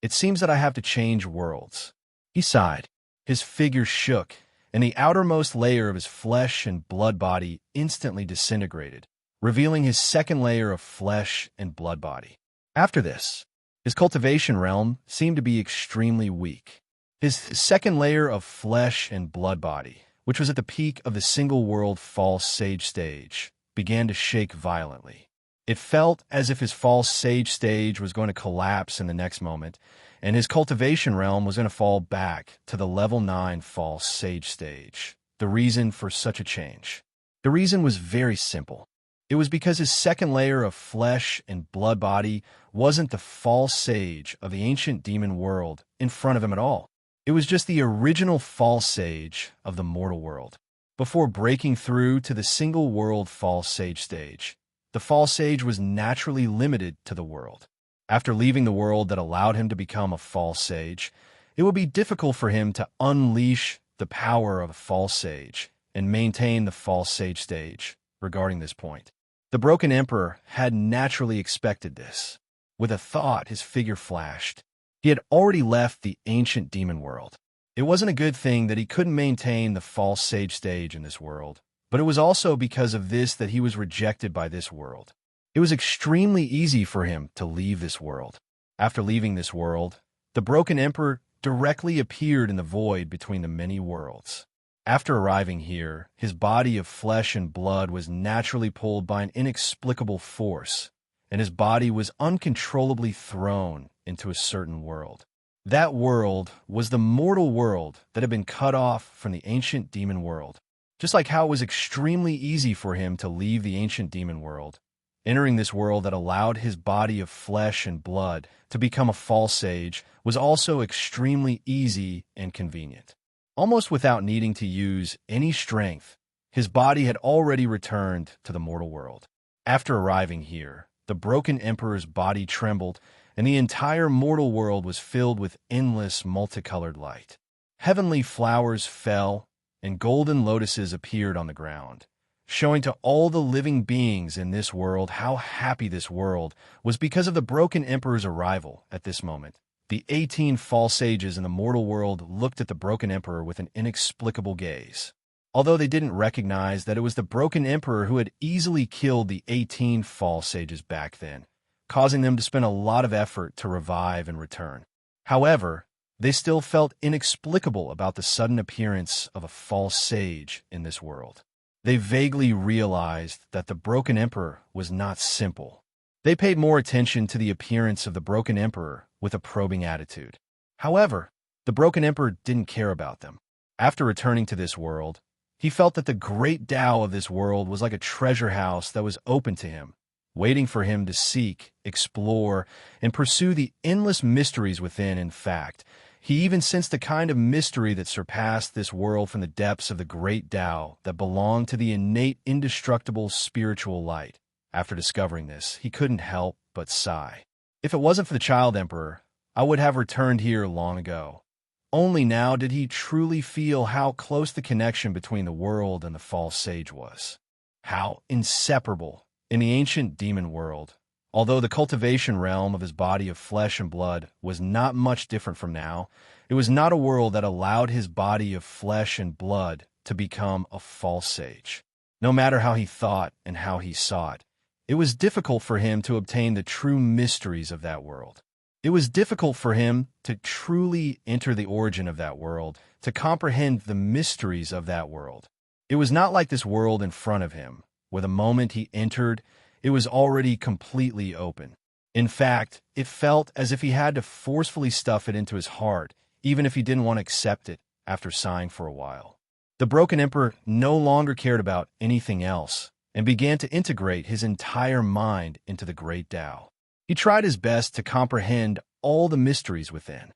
"It seems that I have to change worlds." He sighed. His figure shook, and the outermost layer of his flesh and blood body instantly disintegrated, revealing his second layer of flesh and blood body. After this, his cultivation realm seemed to be extremely weak. His second layer of flesh and blood body, which was at the peak of the single-world false sage stage, began to shake violently. It felt as if his false sage stage was going to collapse in the next moment, and his cultivation realm was going to fall back to the level 9 false sage stage. The reason for such a change. The reason was very simple. It was because his second layer of flesh and blood body wasn't the false sage of the ancient demon world in front of him at all. It was just the original false sage of the mortal world. Before breaking through to the single world false sage stage, the false sage was naturally limited to the world. After leaving the world that allowed him to become a false sage, it would be difficult for him to unleash the power of a false sage and maintain the false sage stage. Regarding this point, the Broken Emperor had naturally expected this. With a thought, his figure flashed. He had already left the ancient demon world. It wasn't a good thing that he couldn't maintain the false sage stage in this world, but it was also because of this that he was rejected by this world. It was extremely easy for him to leave this world. After leaving this world, the Broken Emperor directly appeared in the void between the many worlds. After arriving here, his body of flesh and blood was naturally pulled by an inexplicable force, and his body was uncontrollably thrown into a certain world. That world was the mortal world that had been cut off from the ancient demon world. Just like how it was extremely easy for him to leave the ancient demon world, entering this world that allowed his body of flesh and blood to become a false sage was also extremely easy and convenient. Almost without needing to use any strength, his body had already returned to the mortal world. After arriving here, the broken emperor's body trembled, and the entire mortal world was filled with endless multicolored light. Heavenly flowers fell, and golden lotuses appeared on the ground, showing to all the living beings in this world how happy this world was because of the broken emperor's arrival at this moment. The 18 false sages in the mortal world looked at the broken emperor with an inexplicable gaze. Although they didn't recognize that it was the broken emperor who had easily killed the 18 false sages back then, causing them to spend a lot of effort to revive and return. However, they still felt inexplicable about the sudden appearance of a false sage in this world. They vaguely realized that the broken emperor was not simple. They paid more attention to the appearance of the broken emperor with a probing attitude. However, the broken emperor didn't care about them. After returning to this world, he felt that the great Tao of this world was like a treasure house that was open to him, waiting for him to seek, explore, and pursue the endless mysteries within. In fact, he even sensed a kind of mystery that surpassed this world from the depths of the great Tao that belonged to the innate, indestructible spiritual light. After discovering this, he couldn't help but sigh. If it wasn't for the child emperor, I would have returned here long ago. Only now did he truly feel how close the connection between the world and the false sage was. How inseparable. In the ancient demon world, although the cultivation realm of his body of flesh and blood was not much different from now, it was not a world that allowed his body of flesh and blood to become a false sage. No matter how he thought and how he sought, it was difficult for him to obtain the true mysteries of that world. It was difficult for him to truly enter the origin of that world, to comprehend the mysteries of that world. It was not like this world in front of him, where the moment he entered, it was already completely open. In fact, it felt as if he had to forcefully stuff it into his heart, even if he didn't want to accept it after sighing for a while. The broken emperor no longer cared about anything else, and began to integrate his entire mind into the great Tao. He tried his best to comprehend all the mysteries within.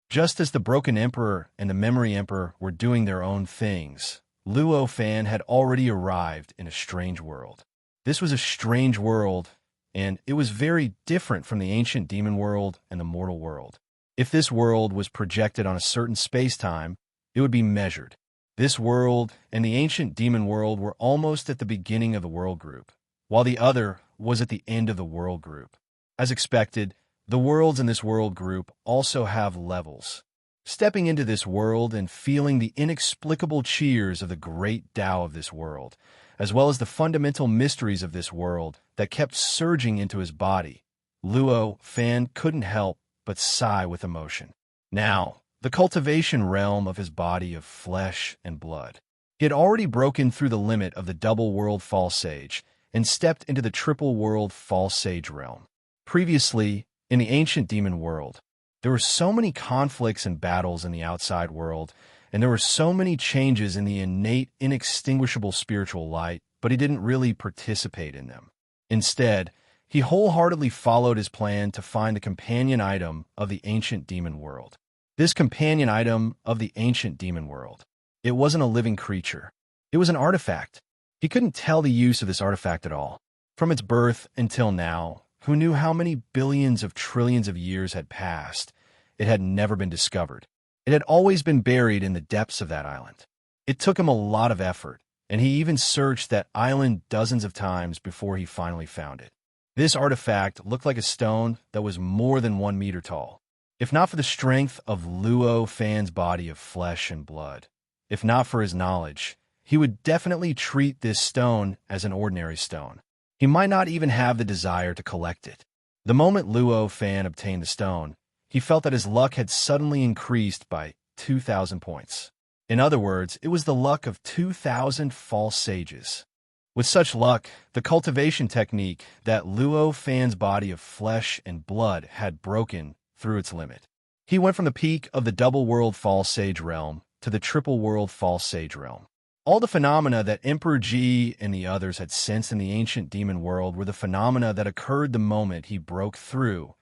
Just as the broken emperor and the memory emperor were doing their own things, Luo Fan had already arrived in a strange world. This was a strange world, and it was very different from the ancient demon world and the mortal world. If this world was projected on a certain space-time, it would be measured. This world and the ancient demon world were almost at the beginning of the world group, while the other was at the end of the world group. As expected, the worlds in this world group also have levels. Stepping into this world and feeling the inexplicable cheers of the great Tao of this world, as well as the fundamental mysteries of this world that kept surging into his body, Luo Fan couldn't help but sigh with emotion. Now, the cultivation realm of his body of flesh and blood. He had already broken through the limit of the double world false sage and stepped into the triple world false sage realm. Previously, in the ancient demon world, there were so many conflicts and battles in the outside world, and there were so many changes in the innate, inextinguishable spiritual light, but he didn't really participate in them. Instead, he wholeheartedly followed his plan to find the companion item of the ancient demon world. This companion item of the ancient demon world, it wasn't a living creature. It was an artifact. He couldn't tell the use of this artifact at all. From its birth until now, who knew how many billions of trillions of years had passed, it had never been discovered. It had always been buried in the depths of that island. It took him a lot of effort, and he even searched that island dozens of times before he finally found it. This artifact looked like a stone that was more than 1 meter tall. If not for the strength of Luo Fan's body of flesh and blood, if not for his knowledge, he would definitely treat this stone as an ordinary stone. He might not even have the desire to collect it. The moment Luo Fan obtained the stone, he felt that his luck had suddenly increased by 2,000 points. In other words, it was the luck of 2,000 false sages. With such luck, the cultivation technique that Luo Fan's body of flesh and blood had broken through its limit. He went from the peak of the double world false sage realm to the triple world false sage realm. All the phenomena that Emperor Ji and the others had sensed in the ancient demon world were the phenomena that occurred the moment he broke through,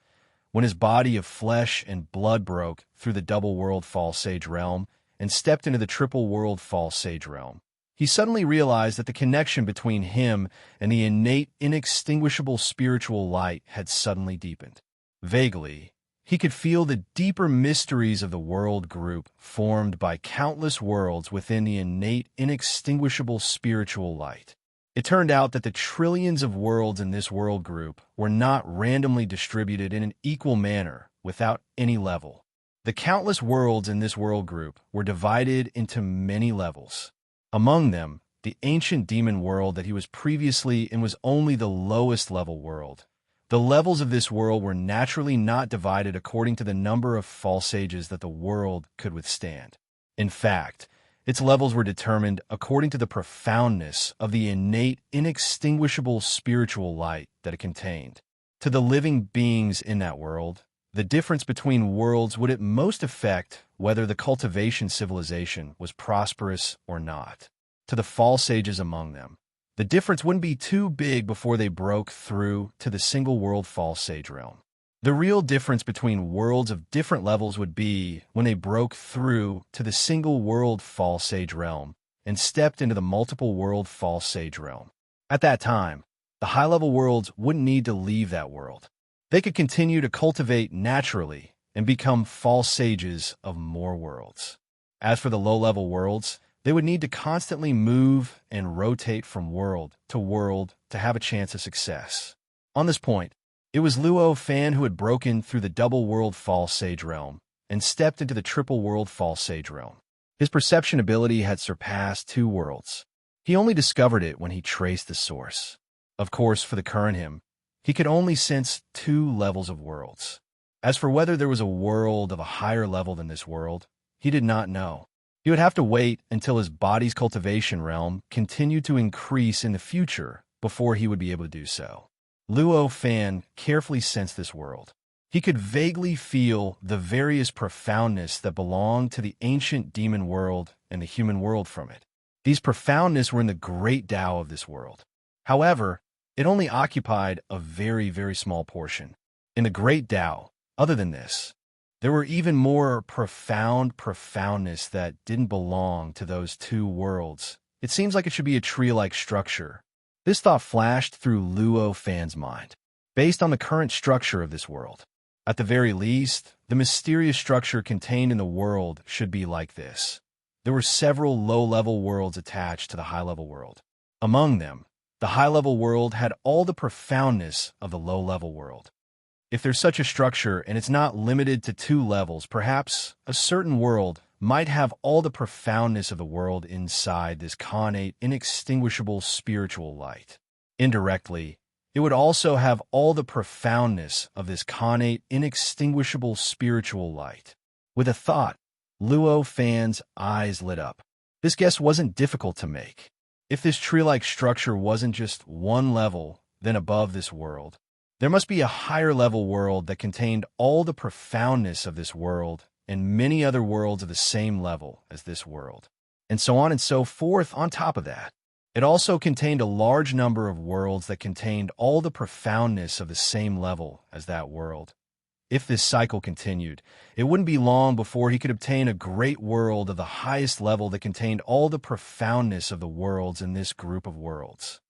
when his body of flesh and blood broke through the double world false sage realm and stepped into the triple world false sage realm. He suddenly realized that the connection between him and the innate, inextinguishable spiritual light had suddenly deepened. Vaguely, he could feel the deeper mysteries of the world group formed by countless worlds within the innate, inextinguishable spiritual light. It turned out that the trillions of worlds in this world group were not randomly distributed in an equal manner without any level. The countless worlds in this world group were divided into many levels. Among them, the ancient demon world that he was previously in was only the lowest level world. The levels of this world were naturally not divided according to the number of false sages that the world could withstand. In fact, its levels were determined according to the profoundness of the innate, inextinguishable spiritual light that it contained. To the living beings in that world, the difference between worlds would at most affect whether the cultivation civilization was prosperous or not. To the false sages among them, the difference wouldn't be too big before they broke through to the single world false sage realm. The real difference between worlds of different levels would be when they broke through to the single world false sage realm and stepped into the multiple world false sage realm. At that time, the high-level worlds wouldn't need to leave that world. They could continue to cultivate naturally and become false sages of more worlds. As for the low-level worlds, they would need to constantly move and rotate from world to have a chance of success. On this point, it was Luo Fan who had broken through the double world false sage realm and stepped into the triple world false sage realm. His perception ability had surpassed 2 worlds. He only discovered it when he traced the source. Of course, for the current him, he could only sense 2 levels of worlds. As for whether there was a world of a higher level than this world, he did not know. He would have to wait until his body's cultivation realm continued to increase in the future before he would be able to do so. Luo Fan carefully sensed this world. He could vaguely feel the various profoundness that belonged to the ancient demon world and the human world from it. These profoundness were in the great Tao of this world. However, it only occupied a very, very small portion. In the great Tao, other than this, there were even more profoundness that didn't belong to those 2 worlds. It seems like it should be a tree-like structure. This thought flashed through Luo Fan's mind. Based on the current structure of this world, at the very least, the mysterious structure contained in the world should be like this. There were several low-level worlds attached to the high-level world. Among them, the high-level world had all the profoundness of the low-level world. If there's such a structure and it's not limited to 2 levels, perhaps a certain world might have all the profoundness of the world inside this connate, inextinguishable spiritual light. Indirectly, it would also have all the profoundness of this connate, inextinguishable spiritual light. With a thought, Luo Fan's eyes lit up. This guess wasn't difficult to make. If this tree-like structure wasn't just 1 level, then above this world, there must be a higher-level world that contained all the profoundness of this world and many other worlds of the same level as this world, and so on and so forth on top of that. It also contained a large number of worlds that contained all the profoundness of the same level as that world. If this cycle continued, it wouldn't be long before he could obtain a great world of the highest level that contained all the profoundness of the worlds in this group of worlds.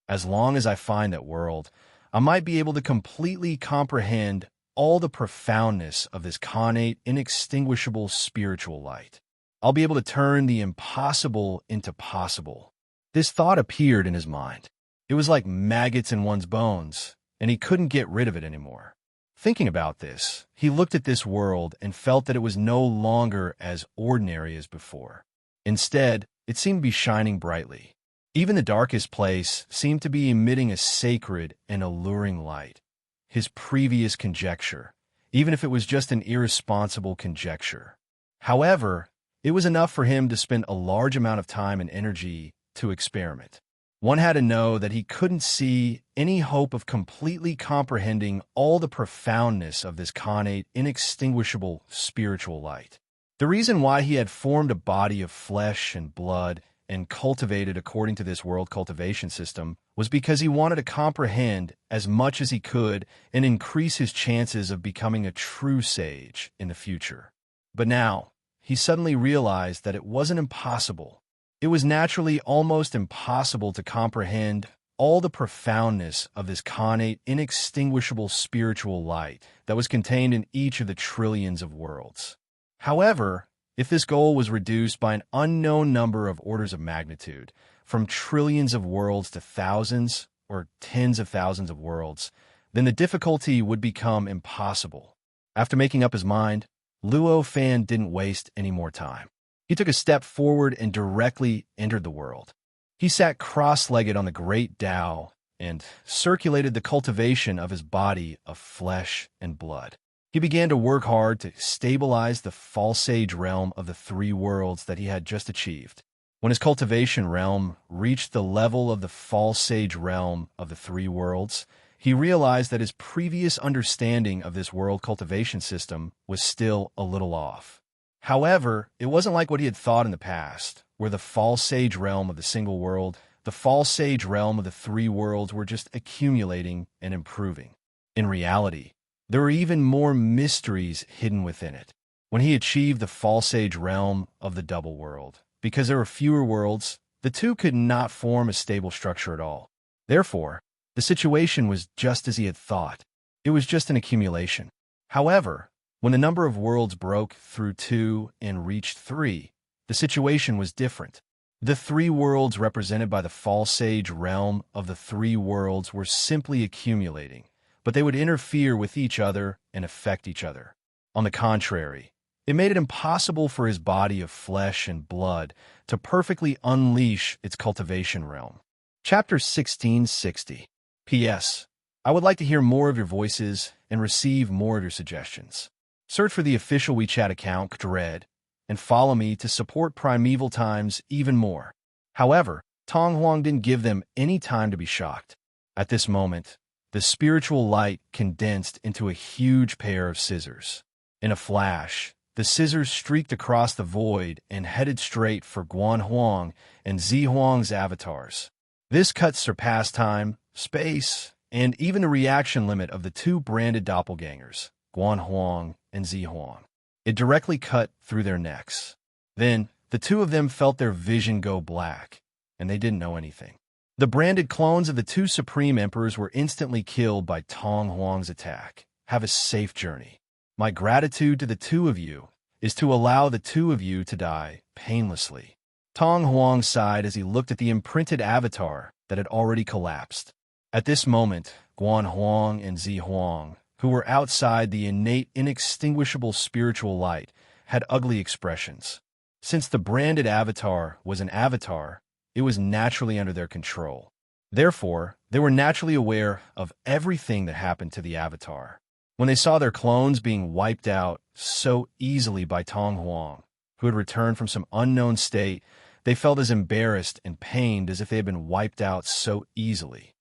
As long as I find that world, I might be able to completely comprehend all the profoundness of this connate, inextinguishable spiritual light. I'll be able to turn the impossible into possible. This thought appeared in his mind. It was like maggots in one's bones, and he couldn't get rid of it anymore. Thinking about this, he looked at this world and felt that it was no longer as ordinary as before. Instead, it seemed to be shining brightly. Even the darkest place seemed to be emitting a sacred and alluring light. His previous conjecture, even if it was just an irresponsible conjecture. However, it was enough for him to spend a large amount of time and energy to experiment. One had to know that he couldn't see any hope of completely comprehending all the profoundness of this connate, inextinguishable spiritual light. The reason why he had formed a body of flesh and blood and cultivated according to this world cultivation system was because he wanted to comprehend as much as he could and increase his chances of becoming a true sage in the future. But now, he suddenly realized that it wasn't impossible. It was naturally almost impossible to comprehend all the profoundness of this connate, inextinguishable spiritual light that was contained in each of the trillions of worlds. However, if this goal was reduced by an unknown number of orders of magnitude, from trillions of worlds to thousands or tens of thousands of worlds, then the difficulty would become impossible. After making up his mind, Luo Fan didn't waste any more time. He took a step forward and directly entered the world. He sat cross-legged on the great Tao and circulated the cultivation of his body of flesh and blood. He began to work hard to stabilize the false age realm of the three worlds that he had just achieved. When his cultivation realm reached the level of the false age realm of the three worlds, he realized that his previous understanding of this world cultivation system was still a little off. However, it wasn't like what he had thought in the past, where the false sage realm of the single world, the false sage realm of the three worlds were just accumulating and improving. In reality, there were even more mysteries hidden within it. When he achieved the false sage realm of the double world, because there were fewer worlds, the two could not form a stable structure at all. Therefore, the situation was just as he had thought. It was just an accumulation. However, when the number of worlds broke through 2 and reached 3, the situation was different. The three worlds represented by the false sage realm of the three worlds were simply accumulating, but they would interfere with each other and affect each other. On the contrary, it made it impossible for his body of flesh and blood to perfectly unleash its cultivation realm. Chapter 1660. P.S. I would like to hear more of your voices and receive more of your suggestions. Search for the official WeChat account, Dread, and follow me to support Primeval Times even more. However, Tong Huang didn't give them any time to be shocked. At this moment, the spiritual light condensed into a huge pair of scissors. In a flash, the scissors streaked across the void and headed straight for Guan Huang and Zi Huang's avatars. This cut surpassed time, space, and even the reaction limit of the two branded doppelgangers, Guan Huang and Zi Huang. It directly cut through their necks. Then, the two of them felt their vision go black, and they didn't know anything. The branded clones of the two Supreme Emperors were instantly killed by Tong Huang's attack. Have a safe journey. My gratitude to the two of you is to allow the two of you to die painlessly. Tong Huang sighed as he looked at the imprinted avatar that had already collapsed. At this moment, Guan Huang and Zi Huang, who were outside the innate, inextinguishable spiritual light, had ugly expressions. Since the branded avatar was an avatar, it was naturally under their control. Therefore, they were naturally aware of everything that happened to the avatar. When they saw their clones being wiped out so easily by Tong Huang, who had returned from some unknown state, they felt as embarrassed and pained as if they had been wiped out so easily.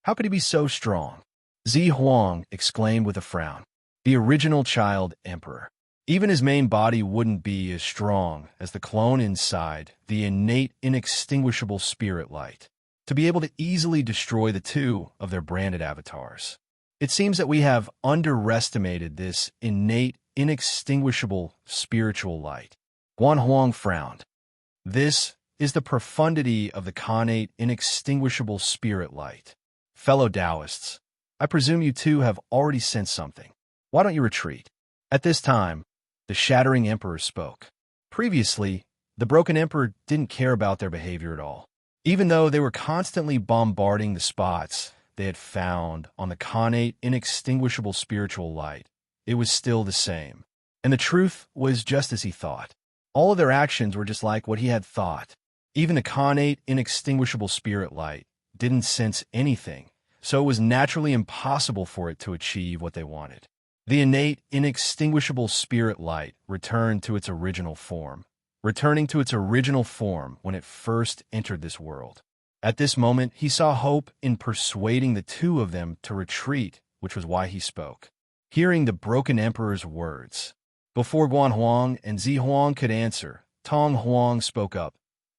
How could he be so strong? Zi Huang exclaimed with a frown. The original child emperor. Even his main body wouldn't be as strong as the clone inside, the innate, inextinguishable spirit light, to be able to easily destroy the two of their branded avatars. It seems that we have underestimated this innate, inextinguishable spiritual light. Guan Huang frowned. This is the profundity of the connate, inextinguishable spirit light. Fellow Taoists, I presume you two have already sensed something. Why don't you retreat? At this time, the Shattering Emperor spoke. Previously, the Broken Emperor didn't care about their behavior at all. Even though they were constantly bombarding the spots they had found on the connate, inextinguishable spiritual light, it was still the same. And the truth was just as he thought. All of their actions were just like what he had thought. Even the connate, inextinguishable spirit light didn't sense anything, so it was naturally impossible for it to achieve what they wanted. The innate, inextinguishable spirit light returned to its original form, returning to its original form when it first entered this world. At this moment, he saw hope in persuading the two of them to retreat, which was why he spoke. Hearing the Broken Emperor's words, before Guan Huang and Zi Huang could answer, Tong Huang spoke up.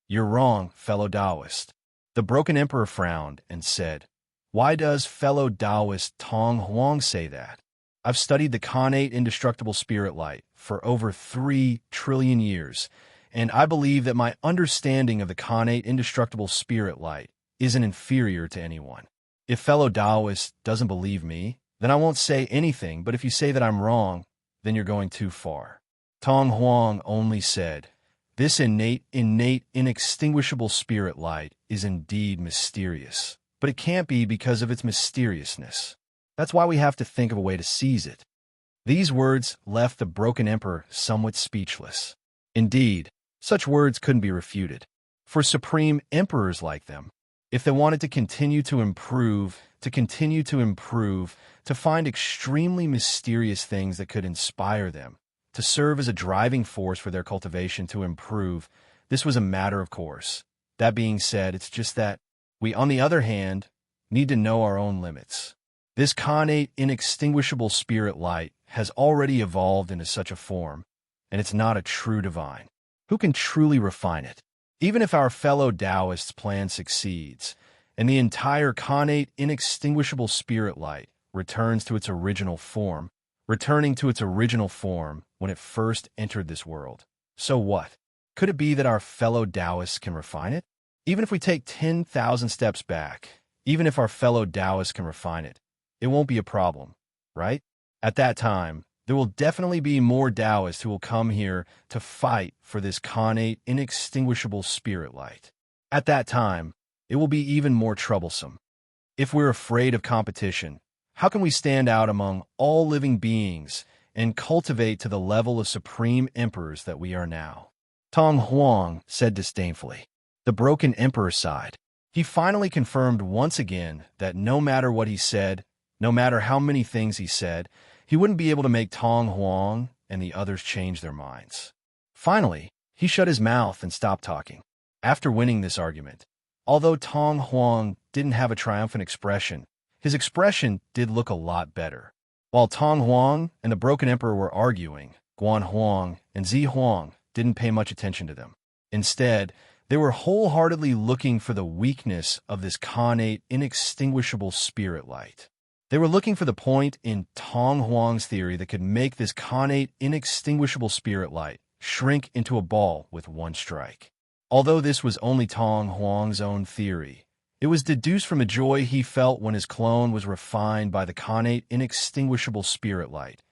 You're wrong, fellow Taoist. The Broken Emperor frowned and said, Why does fellow Taoist Tong Huang say that? I've studied the connate indestructible spirit light for over 3 trillion years, and I believe that my understanding of the connate indestructible spirit light isn't inferior to anyone. If fellow Taoist doesn't believe me, then I won't say anything, but if you say that I'm wrong, then you're going too far. Tong Huang only said, "This innate, inextinguishable spirit light is indeed mysterious, but it can't be because of its mysteriousness. That's why we have to think of a way to seize it." These words left the broken emperor somewhat speechless. Indeed, such words couldn't be refuted. For supreme emperors like them, if they wanted to continue to improve, to find extremely mysterious things that could inspire them, to serve as a driving force for their cultivation to improve, this was a matter of course. That being said, it's just that we, on the other hand, need to know our own limits. This connate, inextinguishable spirit light has already evolved into such a form, and it's not a true divine. Who can truly refine it? Even if our fellow Taoists' plan succeeds, and the entire connate, inextinguishable spirit light returns to its original form, returning to its original form when it first entered this world, so what? Could it be that our fellow Taoists can refine it? Even if we take 10,000 steps back, even if our fellow Taoists can refine it, it won't be a problem, right? At that time, there will definitely be more Taoists who will come here to fight for this connate, inextinguishable spirit light. At that time, it will be even more troublesome. If we're afraid of competition, how can we stand out among all living beings and cultivate to the level of supreme emperors that we are now? Tong Huang said disdainfully. The broken emperor sighed. He finally confirmed once again that no matter what he said, no matter how many things he said, he wouldn't be able to make Tong Huang and the others change their minds. Finally, he shut his mouth and stopped talking. After winning this argument, although Tong Huang didn't have a triumphant expression, his expression did look a lot better. While Tong Huang and the Broken Emperor were arguing, Guan Huang and Zi Huang didn't pay much attention to them. Instead, they were wholeheartedly looking for the weakness of this connate, inextinguishable spirit light. They were looking for the point in Tong Huang's theory that could make this connate, inextinguishable spirit light shrink into a ball with one strike. Although this was only Tong Huang's own theory, it was deduced from the joy he felt when his clone was refined by the connate, inextinguishable spirit light.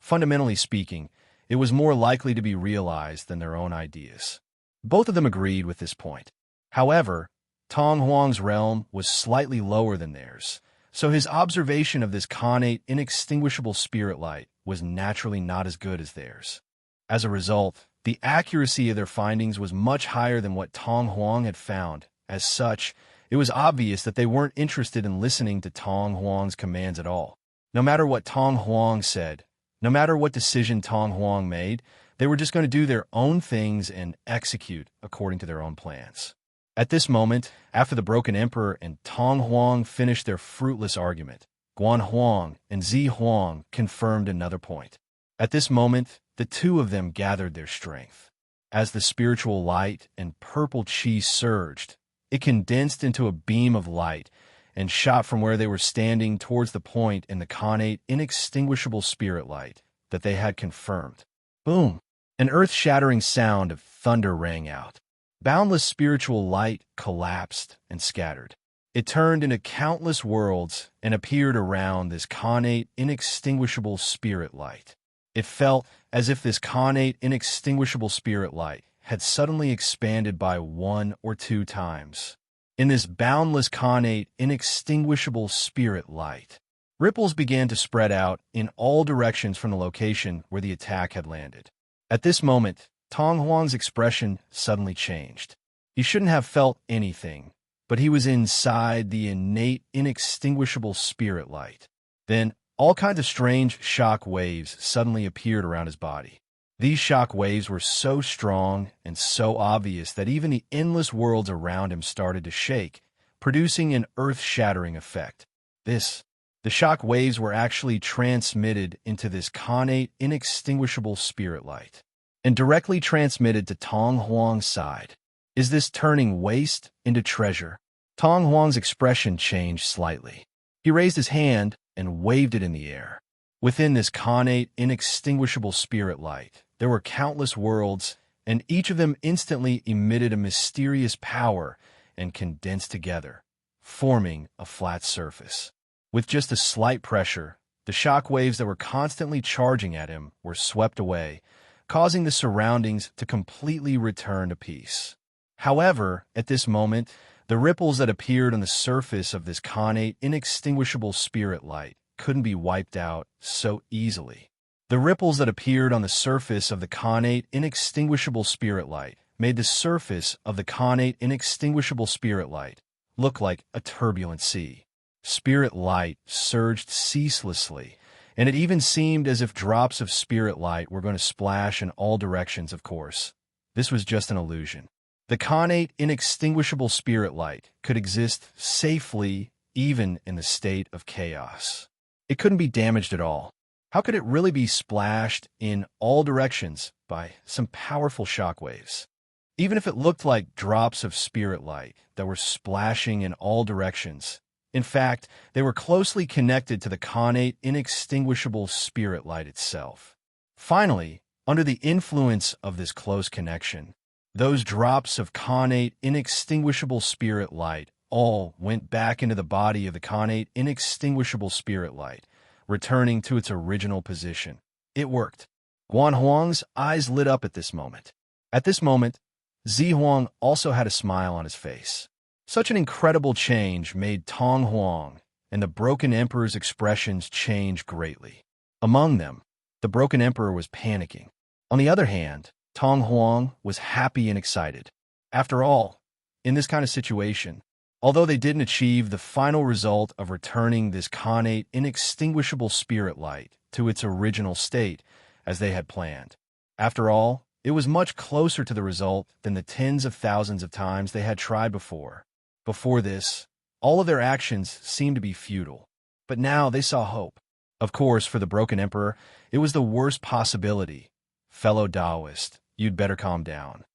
Fundamentally speaking, it was more likely to be realized than their own ideas. Both of them agreed with this point. However, Tong Huang's realm was slightly lower than theirs, so his observation of this connate, inextinguishable spirit light was naturally not as good as theirs. As a result, the accuracy of their findings was much higher than what Tong Huang had found. As such, it was obvious that they weren't interested in listening to Tong Huang's commands at all. No matter what Tong Huang said, no matter what decision Tong Huang made, they were just going to do their own things and execute according to their own plans. At this moment, after the Broken Emperor and Tong Huang finished their fruitless argument, Guan Huang and Zi Huang confirmed another point. At this moment, the two of them gathered their strength. As the spiritual light and purple chi surged, it condensed into a beam of light and shot from where they were standing towards the point in the connate, inextinguishable spirit light that they had confirmed. Boom! An earth-shattering sound of thunder rang out. Boundless spiritual light collapsed and scattered. It turned into countless worlds and appeared around this connate, inextinguishable spirit light. It felt as if this connate, inextinguishable spirit light had suddenly expanded by 1 or 2 times. In this boundless connate, inextinguishable spirit light, ripples began to spread out in all directions from the location where the attack had landed. At this moment, Tong Huang's expression suddenly changed. He shouldn't have felt anything, but he was inside the innate, inextinguishable spirit light. Then, all kinds of strange shock waves suddenly appeared around his body. These shock waves were so strong and so obvious that even the endless worlds around him started to shake, producing an earth-shattering effect. The shock waves were actually transmitted into this connate, inextinguishable spirit light, and directly transmitted to Tong Huang's side. Is this turning waste into treasure? Tong Huang's expression changed slightly. He raised his hand and waved it in the air. Within this connate, inextinguishable spirit light, there were countless worlds and each of them instantly emitted a mysterious power and condensed together, forming a flat surface. With just a slight pressure, the shock waves that were constantly charging at him were swept away, causing the surroundings to completely return to peace. However, at this moment, the ripples that appeared on the surface of this connate, inextinguishable spirit light couldn't be wiped out so easily. The ripples that appeared on the surface of the connate, inextinguishable spirit light made the surface of the connate, inextinguishable spirit light look like a turbulent sea. Spirit light surged ceaselessly, and it even seemed as if drops of spirit light were going to splash in all directions. Of course, this was just an illusion. The connate, inextinguishable spirit light could exist safely even in the state of chaos. It couldn't be damaged at all. How could it really be splashed in all directions by some powerful shockwaves? Even if it looked like drops of spirit light that were splashing in all directions, in fact, they were closely connected to the connate, inextinguishable spirit light itself. Finally, under the influence of this close connection, those drops of connate, inextinguishable spirit light all went back into the body of the connate, inextinguishable spirit light, returning to its original position. It worked. Guan Huang's eyes lit up at this moment. At this moment, Zi Huang also had a smile on his face. Such an incredible change made Tong Huang and the Broken Emperor's expressions change greatly. Among them, the Broken Emperor was panicking. On the other hand, Tong Huang was happy and excited. After all, in this kind of situation, although they didn't achieve the final result of returning this connate, inextinguishable spirit light to its original state as they had planned, after all, it was much closer to the result than the tens of thousands of times they had tried before. Before this, all of their actions seemed to be futile, but now they saw hope. Of course, for the Broken Emperor, it was the worst possibility. Fellow Taoist, you'd better calm down.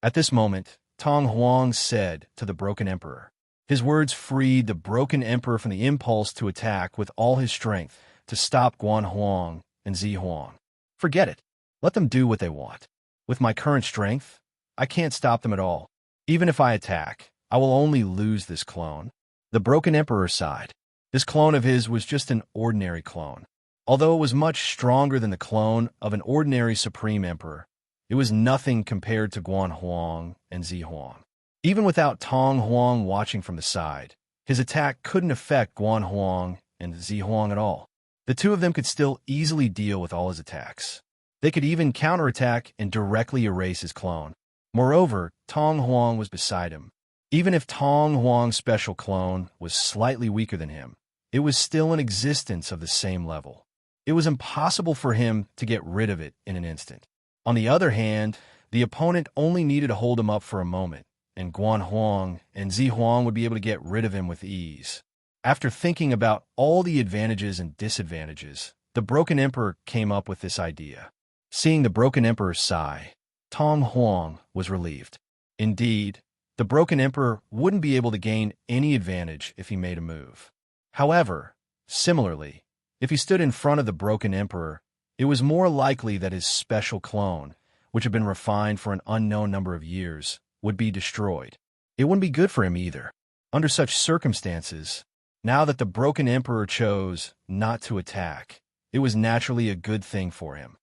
At this moment, Tong Huang said to the Broken Emperor. His words freed the Broken Emperor from the impulse to attack with all his strength to stop Guan Huang and Zi Huang. Forget it. Let them do what they want. With my current strength, I can't stop them at all. Even if I attack, I will only lose this clone. The Broken Emperor sighed. This clone of his was just an ordinary clone. Although it was much stronger than the clone of an ordinary Supreme Emperor, it was nothing compared to Guan Huang and Zi Huang. Even without Tong Huang watching from the side, his attack couldn't affect Guan Huang and Zi Huang at all. The two of them could still easily deal with all his attacks. They could even counterattack and directly erase his clone. Moreover, Tong Huang was beside him. Even if Tong Huang's special clone was slightly weaker than him, it was still in existence of the same level. It was impossible for him to get rid of it in an instant. On the other hand, the opponent only needed to hold him up for a moment, and Guan Huang and Zi Huang would be able to get rid of him with ease. After thinking about all the advantages and disadvantages, the Broken Emperor came up with this idea. Seeing the Broken Emperor sigh, Tong Huang was relieved. Indeed, the Broken Emperor wouldn't be able to gain any advantage if he made a move. However, similarly, if he stood in front of the Broken Emperor, it was more likely that his special clone, which had been refined for an unknown number of years, would be destroyed. It wouldn't be good for him either. Under such circumstances, now that the Broken Emperor chose not to attack, it was naturally a good thing for him.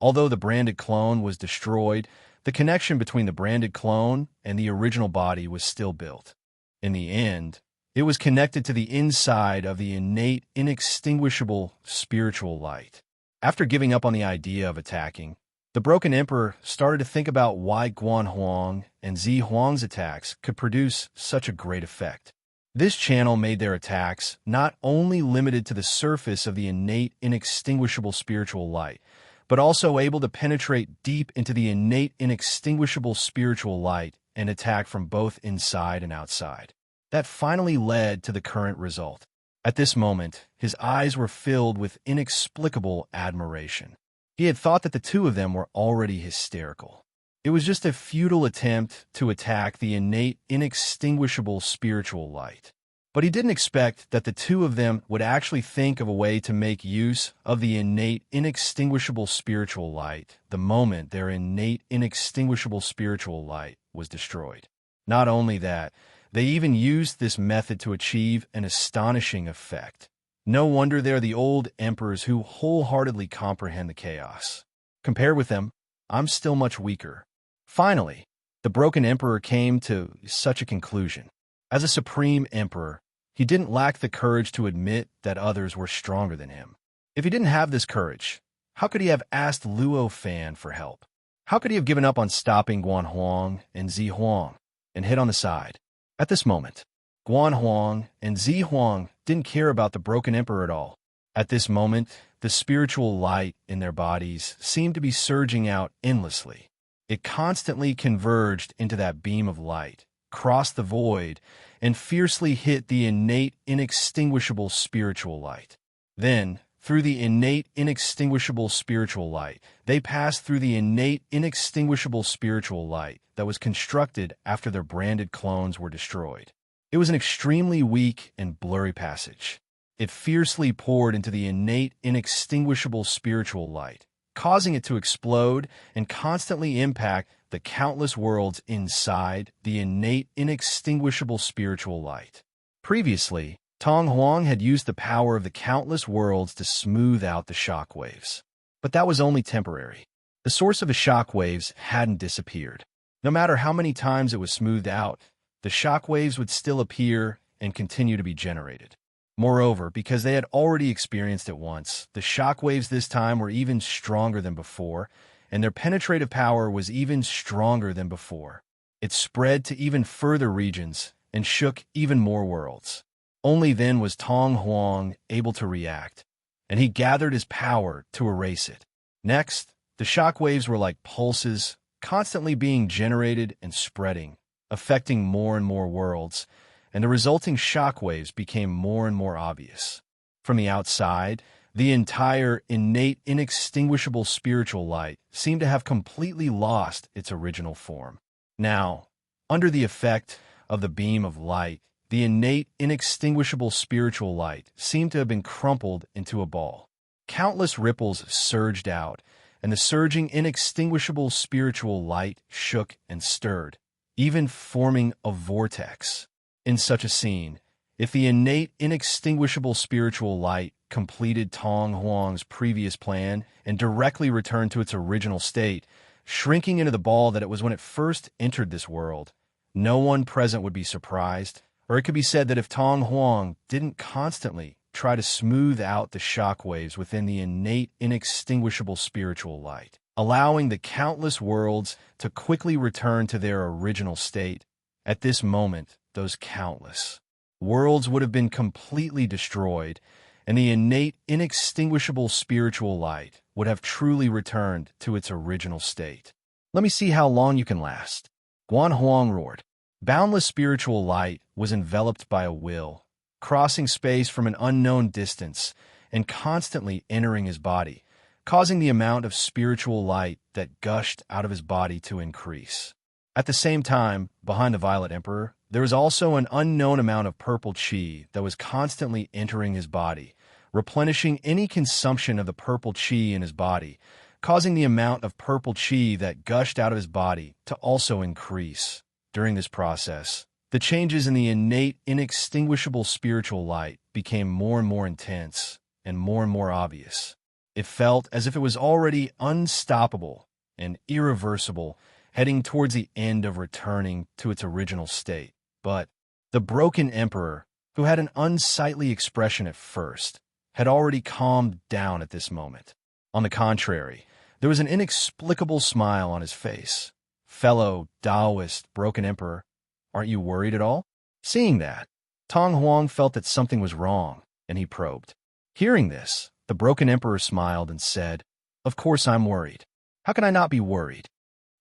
Although the branded clone was destroyed, the connection between the branded clone and the original body was still built. In the end, it was connected to the inside of the innate, inextinguishable spiritual light. After giving up on the idea of attacking, the Broken Emperor started to think about why Guan Huang and Zi Huang's attacks could produce such a great effect. This channel made their attacks not only limited to the surface of the innate, inextinguishable spiritual light, but also able to penetrate deep into the innate, inextinguishable spiritual light and attack from both inside and outside. That finally led to the current result. At this moment, his eyes were filled with inexplicable admiration. He had thought that the two of them were already hysterical. It was just a futile attempt to attack the innate, inextinguishable spiritual light. But he didn't expect that the two of them would actually think of a way to make use of the innate, inextinguishable spiritual light the moment their innate, inextinguishable spiritual light was destroyed. Not only that, they even used this method to achieve an astonishing effect. No wonder they're the old emperors who wholeheartedly comprehend the chaos. Compared with them, I'm still much weaker. Finally, the broken emperor came to such a conclusion. As a supreme emperor, he didn't lack the courage to admit that others were stronger than him. If he didn't have this courage, how could he have asked Luo Fan for help? How could he have given up on stopping Guan Huang and Zi Huang and hit on the side? At this moment, Guan Huang and Zi Huang didn't care about the broken emperor at all. At this moment, the spiritual light in their bodies seemed to be surging out endlessly. It constantly converged into that beam of light, crossed the void, and fiercely hit the innate, inextinguishable spiritual light. Then, through the innate, inextinguishable spiritual light, they passed through the innate, inextinguishable spiritual light that was constructed after their branded clones were destroyed. It was an extremely weak and blurry passage. It fiercely poured into the innate, inextinguishable spiritual light, causing it to explode and constantly impact the countless worlds inside the innate, inextinguishable spiritual light. Previously, Tong Huang had used the power of the countless worlds to smooth out the shockwaves. But that was only temporary. The source of the shockwaves hadn't disappeared. No matter how many times it was smoothed out, the shockwaves would still appear and continue to be generated. Moreover, because they had already experienced it once, the shockwaves this time were even stronger than before, and their penetrative power was even stronger than before. It spread to even further regions and shook even more worlds. Only then was Tong Huang able to react, and he gathered his power to erase it. Next, the shockwaves were like pulses, constantly being generated and spreading, affecting more and more worlds, and the resulting shockwaves became more and more obvious. From the outside, the entire innate, inextinguishable spiritual light seemed to have completely lost its original form. Now, under the effect of the beam of light, the innate, inextinguishable spiritual light seemed to have been crumpled into a ball. Countless ripples surged out, and the surging, inextinguishable spiritual light shook and stirred, even forming a vortex. In such a scene, if the innate, inextinguishable spiritual light completed Tong Huang's previous plan and directly returned to its original state, shrinking into the ball that it was when it first entered this world, no one present would be surprised, or it could be said that if Tong Huang didn't constantly try to smooth out the shockwaves within the innate, inextinguishable spiritual light, allowing the countless worlds to quickly return to their original state, at this moment, those countless worlds would have been completely destroyed, and the innate, inextinguishable spiritual light would have truly returned to its original state. Let me see how long you can last. Guan Huang roared. Boundless spiritual light was enveloped by a will, crossing space from an unknown distance and constantly entering his body, causing the amount of spiritual light that gushed out of his body to increase. At the same time, behind the Violet Emperor, there was also an unknown amount of purple qi that was constantly entering his body, replenishing any consumption of the purple qi in his body, causing the amount of purple qi that gushed out of his body to also increase. During this process, the changes in the innate, inextinguishable spiritual light became more and more intense and more obvious. It felt as if it was already unstoppable and irreversible, heading towards the end of returning to its original state. But the broken emperor, who had an unsightly expression at first, had already calmed down at this moment. On the contrary, there was an inexplicable smile on his face. Fellow Taoist broken emperor, aren't you worried at all? Seeing that, Tong Huang felt that something was wrong, and he probed. Hearing this, the broken emperor smiled and said, "Of course I'm worried. How can I not be worried?"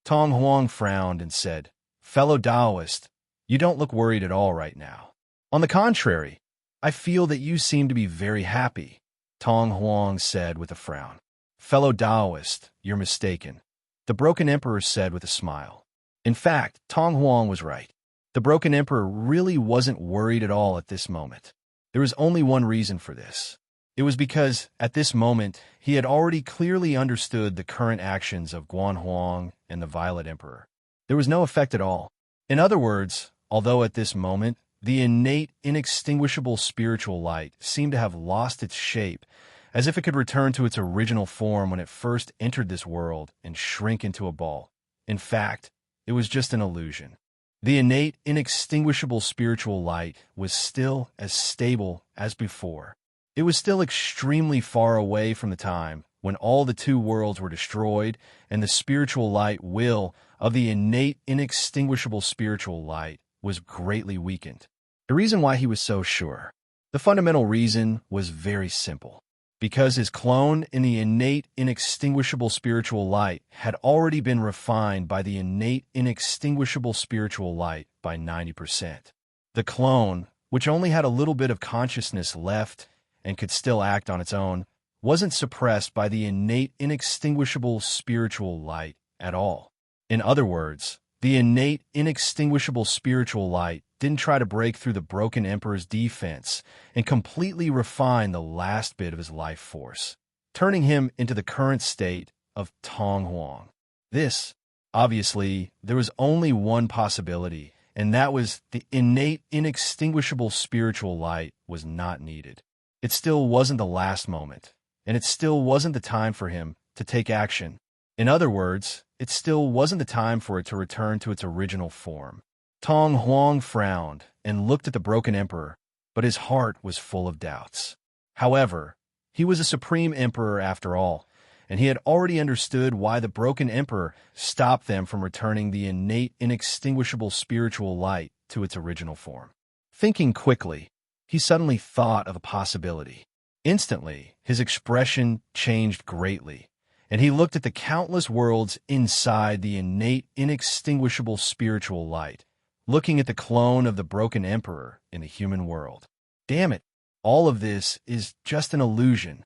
Tong Huang frowned and said, "Fellow Taoist, you don't look worried at all right now. On the contrary, I feel that you seem to be very happy," Tong Huang said with a frown. "Fellow Taoist, you're mistaken," the broken emperor said with a smile. In fact, Tong Huang was right. The Broken Emperor really wasn't worried at all at this moment. There was only one reason for this. It was because, at this moment, he had already clearly understood the current actions of Guan Huang and the Violet Emperor. There was no effect at all. In other words, although at this moment, the innate, inextinguishable spiritual light seemed to have lost its shape, as if it could return to its original form when it first entered this world and shrink into a ball. In fact, it was just an illusion. The innate, inextinguishable spiritual light was still as stable as before. It was still extremely far away from the time when all the two worlds were destroyed and the spiritual light will of the innate, inextinguishable spiritual light was greatly weakened. The reason why he was so sure, the fundamental reason was very simple. Because his clone in the innate, inextinguishable spiritual light had already been refined by the innate, inextinguishable spiritual light by 90%. The clone, which only had a little bit of consciousness left and could still act on its own, wasn't suppressed by the innate, inextinguishable spiritual light at all. In other words, the innate, inextinguishable spiritual light didn't try to break through the Broken Emperor's defense and completely refine the last bit of his life force, turning him into the current state of Tong Huang. This, obviously, there was only one possibility, and that was the innate, inextinguishable spiritual light was not needed. It still wasn't the last moment, and it still wasn't the time for him to take action. In other words, it still wasn't the time for it to return to its original form. Tong Huang frowned and looked at the Broken Emperor, but his heart was full of doubts. However, he was a supreme emperor after all, and he had already understood why the Broken Emperor stopped them from returning the innate, inextinguishable spiritual light to its original form. Thinking quickly, he suddenly thought of a possibility. Instantly, his expression changed greatly, and he looked at the countless worlds inside the innate, inextinguishable spiritual light, looking at the clone of the Broken Emperor in the human world. Damn it, all of this is just an illusion.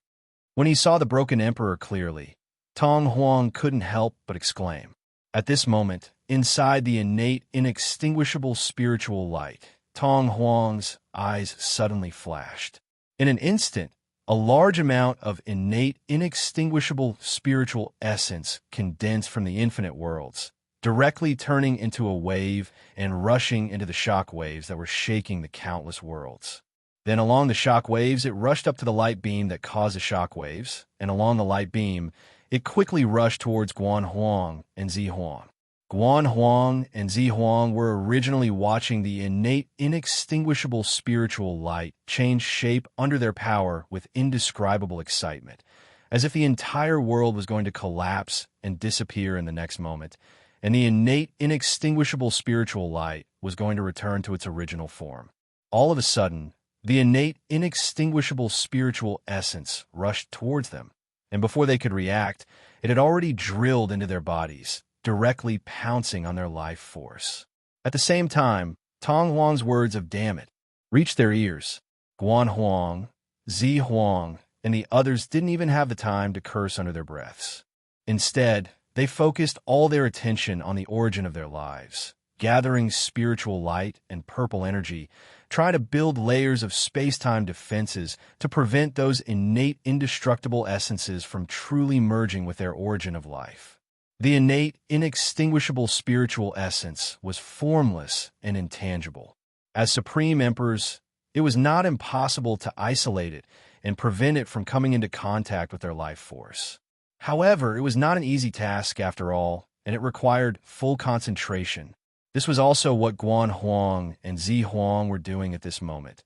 When he saw the Broken Emperor clearly, Tong Huang couldn't help but exclaim. At this moment, inside the innate, inextinguishable spiritual light, Tong Huang's eyes suddenly flashed. In an instant, a large amount of innate, inextinguishable spiritual essence condensed from the infinite worlds, directly turning into a wave and rushing into the shock waves that were shaking the countless worlds. Then along the shock waves, it rushed up to the light beam that caused the shock waves, and along the light beam, it quickly rushed towards Guan Huang and Zi Huang. Guan Huang and Zi Huang were originally watching the innate, inextinguishable spiritual light change shape under their power with indescribable excitement, as if the entire world was going to collapse and disappear in the next moment, and the innate, inextinguishable spiritual light was going to return to its original form. All of a sudden, the innate, inextinguishable spiritual essence rushed towards them, and before they could react, it had already drilled into their bodies, directly pouncing on their life force. At the same time, Tong Huang's words of "damn it" reached their ears. Guan Huang, Zi Huang, and the others didn't even have the time to curse under their breaths. Instead, they focused all their attention on the origin of their lives, gathering spiritual light and purple energy, trying to build layers of space-time defenses to prevent those innate, indestructible essences from truly merging with their origin of life. The innate, inextinguishable spiritual essence was formless and intangible. As supreme emperors, it was not impossible to isolate it and prevent it from coming into contact with their life force. However, it was not an easy task after all, and it required full concentration. This was also what Guan Huang and Zi Huang were doing at this moment.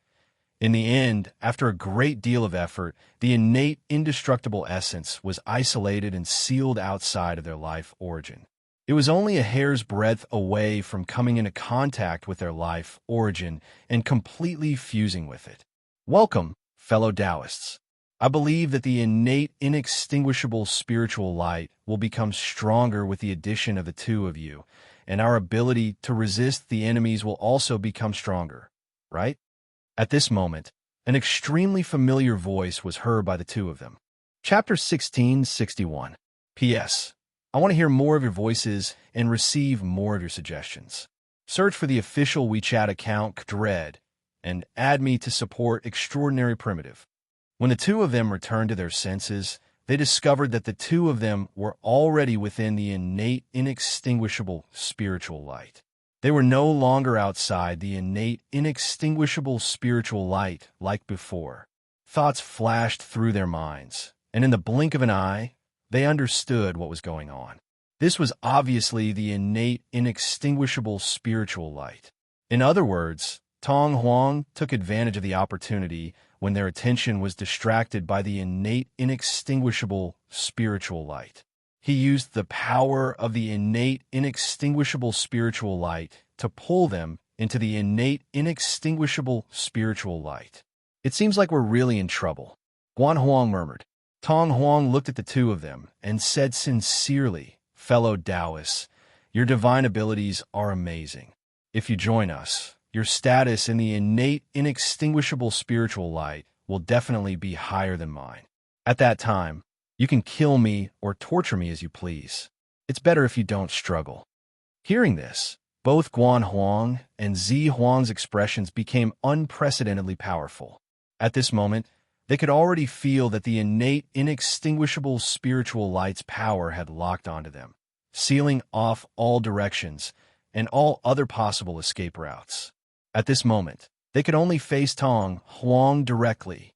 In the end, after a great deal of effort, the innate, indestructible essence was isolated and sealed outside of their life origin. It was only a hair's breadth away from coming into contact with their life origin and completely fusing with it. Welcome, fellow Taoists. I believe that the innate, inextinguishable spiritual light will become stronger with the addition of the two of you, and our ability to resist the enemies will also become stronger, right? At this moment, an extremely familiar voice was heard by the two of them. Chapter 1661. P.S. I want to hear more of your voices and receive more of your suggestions. Search for the official WeChat account Dread and add me to support Extraordinary Primitive. When the two of them returned to their senses, they discovered that the two of them were already within the innate, inextinguishable spiritual light. They were no longer outside the innate, inextinguishable spiritual light like before. Thoughts flashed through their minds, and in the blink of an eye, they understood what was going on. This was obviously the innate, inextinguishable spiritual light. In other words, Tong Huang took advantage of the opportunity when their attention was distracted by the innate, inextinguishable spiritual light. He used the power of the innate, inextinguishable spiritual light to pull them into the innate, inextinguishable spiritual light. It seems like we're really in trouble, Guan Huang murmured. Tong Huang looked at the two of them and said sincerely, "Fellow Taoists, your divine abilities are amazing. If you join us, your status in the innate, inextinguishable spiritual light will definitely be higher than mine. At that time, you can kill me or torture me as you please. It's better if you don't struggle." Hearing this, both Guan Huang and Zi Huang's expressions became unprecedentedly powerful. At this moment, they could already feel that the innate, inextinguishable spiritual light's power had locked onto them, sealing off all directions and all other possible escape routes. At this moment, they could only face Tong Huang directly.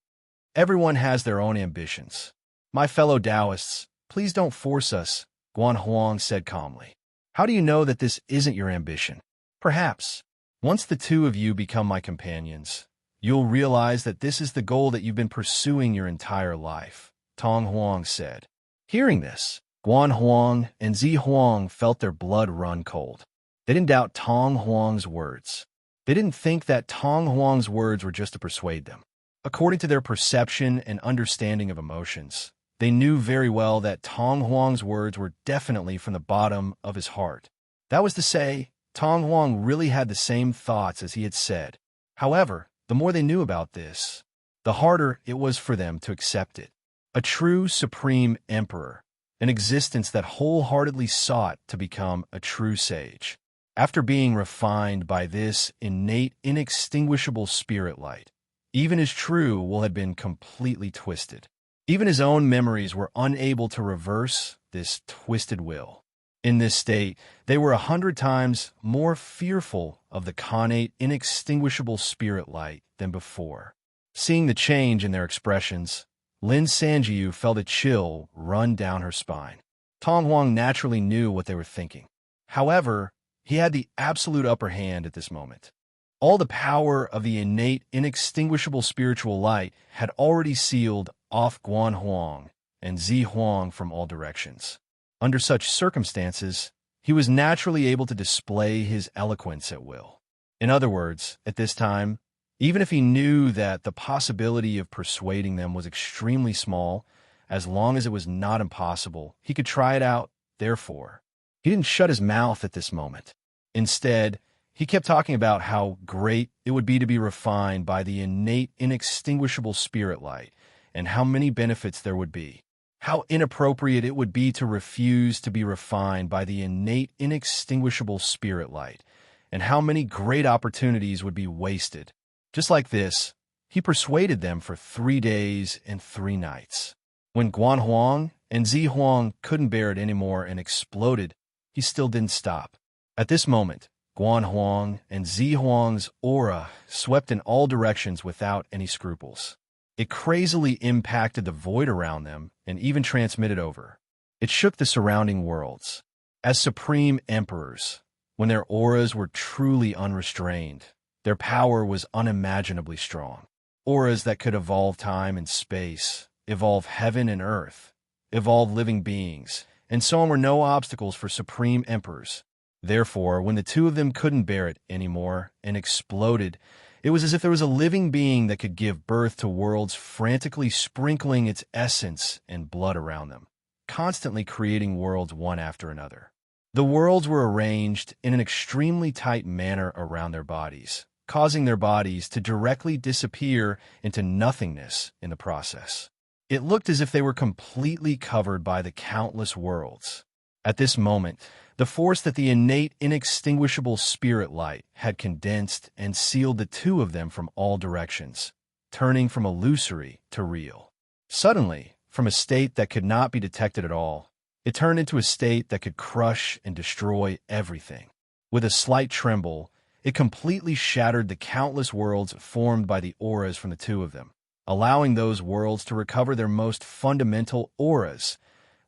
Everyone has their own ambitions. "My fellow Taoists, please don't force us," Guan Huang said calmly. "How do you know that this isn't your ambition? Perhaps, once the two of you become my companions, you'll realize that this is the goal that you've been pursuing your entire life," Tong Huang said. Hearing this, Guan Huang and Zi Huang felt their blood run cold. They didn't doubt Tong Huang's words. They didn't think that Tong Huang's words were just to persuade them. According to their perception and understanding of emotions, they knew very well that Tong Huang's words were definitely from the bottom of his heart. That was to say, Tong Huang really had the same thoughts as he had said. However, the more they knew about this, the harder it was for them to accept it. A true supreme emperor, an existence that wholeheartedly sought to become a true sage. After being refined by this innate, inextinguishable spirit light, even his true will had been completely twisted. Even his own memories were unable to reverse this twisted will. In this state, they were 100 times more fearful of the connate, inextinguishable spirit light than before. Seeing the change in their expressions, Lin Sanjiu felt a chill run down her spine. Tong Huang naturally knew what they were thinking. However, he had the absolute upper hand at this moment. All the power of the innate, inextinguishable spiritual light had already sealed off Guan Huang and Zi Huang from all directions. Under such circumstances, he was naturally able to display his eloquence at will. In other words, at this time, even if he knew that the possibility of persuading them was extremely small, as long as it was not impossible, he could try it out. Therefore, he didn't shut his mouth at this moment. Instead, he kept talking about how great it would be to be refined by the innate, inextinguishable spirit light, and how many benefits there would be. How inappropriate it would be to refuse to be refined by the innate, inextinguishable spirit light, and how many great opportunities would be wasted. Just like this, he persuaded them for 3 days and 3 nights. When Guan Huang and Zi Huang couldn't bear it anymore and exploded, he still didn't stop. At this moment, Guan Huang and Zi Huang's aura swept in all directions without any scruples. It crazily impacted the void around them and even transmitted over. It shook the surrounding worlds. As supreme emperors, when their auras were truly unrestrained, their power was unimaginably strong. Auras that could evolve time and space, evolve heaven and earth, evolve living beings, and so on were no obstacles for supreme emperors. Therefore, when the two of them couldn't bear it anymore and exploded, it was as if there was a living being that could give birth to worlds frantically sprinkling its essence and blood around them, constantly creating worlds one after another. The worlds were arranged in an extremely tight manner around their bodies, causing their bodies to directly disappear into nothingness in the process. It looked as if they were completely covered by the countless worlds. At this moment, The force that the innate, inextinguishable spirit light had condensed and sealed the two of them from all directions, turning from illusory to real. Suddenly, from a state that could not be detected at all, it turned into a state that could crush and destroy everything. With a slight tremble, it completely shattered the countless worlds formed by the auras from the two of them, allowing those worlds to recover their most fundamental auras.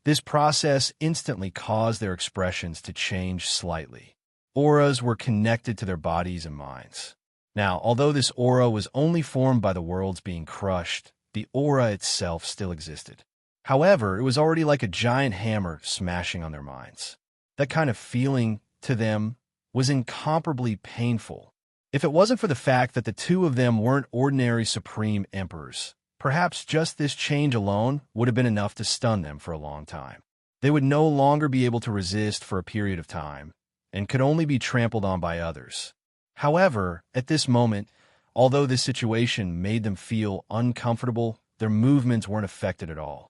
This process instantly caused their expressions to change slightly. Auras were connected to their bodies and minds. Now, although this aura was only formed by the worlds being crushed, the aura itself still existed. However, it was already like a giant hammer smashing on their minds. That kind of feeling, to them, was incomparably painful. If it wasn't for the fact that the two of them weren't ordinary supreme emperors, perhaps just this change alone would have been enough to stun them for a long time. They would no longer be able to resist for a period of time, and could only be trampled on by others. However, at this moment, although this situation made them feel uncomfortable, their movements weren't affected at all.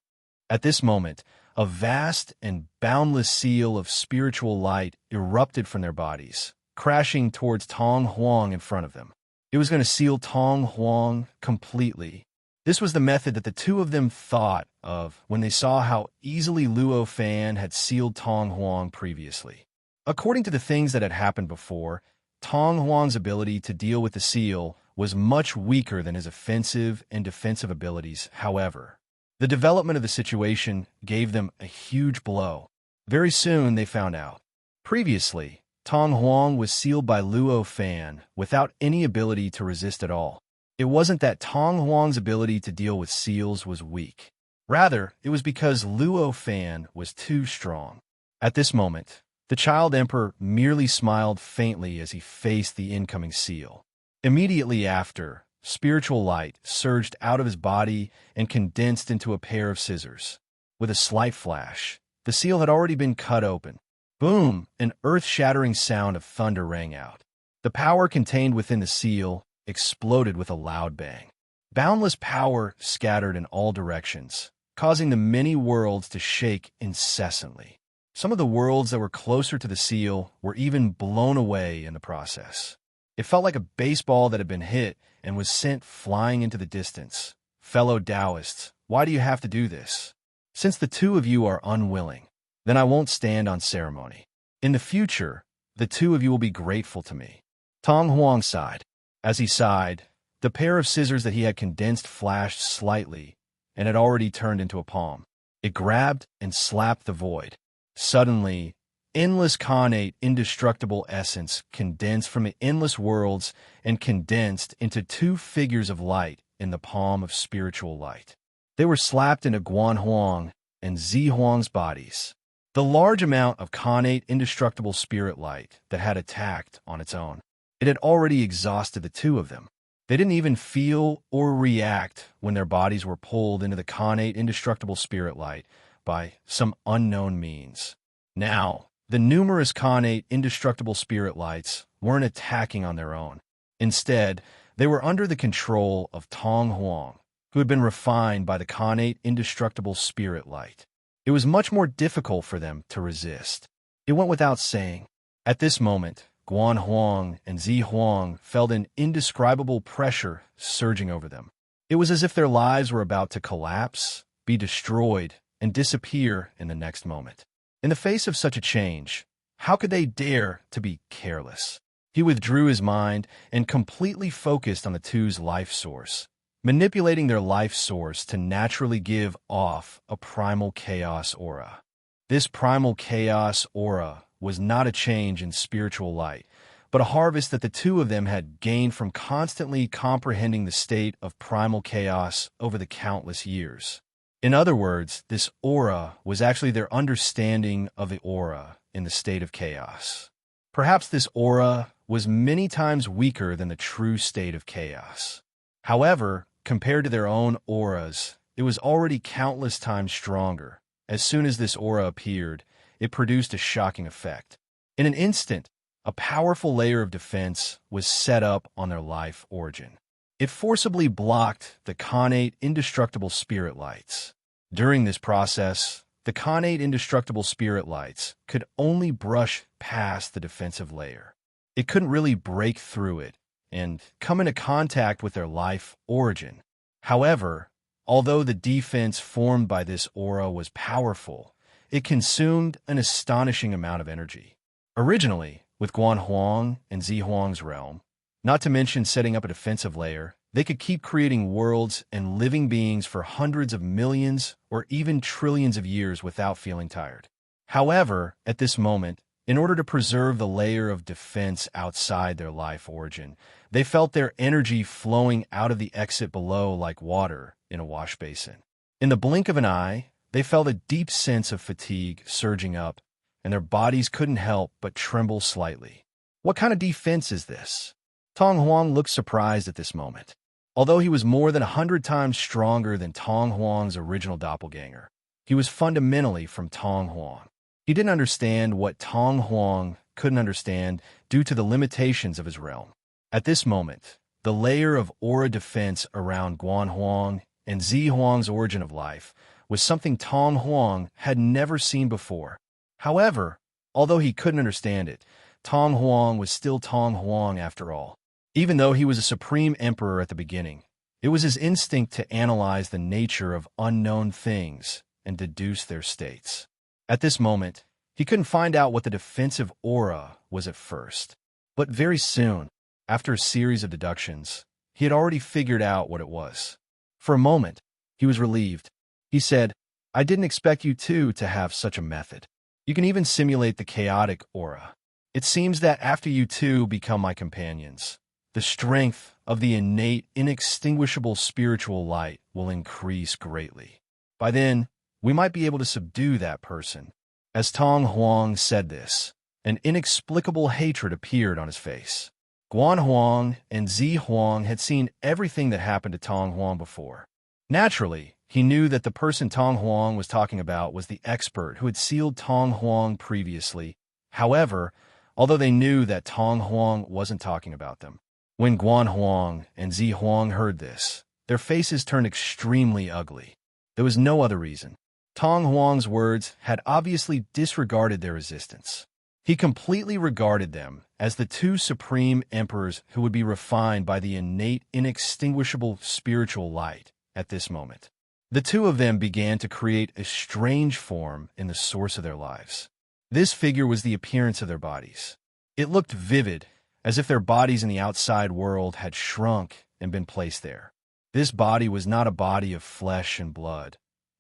At this moment, a vast and boundless seal of spiritual light erupted from their bodies, crashing towards Tong Huang in front of them. It was going to seal Tong Huang completely. This was the method that the two of them thought of when they saw how easily Luo Fan had sealed Tong Huang previously. According to the things that had happened before, Tong Huang's ability to deal with the seal was much weaker than his offensive and defensive abilities. However, the development of the situation gave them a huge blow. Very soon, they found out. Previously, Tong Huang was sealed by Luo Fan without any ability to resist at all. It wasn't that Tong Huang's ability to deal with seals was weak. Rather, it was because Luo Fan was too strong. At this moment, the Child Emperor merely smiled faintly as he faced the incoming seal. Immediately after, spiritual light surged out of his body and condensed into a pair of scissors. With a slight flash, the seal had already been cut open. Boom! An earth-shattering sound of thunder rang out. The power contained within the seal exploded with a loud bang. Boundless power scattered in all directions, causing the many worlds to shake incessantly. Some of the worlds that were closer to the seal were even blown away in the process. It felt like a baseball that had been hit and was sent flying into the distance. Fellow Taoists, why do you have to do this? Since the two of you are unwilling, then I won't stand on ceremony. In the future, the two of you will be grateful to me. Tong Huang sighed. As he sighed, the pair of scissors that he had condensed flashed slightly and had already turned into a palm. It grabbed and slapped the void. Suddenly, endless connate, indestructible essence condensed from the endless worlds and condensed into two figures of light in the palm of spiritual light. They were slapped into Guan Huang and Zi Huang's bodies. The large amount of connate, indestructible spirit light that had attacked on its own. It had already exhausted the two of them. They didn't even feel or react when their bodies were pulled into the connate, indestructible spirit light by some unknown means. Now, the numerous connate, indestructible spirit lights weren't attacking on their own. Instead, they were under the control of Tong Huang, who had been refined by the connate, indestructible spirit light. It was much more difficult for them to resist. It went without saying. At this moment, Guan Huang and Zi Huang felt an indescribable pressure surging over them. It was as if their lives were about to collapse, be destroyed, and disappear in the next moment. In the face of such a change, how could they dare to be careless? He withdrew his mind and completely focused on the two's life source, manipulating their life source to naturally give off a primal chaos aura. This primal chaos aura was not a change in spiritual light, but a harvest that the two of them had gained from constantly comprehending the state of primal chaos over the countless years. In other words, this aura was actually their understanding of the aura in the state of chaos. Perhaps this aura was many times weaker than the true state of chaos. However, compared to their own auras, it was already countless times stronger. As soon as this aura appeared, it produced a shocking effect. In an instant, a powerful layer of defense was set up on their life origin. It forcibly blocked the connate, indestructible spirit lights. During this process, the connate indestructible spirit lights could only brush past the defensive layer. It couldn't really break through it and come into contact with their life origin. However, although the defense formed by this aura was powerful, it consumed an astonishing amount of energy. Originally, with Guan Huang and Zi Huang's realm, not to mention setting up a defensive layer, they could keep creating worlds and living beings for hundreds of millions or even trillions of years without feeling tired. However, at this moment, in order to preserve the layer of defense outside their life origin, they felt their energy flowing out of the exit below like water in a wash basin. In the blink of an eye, they felt a deep sense of fatigue surging up, and their bodies couldn't help but tremble slightly. What kind of defense is this? Tong Huang looked surprised at this moment. Although he was more than 100 times stronger than Tong Huang's original doppelganger, he was fundamentally from Tong Huang. He didn't understand what Tong Huang couldn't understand due to the limitations of his realm. At this moment, the layer of aura defense around Guan Huang and Zi Huang's origin of life was something Tong Huang had never seen before. However, although he couldn't understand it, Tong Huang was still Tong Huang after all. Even though he was a supreme emperor at the beginning, it was his instinct to analyze the nature of unknown things and deduce their states. At this moment, he couldn't find out what the defensive aura was at first. But very soon, after a series of deductions, he had already figured out what it was. For a moment, he was relieved. He said, "I didn't expect you two to have such a method. You can even simulate the chaotic aura. It seems that after you two become my companions, the strength of the innate, inextinguishable spiritual light will increase greatly. By then, we might be able to subdue that person." As Tong Huang said this, an inexplicable hatred appeared on his face. Guan Huang and Zi Huang had seen everything that happened to Tong Huang before. Naturally, he knew that the person Tong Huang was talking about was the expert who had sealed Tong Huang previously. However, although they knew that Tong Huang wasn't talking about them, when Guan Huang and Zi Huang heard this, their faces turned extremely ugly. There was no other reason. Tong Huang's words had obviously disregarded their resistance. He completely regarded them as the two supreme emperors who would be refined by the innate, inextinguishable spiritual light at this moment. The two of them began to create a strange form in the source of their lives. This figure was the appearance of their bodies. It looked vivid, as if their bodies in the outside world had shrunk and been placed there. This body was not a body of flesh and blood,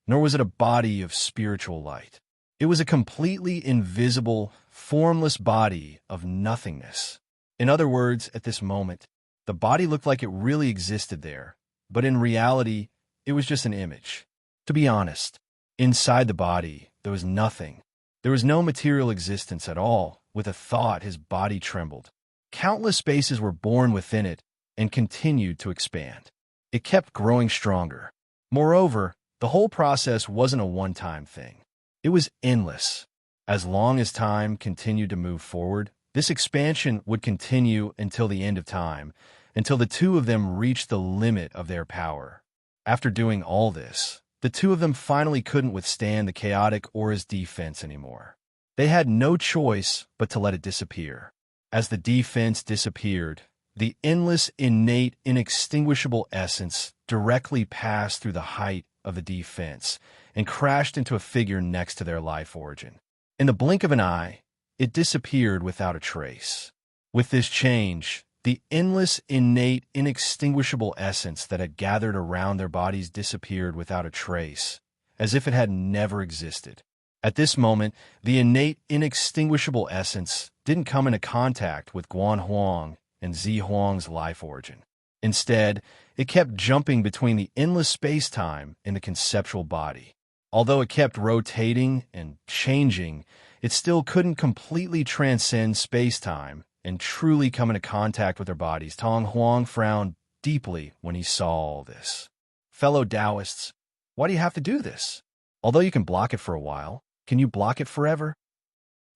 nor was it a body of spiritual light. It was a completely invisible, formless body of nothingness. In other words, at this moment, the body looked like it really existed there, but in reality, it was just an image. To be honest, inside the body, there was nothing. There was no material existence at all. With a thought, his body trembled. Countless spaces were born within it and continued to expand. It kept growing stronger. Moreover, the whole process wasn't a one-time thing. It was endless. As long as time continued to move forward, this expansion would continue until the end of time, until the two of them reached the limit of their power. After doing all this, the two of them finally couldn't withstand the chaotic aura's defense anymore. They had no choice but to let it disappear. As the defense disappeared, the endless, innate, inextinguishable essence directly passed through the height of the defense and crashed into a figure next to their life origin. In the blink of an eye, it disappeared without a trace. With this change, the endless, innate, inextinguishable essence that had gathered around their bodies disappeared without a trace, as if it had never existed. At this moment, the innate, inextinguishable essence didn't come into contact with Guan Huang and Zi Huang's life origin. Instead, it kept jumping between the endless space-time and the conceptual body. Although it kept rotating and changing, it still couldn't completely transcend space-time and truly come into contact with their bodies. Tong Huang frowned deeply when he saw all this. Fellow Taoists, why do you have to do this? Although you can block it for a while, can you block it forever?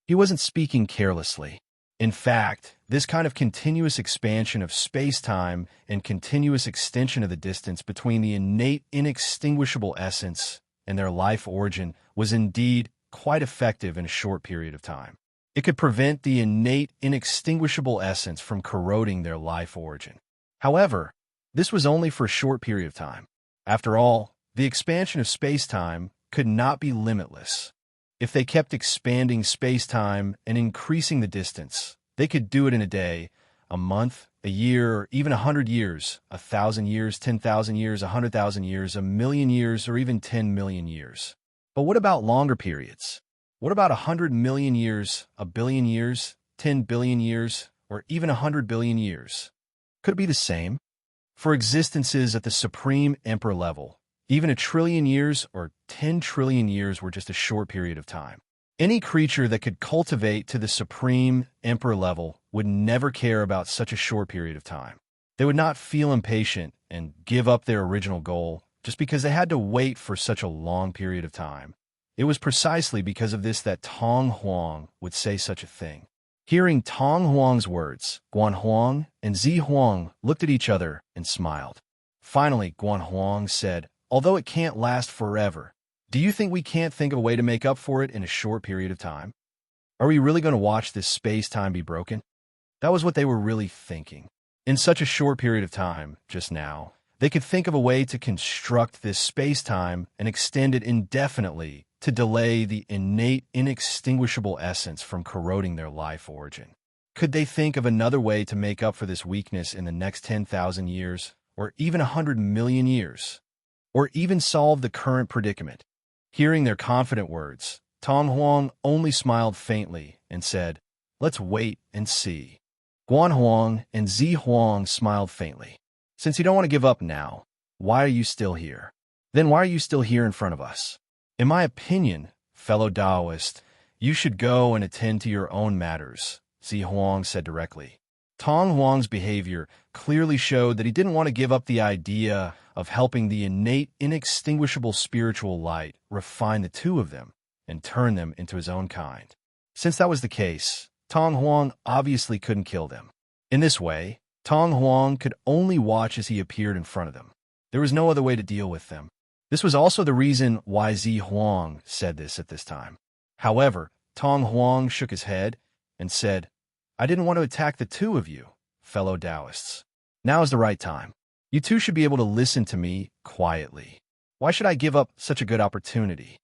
He wasn't speaking carelessly. In fact, this kind of continuous expansion of space-time and continuous extension of the distance between the innate, inextinguishable essence and their life origin was indeed quite effective in a short period of time. It could prevent the innate, inextinguishable essence from corroding their life origin. However, this was only for a short period of time. After all, the expansion of space-time could not be limitless. If they kept expanding space-time and increasing the distance, they could do it in a day, a month, a year, or even 100 years, 1,000 years, 10,000 years, 100,000 years, 1,000,000 years, or even 10 million years. But what about longer periods? What about 100 million years, a billion years, 10 billion years, or even 100 billion years? Could it be the same? For existences at the Supreme Emperor level, even 1,000,000,000,000 years or 10 trillion years were just a short period of time. Any creature that could cultivate to the Supreme Emperor level would never care about such a short period of time. They would not feel impatient and give up their original goal just because they had to wait for such a long period of time. It was precisely because of this that Tong Huang would say such a thing. Hearing Tong Huang's words, Guan Huang and Zi Huang looked at each other and smiled. Finally, Guan Huang said, "Although it can't last forever, do you think we can't think of a way to make up for it in a short period of time? Are we really going to watch this space-time be broken?" That was what they were really thinking. In such a short period of time, just now, they could think of a way to construct this space-time and extend it indefinitely to delay the innate, inextinguishable essence from corroding their life origin. Could they think of another way to make up for this weakness in the next 10,000 years, or even 100 million years? Or even solve the current predicament? Hearing their confident words, Tong Huang only smiled faintly and said, "Let's wait and see." Guan Huang and Zi Huang smiled faintly. "Since you don't want to give up now, why are you still here? Then why are you still here in front of us? In my opinion, fellow Taoist, you should go and attend to your own matters," Zi Huang said directly. Tong Huang's behavior clearly showed that he didn't want to give up the idea of helping the innate, inextinguishable spiritual light refine the two of them and turn them into his own kind. Since that was the case, Tong Huang obviously couldn't kill them. In this way, Tong Huang could only watch as he appeared in front of them. There was no other way to deal with them. This was also the reason why Zi Huang said this at this time. However, Tong Huang shook his head and said, "I didn't want to attack the two of you, fellow Taoists. Now is the right time. You two should be able to listen to me quietly. Why should I give up such a good opportunity?"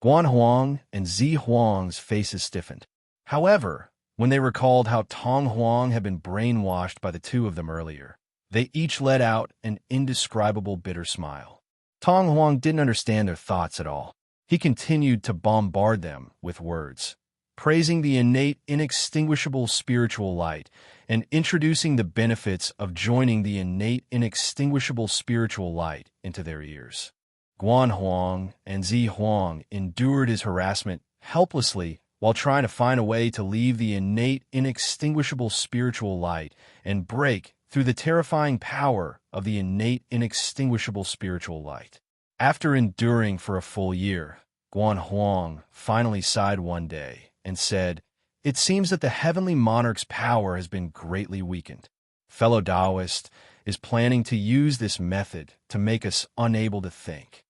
Guan Huang and Zi Huang's faces stiffened. However, when they recalled how Tong Huang had been brainwashed by the two of them earlier, they each let out an indescribable bitter smile. Tong Huang didn't understand their thoughts at all. He continued to bombard them with words, praising the innate, inextinguishable spiritual light and introducing the benefits of joining the innate, inextinguishable spiritual light into their ears. Guan Huang and Zi Huang endured his harassment helplessly while trying to find a way to leave the innate, inextinguishable spiritual light and break through the terrifying power of the innate, inextinguishable spiritual light. After enduring for a full year, Guan Huang finally sighed one day and said, "It seems that the heavenly monarch's power has been greatly weakened. Fellow Taoist is planning to use this method to make us unable to think."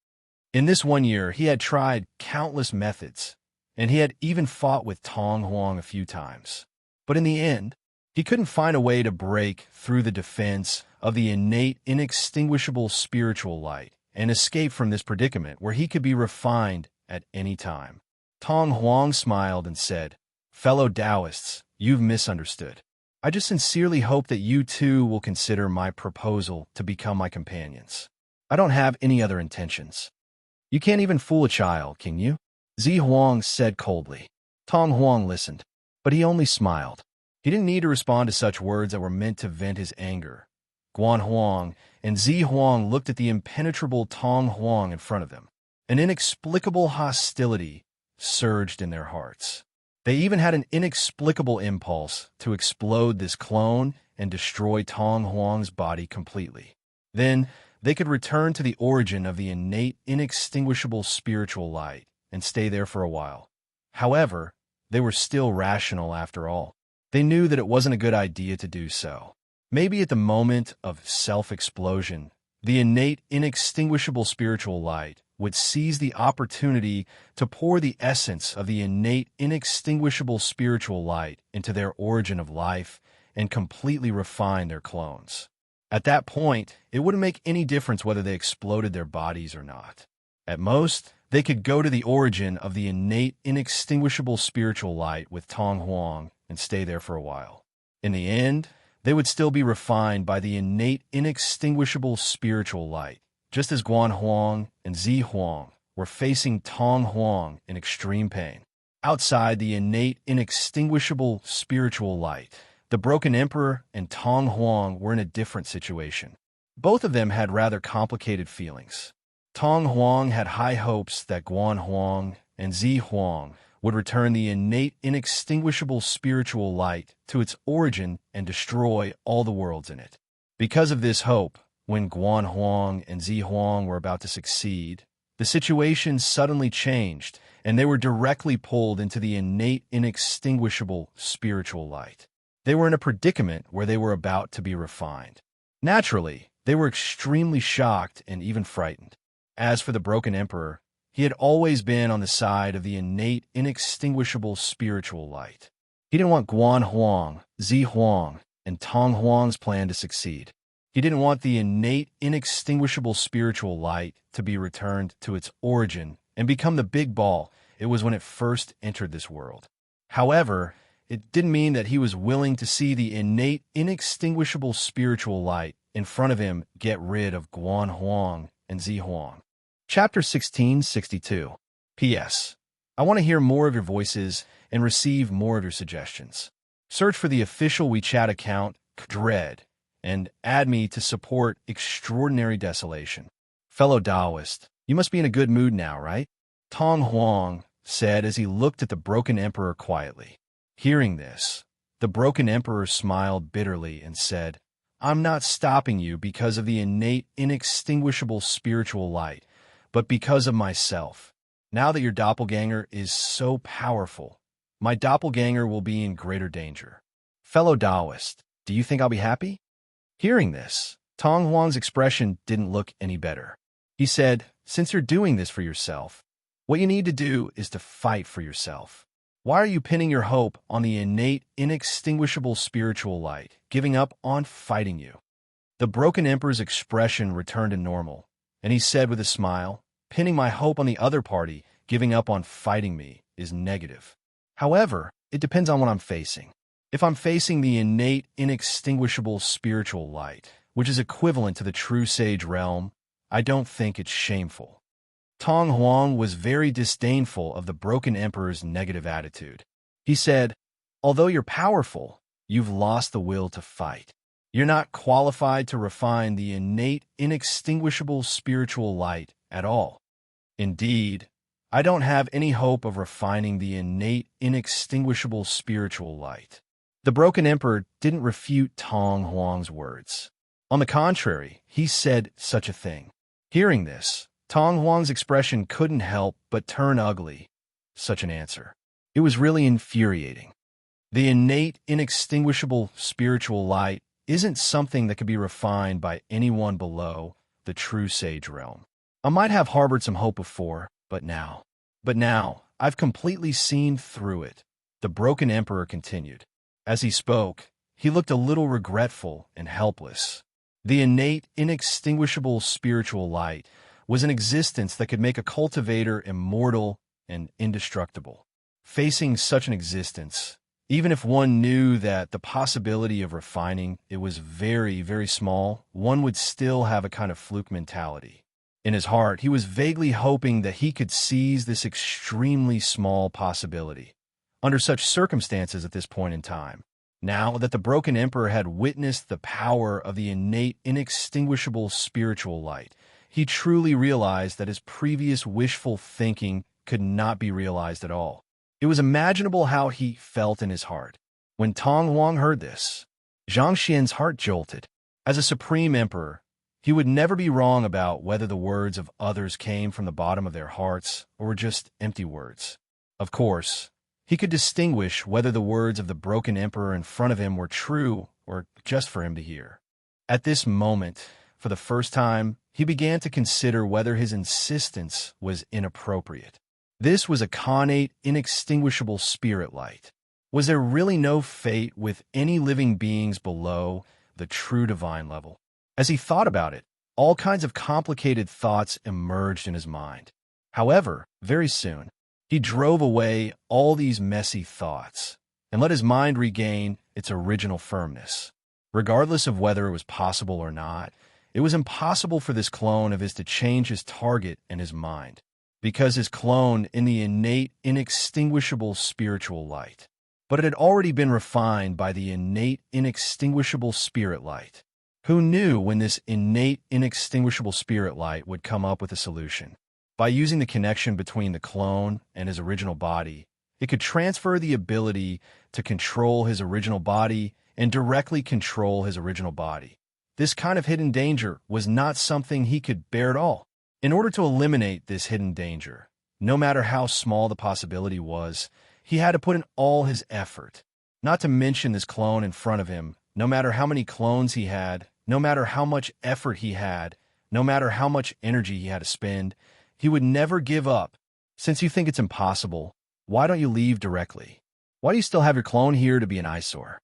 In this 1 year, he had tried countless methods, and he had even fought with Tong Huang a few times. But in the end, he couldn't find a way to break through the defense of the innate, inextinguishable spiritual light and escape from this predicament where he could be refined at any time. Tong Huang smiled and said, "Fellow Taoists, you've misunderstood. I just sincerely hope that you too will consider my proposal to become my companions. I don't have any other intentions." "You can't even fool a child, can you?" Zi Huang said coldly. Tong Huang listened, but he only smiled. He didn't need to respond to such words that were meant to vent his anger. Guan Huang and Zi Huang looked at the impenetrable Tong Huang in front of them. An inexplicable hostility surged in their hearts. They even had an inexplicable impulse to explode this clone and destroy Tong Huang's body completely. Then they could return to the origin of the innate, inextinguishable spiritual light and stay there for a while. However, they were still rational after all. They knew that it wasn't a good idea to do so. Maybe at the moment of self-explosion, the innate, inextinguishable spiritual light would seize the opportunity to pour the essence of the innate, inextinguishable spiritual light into their origin of life and completely refine their clones. At that point, it wouldn't make any difference whether they exploded their bodies or not. At most, they could go to the origin of the innate, inextinguishable spiritual light with Tong Huang and stay there for a while. In the end, they would still be refined by the innate, inextinguishable spiritual light, just as Guan Huang and Zi Huang were facing Tong Huang in extreme pain. Outside the innate, inextinguishable spiritual light, the Broken Emperor and Tong Huang were in a different situation. Both of them had rather complicated feelings. Tong Huang had high hopes that Guan Huang and Zi Huang would return the innate, inextinguishable spiritual light to its origin and destroy all the worlds in it. Because of this hope, when Guan Huang and Zi Huang were about to succeed, the situation suddenly changed, and they were directly pulled into the innate, inextinguishable spiritual light. They were in a predicament where they were about to be refined. Naturally, they were extremely shocked and even frightened. As for the Broken Emperor, he had always been on the side of the innate, inextinguishable spiritual light. He didn't want Guan Huang, Zi Huang, and Tong Huang's plan to succeed. He didn't want the innate, inextinguishable spiritual light to be returned to its origin and become the big ball it was when it first entered this world. However, it didn't mean that he was willing to see the innate, inextinguishable spiritual light in front of him get rid of Guan Huang and Zi Huang. Chapter 1662. P.S. I want to hear more of your voices and receive more of your suggestions. Search for the official WeChat account, Dread, and add me to support Extraordinary Desolation. Fellow Taoist, you must be in a good mood now, right? Tong Huang said as he looked at the Broken Emperor quietly. Hearing this, the Broken Emperor smiled bitterly and said, I'm not stopping you because of the innate, inextinguishable spiritual light, but because of myself. Now that your doppelganger is so powerful, my doppelganger will be in greater danger. Fellow Taoist, do you think I'll be happy? Hearing this, Tong Huang's expression didn't look any better. He said, since you're doing this for yourself, what you need to do is to fight for yourself. Why are you pinning your hope on the innate, inextinguishable spiritual light, giving up on fighting you? The Broken Emperor's expression returned to normal, and he said with a smile, pinning my hope on the other party, giving up on fighting me, is negative. However, it depends on what I'm facing. If I'm facing the innate, inextinguishable spiritual light, which is equivalent to the true sage realm, I don't think it's shameful. Tong Huang was very disdainful of the Broken Emperor's negative attitude. He said, although you're powerful, you've lost the will to fight. You're not qualified to refine the innate, inextinguishable spiritual light at all. Indeed, I don't have any hope of refining the innate, inextinguishable spiritual light. The Broken Emperor didn't refute Tong Huang's words. On the contrary, he said such a thing. Hearing this, Tong Huang's expression couldn't help but turn ugly. Such an answer. It was really infuriating. The innate, inextinguishable spiritual light isn't something that can be refined by anyone below the true sage realm. I might have harbored some hope before, but now, I've completely seen through it. The Broken Emperor continued. As he spoke, he looked a little regretful and helpless. The innate, inextinguishable spiritual light was an existence that could make a cultivator immortal and indestructible. Facing such an existence, even if one knew that the possibility of refining it was very, very small, one would still have a kind of fluke mentality. In his heart, he was vaguely hoping that he could seize this extremely small possibility. Under such circumstances at this point in time, now that the Broken Emperor had witnessed the power of the innate, inextinguishable spiritual light, he truly realized that his previous wishful thinking could not be realized at all. It was imaginable how he felt in his heart. When Tong Huang heard this, Zhang Xian's heart jolted. As a supreme emperor, he would never be wrong about whether the words of others came from the bottom of their hearts or were just empty words. Of course, he could distinguish whether the words of the Broken Emperor in front of him were true or just for him to hear. At this moment, for the first time, he began to consider whether his insistence was inappropriate. This was a connate, inextinguishable spirit light. Was there really no fate with any living beings below the true divine level? As he thought about it, all kinds of complicated thoughts emerged in his mind. However, very soon, he drove away all these messy thoughts and let his mind regain its original firmness. Regardless of whether it was possible or not, it was impossible for this clone of his to change his target and his mind, because his clone in the innate, inextinguishable spiritual light. But it had already been refined by the innate, inextinguishable spirit light. Who knew when this innate, inextinguishable spirit light would come up with a solution? By using the connection between the clone and his original body, it could transfer the ability to control his original body and directly control his original body. This kind of hidden danger was not something he could bear at all. In order to eliminate this hidden danger, no matter how small the possibility was, he had to put in all his effort. Not to mention this clone in front of him, no matter how many clones he had, no matter how much effort he had, no matter how much energy he had to spend, he would never give up. Since you think it's impossible, why don't you leave directly? Why do you still have your clone here to be an eyesore?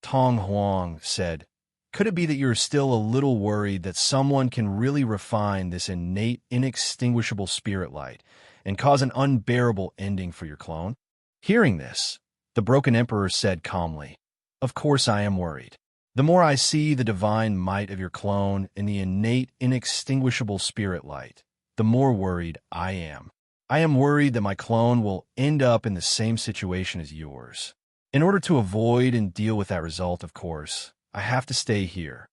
Tong Huang said, could it be that you're still a little worried that someone can really refine this innate, inextinguishable spirit light and cause an unbearable ending for your clone? Hearing this, the broken emperor said calmly, of course I am worried. The more I see the divine might of your clone in the innate, inextinguishable spirit light, the more worried I am. I am worried that my clone will end up in the same situation as yours. In order to avoid and deal with that result, of course, I have to stay here.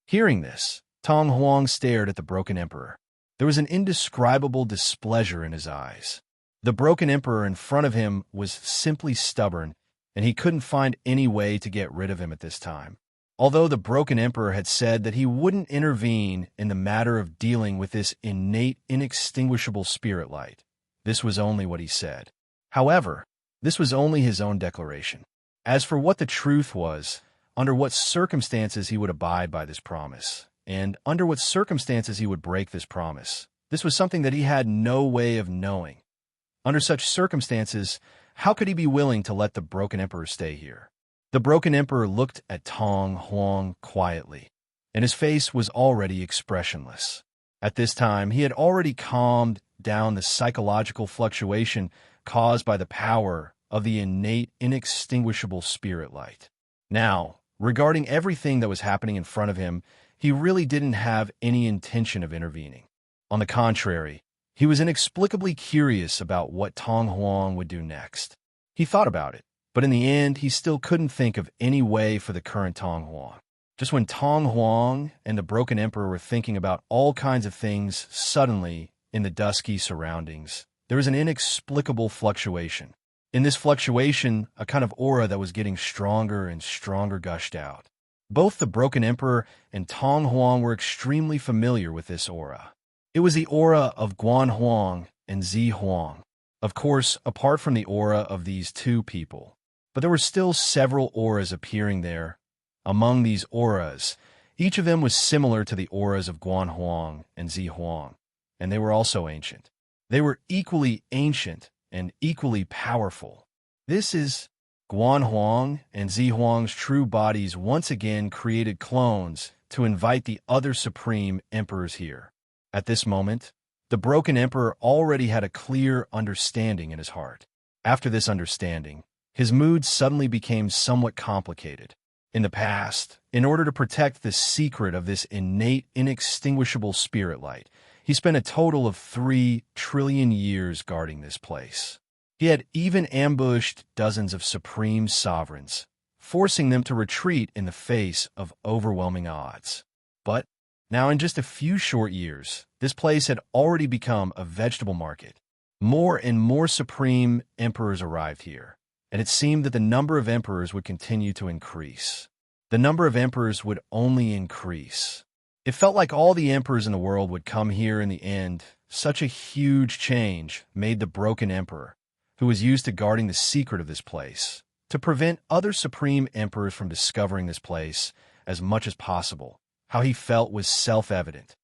Hearing this, Tong Huang stared at the broken emperor. There was an indescribable displeasure in his eyes. The broken emperor in front of him was simply stubborn, and he couldn't find any way to get rid of him at this time. Although the broken emperor had said that he wouldn't intervene in the matter of dealing with this innate, inextinguishable spirit light, this was only what he said. However, this was only his own declaration. As for what the truth was, under what circumstances he would abide by this promise, and under what circumstances he would break this promise, this was something that he had no way of knowing. Under such circumstances, how could he be willing to let the broken emperor stay here? The broken emperor looked at Tong Huang quietly, and his face was already expressionless. At this time, he had already calmed down the psychological fluctuation caused by the power of the innate, inextinguishable spirit light. Now, regarding everything that was happening in front of him, he really didn't have any intention of intervening. On the contrary, he was inexplicably curious about what Tong Huang would do next. He thought about it, but in the end, he still couldn't think of any way for the current Tong Huang. Just when Tong Huang and the broken emperor were thinking about all kinds of things, suddenly, in the dusky surroundings, there was an inexplicable fluctuation. In this fluctuation, a kind of aura that was getting stronger and stronger gushed out. Both the broken emperor and Tong Huang were extremely familiar with this aura. It was the aura of Guan Huang and Zi Huang. Of course, apart from the aura of these two people. But there were still several auras appearing there. Among these auras, each of them was similar to the auras of Guan Huang and Zi Huang, and they were also ancient. They were equally ancient and equally powerful. This is Guan Huang and Zi Huang's true bodies once again created clones to invite the other supreme emperors here. At this moment, the broken emperor already had a clear understanding in his heart. After this understanding, his mood suddenly became somewhat complicated. In the past, in order to protect the secret of this innate, inextinguishable spirit light, he spent a total of 3 trillion years guarding this place. He had even ambushed dozens of supreme sovereigns, forcing them to retreat in the face of overwhelming odds. But now, in just a few short years, this place had already become a vegetable market. More and more supreme emperors arrived here, and it seemed that the number of emperors would continue to increase. The number of emperors would only increase. It felt like all the emperors in the world would come here in the end. Such a huge change made the broken emperor, who was used to guarding the secret of this place, to prevent other supreme emperors from discovering this place as much as possible. How he felt was self-evident.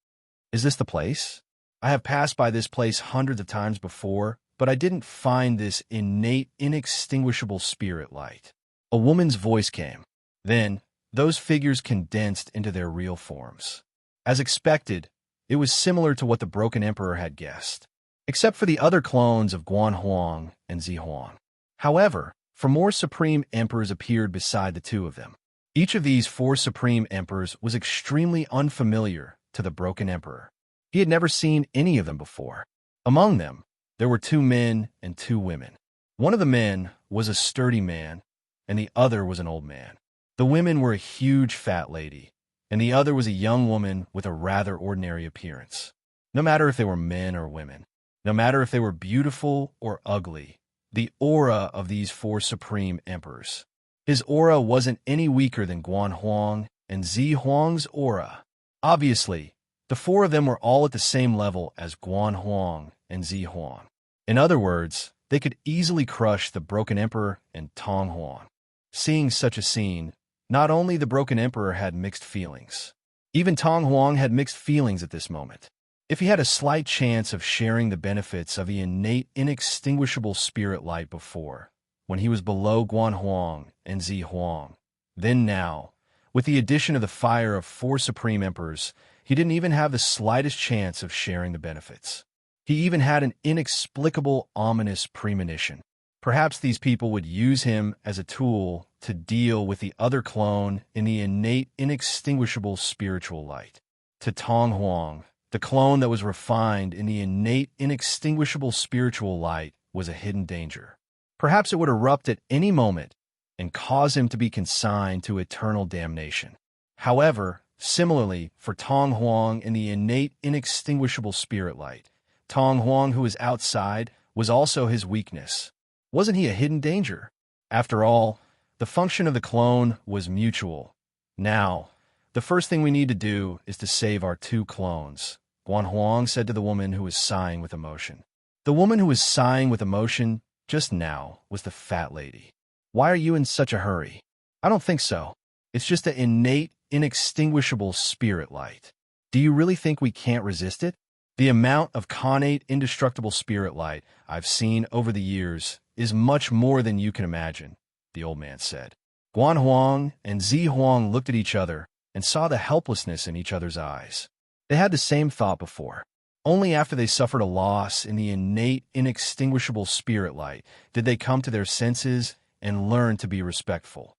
Is this the place? I have passed by this place hundreds of times before, but I didn't find this innate, inextinguishable spirit light. A woman's voice came. Then, those figures condensed into their real forms. As expected, it was similar to what the Broken Emperor had guessed, except for the other clones of Guan Huang and Zi Huang. However, 4 more Supreme Emperors appeared beside the 2 of them. Each of these 4 Supreme Emperors was extremely unfamiliar to the Broken Emperor. He had never seen any of them before. Among them, there were 2 men and 2 women. One of the men was a sturdy man, and the other was an old man. The women were a huge fat lady, and the other was a young woman with a rather ordinary appearance. No matter if they were men or women, no matter if they were beautiful or ugly, the aura of these 4 Supreme Emperors. His aura wasn't any weaker than Guan Huang and Zi Huang's aura. Obviously, the 4 of them were all at the same level as Guan Huang and Zi Huang. In other words, they could easily crush the Broken Emperor and Tong Huang. Seeing such a scene, not only the Broken Emperor had mixed feelings. Even Tong Huang had mixed feelings at this moment. If he had a slight chance of sharing the benefits of the innate, inextinguishable spirit light before, when he was below Guan Huang and Zi Huang, then now, with the addition of the fire of 4 Supreme Emperors, he didn't even have the slightest chance of sharing the benefits. He even had an inexplicable, ominous premonition. Perhaps these people would use him as a tool to deal with the other clone in the innate, inextinguishable spiritual light. To Tong Huang, the clone that was refined in the innate, inextinguishable spiritual light was a hidden danger. Perhaps it would erupt at any moment and cause him to be consigned to eternal damnation. However, similarly, for Tong Huang in the innate, inextinguishable spirit light, Tong Huang, who was outside, was also his weakness. Wasn't he a hidden danger? After all, the function of the clone was mutual. Now, the first thing we need to do is to save our 2 clones, Guan Huang said to the woman who was sighing with emotion. The woman who was sighing with emotion just now was the fat lady. Why are you in such a hurry? I don't think so. It's just an innate, inextinguishable spirit light. Do you really think we can't resist it? The amount of connate, indestructible spirit light I've seen over the years is much more than you can imagine, the old man said. Guan Huang and Zi Huang looked at each other and saw the helplessness in each other's eyes. They had the same thought before. Only after they suffered a loss in the innate, inextinguishable spirit light did they come to their senses and learn to be respectful.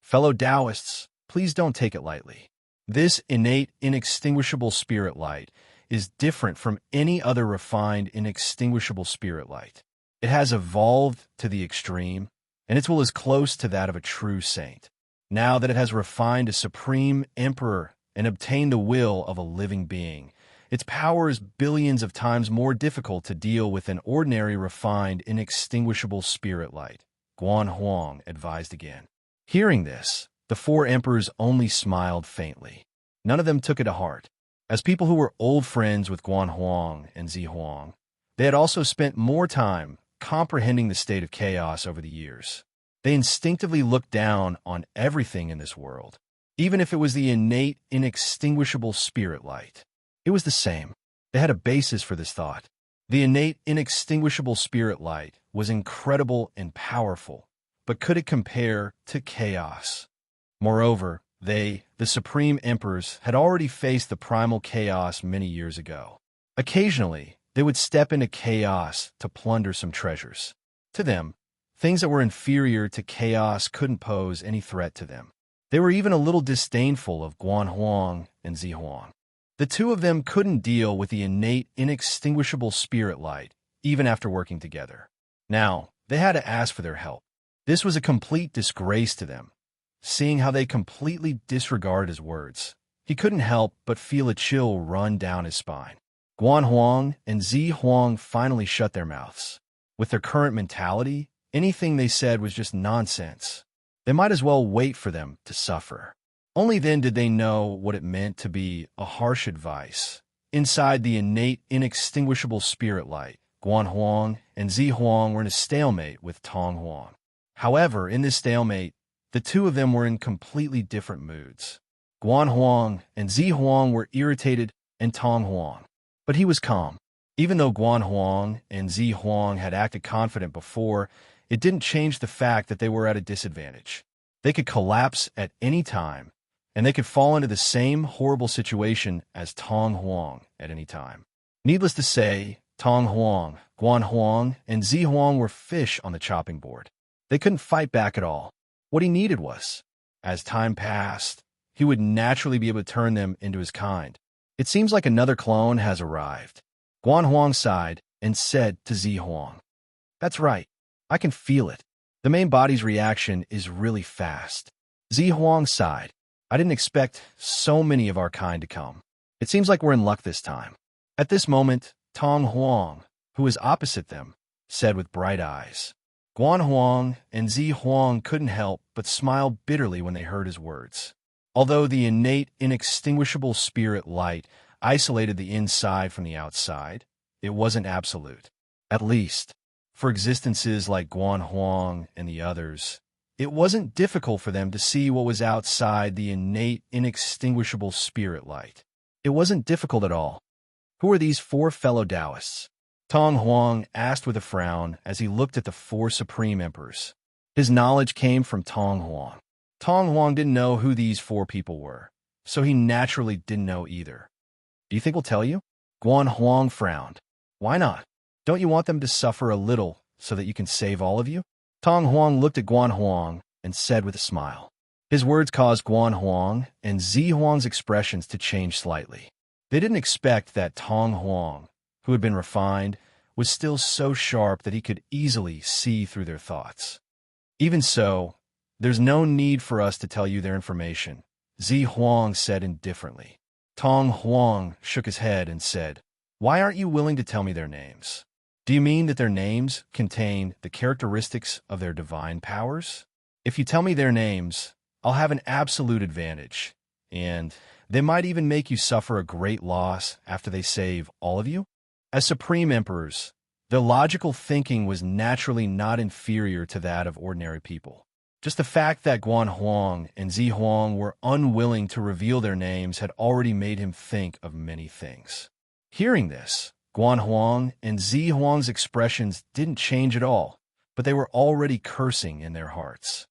Fellow Taoists, please don't take it lightly. This innate, inextinguishable spirit light is different from any other refined, inextinguishable spirit light. It has evolved to the extreme, and its will is close to that of a true saint. Now that it has refined a supreme emperor and obtained the will of a living being, its power is billions of times more difficult to deal with than ordinary refined, inextinguishable spirit light, Guan Huang advised again. Hearing this, the 4 emperors only smiled faintly. None of them took it to heart. As people who were old friends with Guan Huang and Zi Huang, they had also spent more time comprehending the state of chaos over the years. They instinctively looked down on everything in this world, even if it was the innate, inextinguishable spirit light. It was the same. They had a basis for this thought. The innate, inextinguishable spirit light was incredible and powerful, but could it compare to chaos? Moreover, they, the Supreme Emperors, had already faced the primal chaos many years ago. Occasionally, they would step into chaos to plunder some treasures. To them, things that were inferior to chaos couldn't pose any threat to them. They were even a little disdainful of Guan Huang and Zi Huang. The 2 of them couldn't deal with the innate, inextinguishable spirit light, even after working together. Now, they had to ask for their help. This was a complete disgrace to them. Seeing how they completely disregarded his words, he couldn't help but feel a chill run down his spine. Guan Huang and Zi Huang finally shut their mouths. With their current mentality, anything they said was just nonsense. They might as well wait for them to suffer. Only then did they know what it meant to be a harsh advice. Inside the innate, inextinguishable spirit light, Guan Huang and Zi Huang were in a stalemate with Tong Huang. However, in this stalemate, the 2 of them were in completely different moods. Guan Huang and Zi Huang were irritated and Tong Huang. But he was calm. Even though Guan Huang and Zi Huang had acted confident before, it didn't change the fact that they were at a disadvantage. They could collapse at any time, and they could fall into the same horrible situation as Tong Huang at any time. Needless to say, Tong Huang, Guan Huang, and Zi Huang were fish on the chopping board. They couldn't fight back at all. What he needed was, as time passed, he would naturally be able to turn them into his kind. It seems like another clone has arrived. Guan Huang sighed and said to Zi Huang, "That's right. I can feel it. The main body's reaction is really fast." Zi Huang sighed. "I didn't expect so many of our kind to come. It seems like we're in luck this time." At this moment, Tong Huang, who was opposite them, said with bright eyes. Guan Huang and Zi Huang couldn't help but smile bitterly when they heard his words. Although the innate, inextinguishable spirit light isolated the inside from the outside, it wasn't absolute. At least, for existences like Guan Huang and the others, it wasn't difficult for them to see what was outside the innate, inextinguishable spirit light. It wasn't difficult at all. Who are these four fellow Taoists? Tong Huang asked with a frown as he looked at the four supreme emperors. His knowledge came from Tong Huang. Tong Huang didn't know who these four people were, so he naturally didn't know either. "Do you think we'll tell you?" Guan Huang frowned. "Why not? Don't you want them to suffer a little so that you can save all of you?" Tong Huang looked at Guan Huang and said with a smile. His words caused Guan Huang and Zi Huang's expressions to change slightly. They didn't expect that Tong Huang, who had been refined, was still so sharp that he could easily see through their thoughts. "Even so, there's no need for us to tell you their information," Zi Huang said indifferently. Tong Huang shook his head and said, "Why aren't you willing to tell me their names? Do you mean that their names contain the characteristics of their divine powers? If you tell me their names, I'll have an absolute advantage, and they might even make you suffer a great loss after they save all of you." As supreme emperors, their logical thinking was naturally not inferior to that of ordinary people. Just the fact that Guan Huang and Zi Huang were unwilling to reveal their names had already made him think of many things. Hearing this, Guan Huang and Zi Huang's expressions didn't change at all, but they were already cursing in their hearts.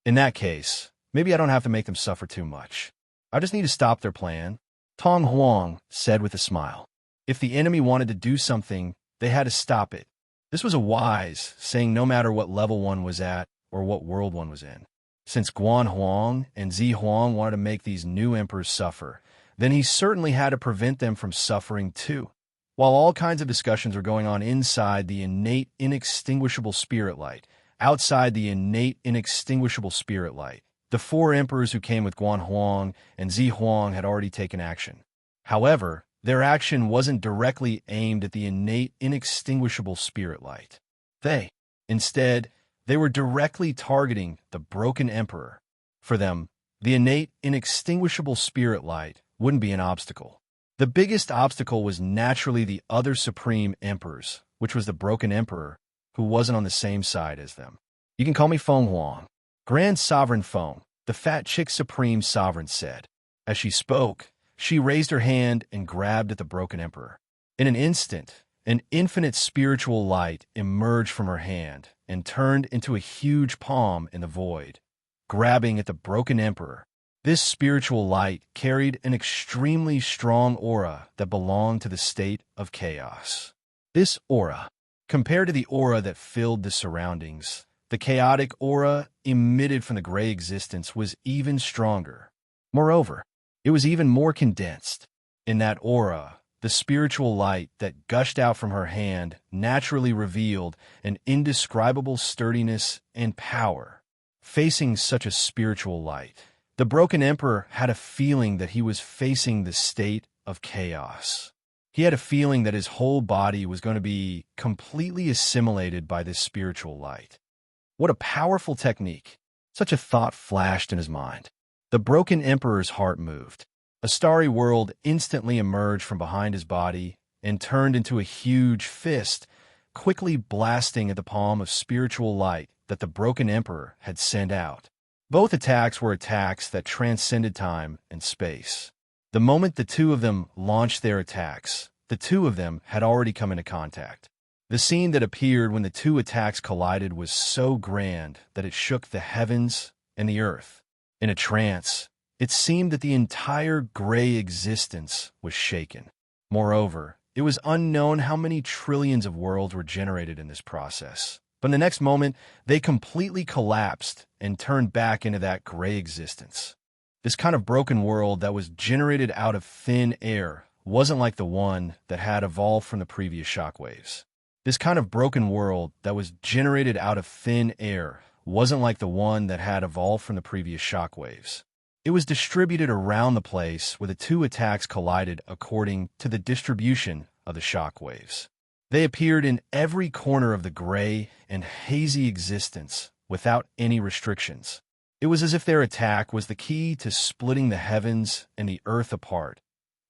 "In that case, maybe I don't have to make them suffer too much. I just need to stop their plan," Tong Huang said with a smile. If the enemy wanted to do something, they had to stop it. This was a wise saying, no matter what level one was at or what world one was in. Since Guan Huang and Zi Huang wanted to make these new emperors suffer, then he certainly had to prevent them from suffering too. While all kinds of discussions were going on inside the innate, inextinguishable spirit light, outside the innate, inextinguishable spirit light, the four emperors who came with Guan Huang and Zi Huang had already taken action. However, their action wasn't directly aimed at the innate, inextinguishable spirit light. Instead, they were directly targeting the broken emperor. For them, the innate, inextinguishable spirit light wouldn't be an obstacle. The biggest obstacle was naturally the other supreme emperors, which was the broken emperor, who wasn't on the same side as them. "You can call me Feng Huang. Grand Sovereign Feng," the fat chick supreme sovereign said. As she spoke, she raised her hand and grabbed at the broken emperor. In an instant, an infinite spiritual light emerged from her hand and turned into a huge palm in the void, grabbing at the broken emperor. This spiritual light carried an extremely strong aura that belonged to the state of chaos. This aura, compared to the aura that filled the surroundings, the chaotic aura emitted from the gray existence, was even stronger. Moreover, it was even more condensed. In that aura, the spiritual light that gushed out from her hand naturally revealed an indescribable sturdiness and power. Facing such a spiritual light, the broken emperor had a feeling that he was facing the state of chaos. He had a feeling that his whole body was going to be completely assimilated by this spiritual light. What a powerful technique! Such a thought flashed in his mind. The broken emperor's heart moved. A starry world instantly emerged from behind his body and turned into a huge fist, quickly blasting at the palm of spiritual light that the broken emperor had sent out. Both attacks were attacks that transcended time and space. The moment the two of them launched their attacks, the two of them had already come into contact. The scene that appeared when the two attacks collided was so grand that it shook the heavens and the earth. In a trance, it seemed that the entire gray existence was shaken. Moreover, it was unknown how many trillions of worlds were generated in this process. But in the next moment, they completely collapsed and turned back into that gray existence. This kind of broken world that was generated out of thin air wasn't like the one that had evolved from the previous shockwaves. This kind of broken world that was generated out of thin air wasn't like the one that had evolved from the previous shockwaves. It was distributed around the place where the two attacks collided according to the distribution of the shockwaves. They appeared in every corner of the gray and hazy existence without any restrictions. It was as if their attack was the key to splitting the heavens and the earth apart.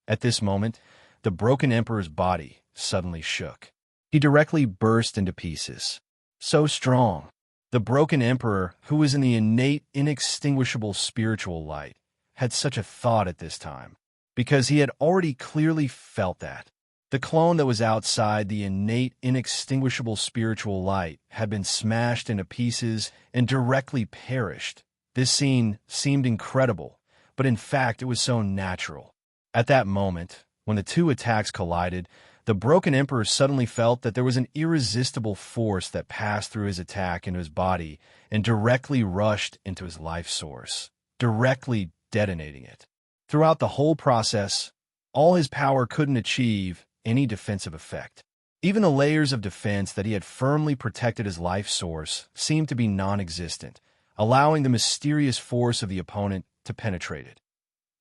At this moment, the broken emperor's body suddenly shook. He directly burst into pieces. So strong. The broken emperor, who was in the innate, inextinguishable spiritual light, had such a thought at this time, because he had already clearly felt that. The clone that was outside the innate, inextinguishable spiritual light had been smashed into pieces and directly perished. This scene seemed incredible, but in fact it was so natural. At that moment, when the two attacks collided, the broken emperor suddenly felt that there was an irresistible force that passed through his attack into his body and directly rushed into his life source, directly detonating it. Throughout the whole process, all his power couldn't achieve any defensive effect. Even the layers of defense that he had firmly protected his life source seemed to be non-existent, allowing the mysterious force of the opponent to penetrate it.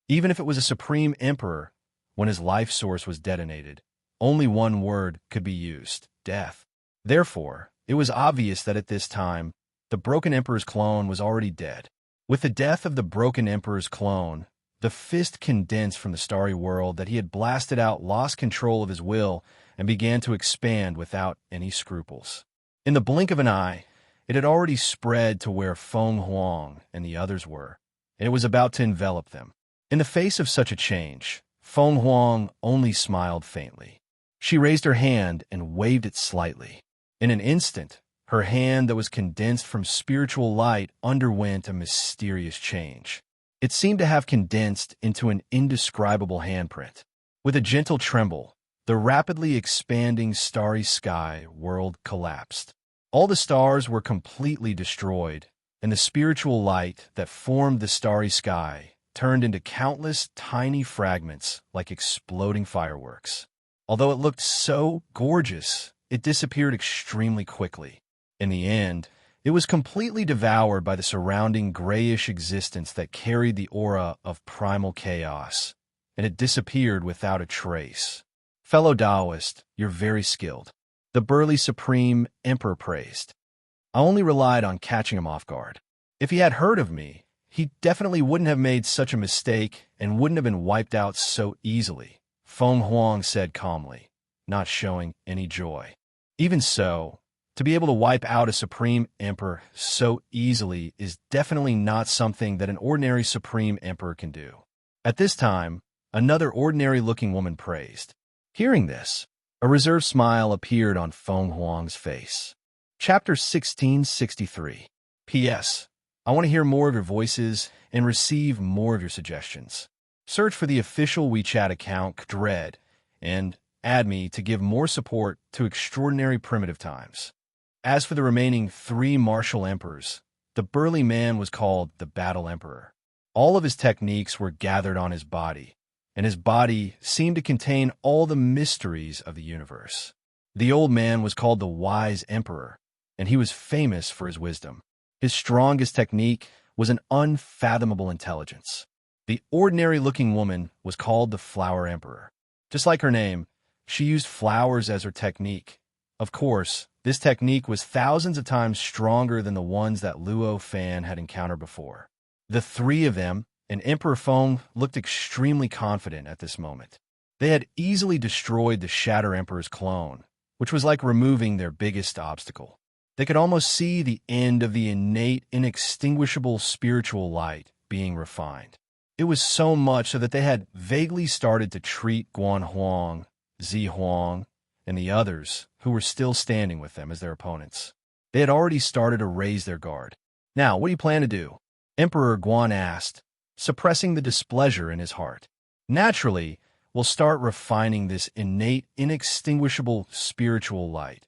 Even if it was a supreme emperor, when his life source was detonated, only one word could be used: death. Therefore, it was obvious that at this time, the broken emperor's clone was already dead. With the death of the broken emperor's clone, the fist condensed from the starry world that he had blasted out lost control of his will and began to expand without any scruples. In the blink of an eye, it had already spread to where Feng Huang and the others were, and it was about to envelop them. In the face of such a change, Feng Huang only smiled faintly. She raised her hand and waved it slightly. In an instant, her hand that was condensed from spiritual light underwent a mysterious change. It seemed to have condensed into an indescribable handprint. With a gentle tremble, the rapidly expanding starry sky world collapsed. All the stars were completely destroyed, and the spiritual light that formed the starry sky turned into countless tiny fragments like exploding fireworks. Although it looked so gorgeous, it disappeared extremely quickly. In the end, it was completely devoured by the surrounding grayish existence that carried the aura of primal chaos, and it disappeared without a trace. Fellow Taoist, you're very skilled. The burly supreme emperor praised. I only relied on catching him off guard. If he had heard of me, he definitely wouldn't have made such a mistake and wouldn't have been wiped out so easily, Feng Huang said calmly, not showing any joy. Even so, to be able to wipe out a supreme emperor so easily is definitely not something that an ordinary supreme emperor can do. At this time, another ordinary-looking woman praised. Hearing this, a reserved smile appeared on Feng Huang's face. Chapter 1663. P.S. I want to hear more of your voices and receive more of your suggestions. Search for the official WeChat account Dread and add me to give more support to Extraordinary Primitive Times. As for the remaining 3 martial emperors, the burly man was called the Battle Emperor. All of his techniques were gathered on his body, and his body seemed to contain all the mysteries of the universe. The old man was called the Wise Emperor, and he was famous for his wisdom. His strongest technique was an unfathomable intelligence. The ordinary-looking woman was called the Flower Emperor. Just like her name, she used flowers as her technique. Of course, this technique was thousands of times stronger than the ones that Luo Fan had encountered before. The 3 of them, and Emperor Feng, looked extremely confident at this moment. They had easily destroyed the Shatter Emperor's clone, which was like removing their biggest obstacle. They could almost see the end of the innate, inextinguishable spiritual light being refined. It was so much so that they had vaguely started to treat Guan Huang, Zi Huang, and the others, who were still standing with them, as their opponents. They had already started to raise their guard. Now, what do you plan to do? Emperor Guan asked, suppressing the displeasure in his heart. Naturally, we'll start refining this innate, inextinguishable spiritual light.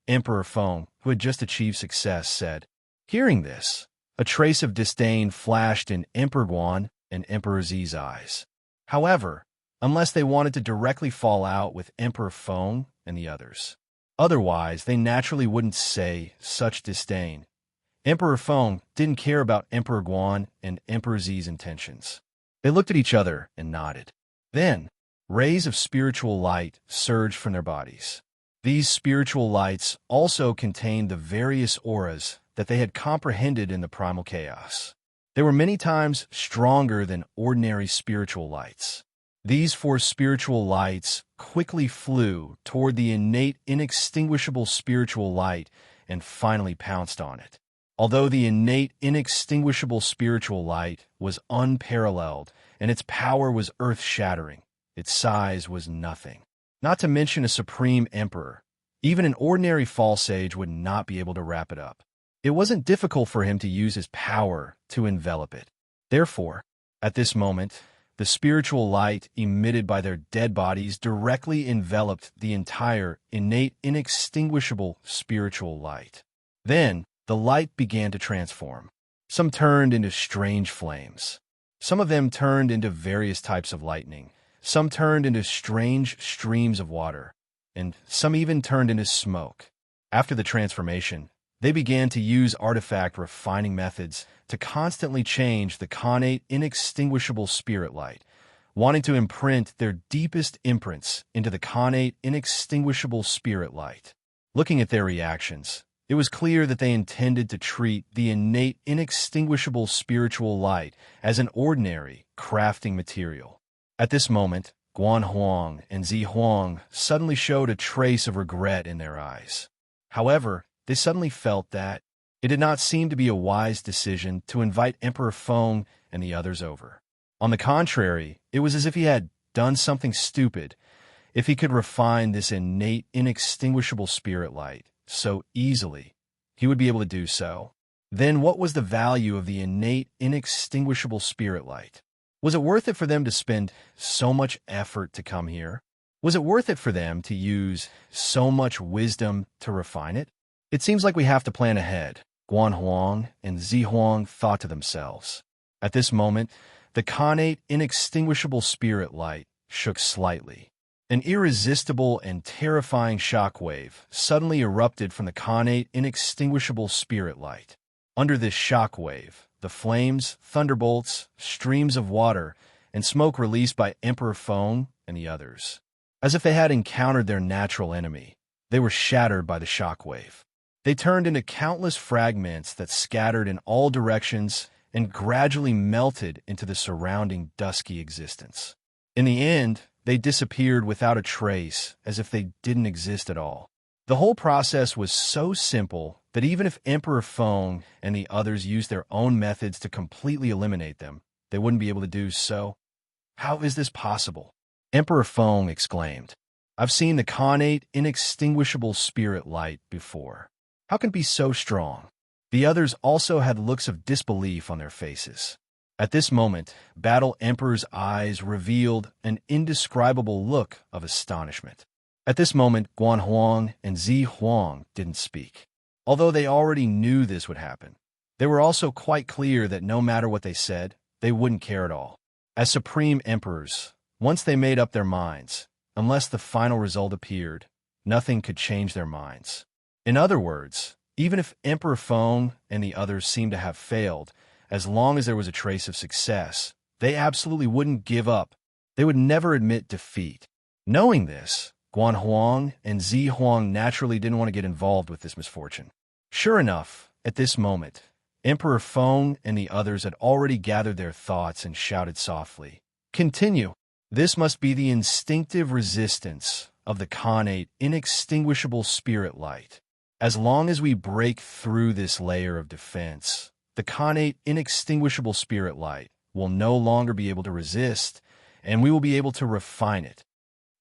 Emperor Feng, who had just achieved success, said. Hearing this, a trace of disdain flashed in Emperor Guan and Emperor Zi's eyes. However, unless they wanted to directly fall out with Emperor Feng and the others. Otherwise, they naturally wouldn't say such disdain. Emperor Feng didn't care about Emperor Guan and Emperor Zi's intentions. They looked at each other and nodded. Then, rays of spiritual light surged from their bodies. These spiritual lights also contained the various auras that they had comprehended in the primal chaos. They were many times stronger than ordinary spiritual lights. These 4 spiritual lights quickly flew toward the innate, inextinguishable spiritual light and finally pounced on it. Although the innate, inextinguishable spiritual light was unparalleled and its power was earth-shattering, its size was nothing. Not to mention a supreme emperor. Even an ordinary false sage would not be able to wrap it up. It wasn't difficult for him to use his power to envelop it. Therefore, at this moment, the spiritual light emitted by their dead bodies directly enveloped the entire innate, inextinguishable spiritual light. Then, the light began to transform. Some turned into strange flames. Some of them turned into various types of lightning. Some turned into strange streams of water, and some even turned into smoke. After the transformation, they began to use artifact refining methods to constantly change the connate, inextinguishable spirit light, wanting to imprint their deepest imprints into the connate, inextinguishable spirit light. Looking at their reactions, it was clear that they intended to treat the innate, inextinguishable spiritual light as an ordinary crafting material. At this moment, Guan Huang and Zi Huang suddenly showed a trace of regret in their eyes. However, they suddenly felt that it did not seem to be a wise decision to invite Emperor Feng and the others over. On the contrary, it was as if he had done something stupid. If he could refine this innate, inextinguishable spirit light so easily, he would be able to do so. Then what was the value of the innate, inextinguishable spirit light? Was it worth it for them to spend so much effort to come here? Was it worth it for them to use so much wisdom to refine it? It seems like we have to plan ahead, Guan Huang and Zi Huang thought to themselves. At this moment, the connate, inextinguishable spirit light shook slightly. An irresistible and terrifying shockwave suddenly erupted from the connate, inextinguishable spirit light. Under this shockwave, the flames, thunderbolts, streams of water, and smoke released by Emperor Feng and the others. As if they had encountered their natural enemy, they were shattered by the shockwave. They turned into countless fragments that scattered in all directions and gradually melted into the surrounding dusky existence. In the end, they disappeared without a trace, as if they didn't exist at all. The whole process was so simple that even if Emperor Feng and the others used their own methods to completely eliminate them, they wouldn't be able to do so. How is this possible? Emperor Feng exclaimed. I've seen the connate, inextinguishable spirit light before. How can it be so strong? The others also had looks of disbelief on their faces. At this moment, Battle Emperor's eyes revealed an indescribable look of astonishment. At this moment, Guan Huang and Zi Huang didn't speak. Although they already knew this would happen, they were also quite clear that no matter what they said, they wouldn't care at all. As supreme emperors, once they made up their minds, unless the final result appeared, nothing could change their minds. In other words, even if Emperor Feng and the others seemed to have failed, as long as there was a trace of success, they absolutely wouldn't give up. They would never admit defeat. Knowing this, Guan Huang and Zi Huang naturally didn't want to get involved with this misfortune. Sure enough, at this moment, Emperor Feng and the others had already gathered their thoughts and shouted softly, "Continue! This must be the instinctive resistance of the connate, inextinguishable spirit light. As long as we break through this layer of defense, the connate, inextinguishable spirit light will no longer be able to resist, and we will be able to refine it."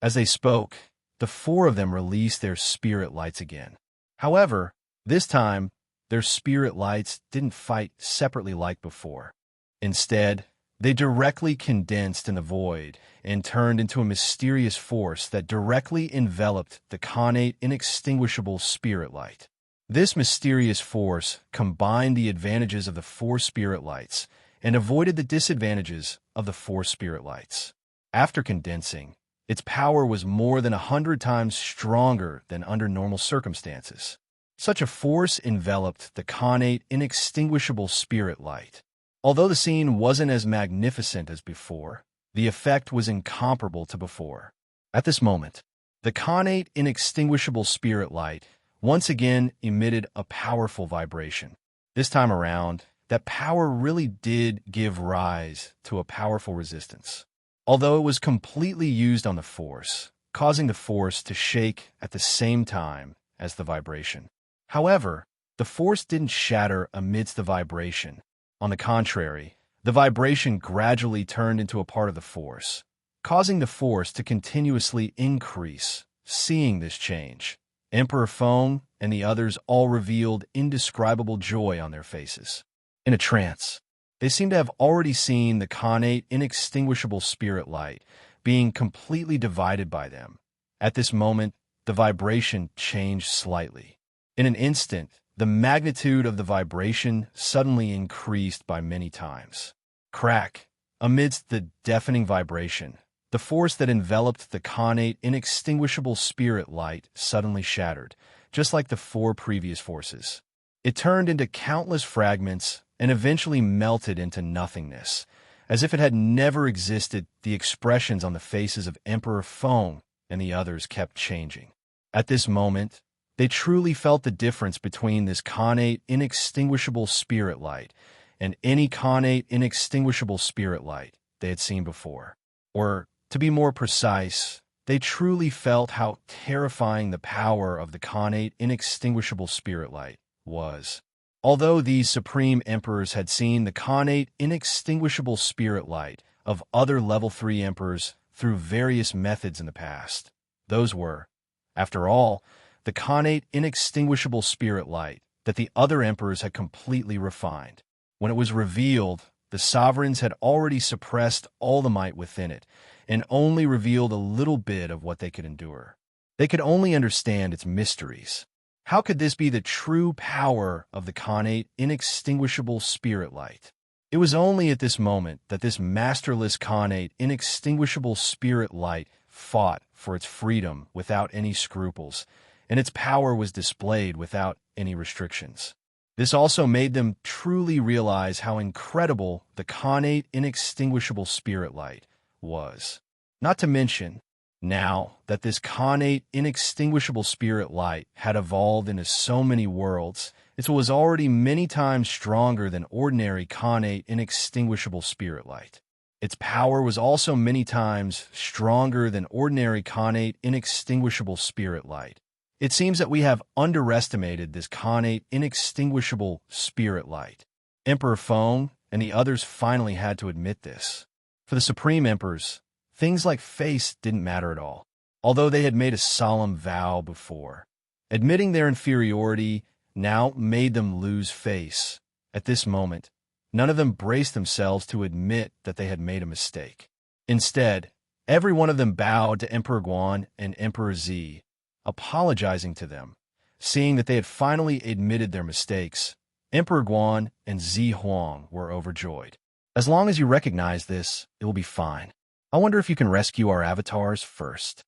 As they spoke, the four of them released their spirit lights again. However, this time, their spirit lights didn't fight separately like before. Instead, they directly condensed in the void and turned into a mysterious force that directly enveloped the connate inextinguishable spirit light. This mysterious force combined the advantages of the four spirit lights and avoided the disadvantages of the four spirit lights. After condensing, its power was more than 100 times stronger than under normal circumstances. Such a force enveloped the connate inextinguishable spirit light. Although the scene wasn't as magnificent as before, the effect was incomparable to before. At this moment, the connate inextinguishable spirit light once again emitted a powerful vibration. This time around, that power really did give rise to a powerful resistance. Although it was completely used on the force, causing the force to shake at the same time as the vibration. However, the force didn't shatter amidst the vibration. On the contrary, the vibration gradually turned into a part of the force, causing the force to continuously increase. Seeing this change, Emperor Feng and the others all revealed indescribable joy on their faces. In a trance, they seemed to have already seen the connate inextinguishable spirit light being completely divided by them. At this moment, the vibration changed slightly. In an instant, the magnitude of the vibration suddenly increased by many times. Crack! Amidst the deafening vibration, the force that enveloped the connate inextinguishable spirit light suddenly shattered, just like the four previous forces. It turned into countless fragments and eventually melted into nothingness. As if it had never existed, the expressions on the faces of Emperor Feng and the others kept changing. At this moment, they truly felt the difference between this connate inextinguishable spirit light and any connate inextinguishable spirit light they had seen before. Or, to be more precise, they truly felt how terrifying the power of the connate inextinguishable spirit light was. Although these supreme emperors had seen the connate inextinguishable spirit light of other level 3 emperors through various methods in the past, those were, after all, the connate inextinguishable spirit light that the other emperors had completely refined. When it was revealed, the sovereigns had already suppressed all the might within it and only revealed a little bit of what they could endure. They could only understand its mysteries. How could this be the true power of the connate inextinguishable spirit light? It was only at this moment that this masterless connate inextinguishable spirit light fought for its freedom without any scruples, and its power was displayed without any restrictions. This also made them truly realize how incredible the connate inextinguishable spirit light was. Not to mention, now that this connate inextinguishable spirit light had evolved into so many worlds, it was already many times stronger than ordinary connate inextinguishable spirit light. Its power was also many times stronger than ordinary connate inextinguishable spirit light. It seems that we have underestimated this connate inextinguishable spirit light. Emperor Feng and the others finally had to admit this. For the Supreme Emperors, things like face didn't matter at all, although they had made a solemn vow before. Admitting their inferiority now made them lose face. At this moment, none of them braced themselves to admit that they had made a mistake. Instead, every one of them bowed to Emperor Guan and Emperor Zi, apologizing to them. Seeing that they had finally admitted their mistakes, Emperor Guan and Zi Huang were overjoyed. As long as you recognize this, it will be fine. I wonder if you can rescue our avatars first.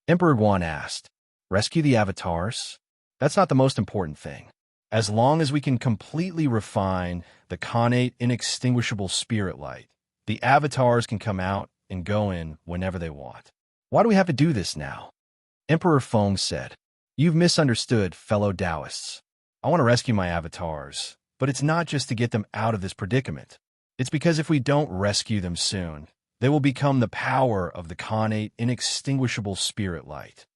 Emperor Guan asked. Rescue the avatars? That's not the most important thing. As long as we can completely refine the connate inextinguishable spirit light, the avatars can come out and go in whenever they want. Why do we have to do this now? Emperor Feng said, You've misunderstood, fellow Taoists. I want to rescue my avatars, but it's not just to get them out of this predicament. It's because if we don't rescue them soon, they will become the power of the connate inextinguishable spirit light.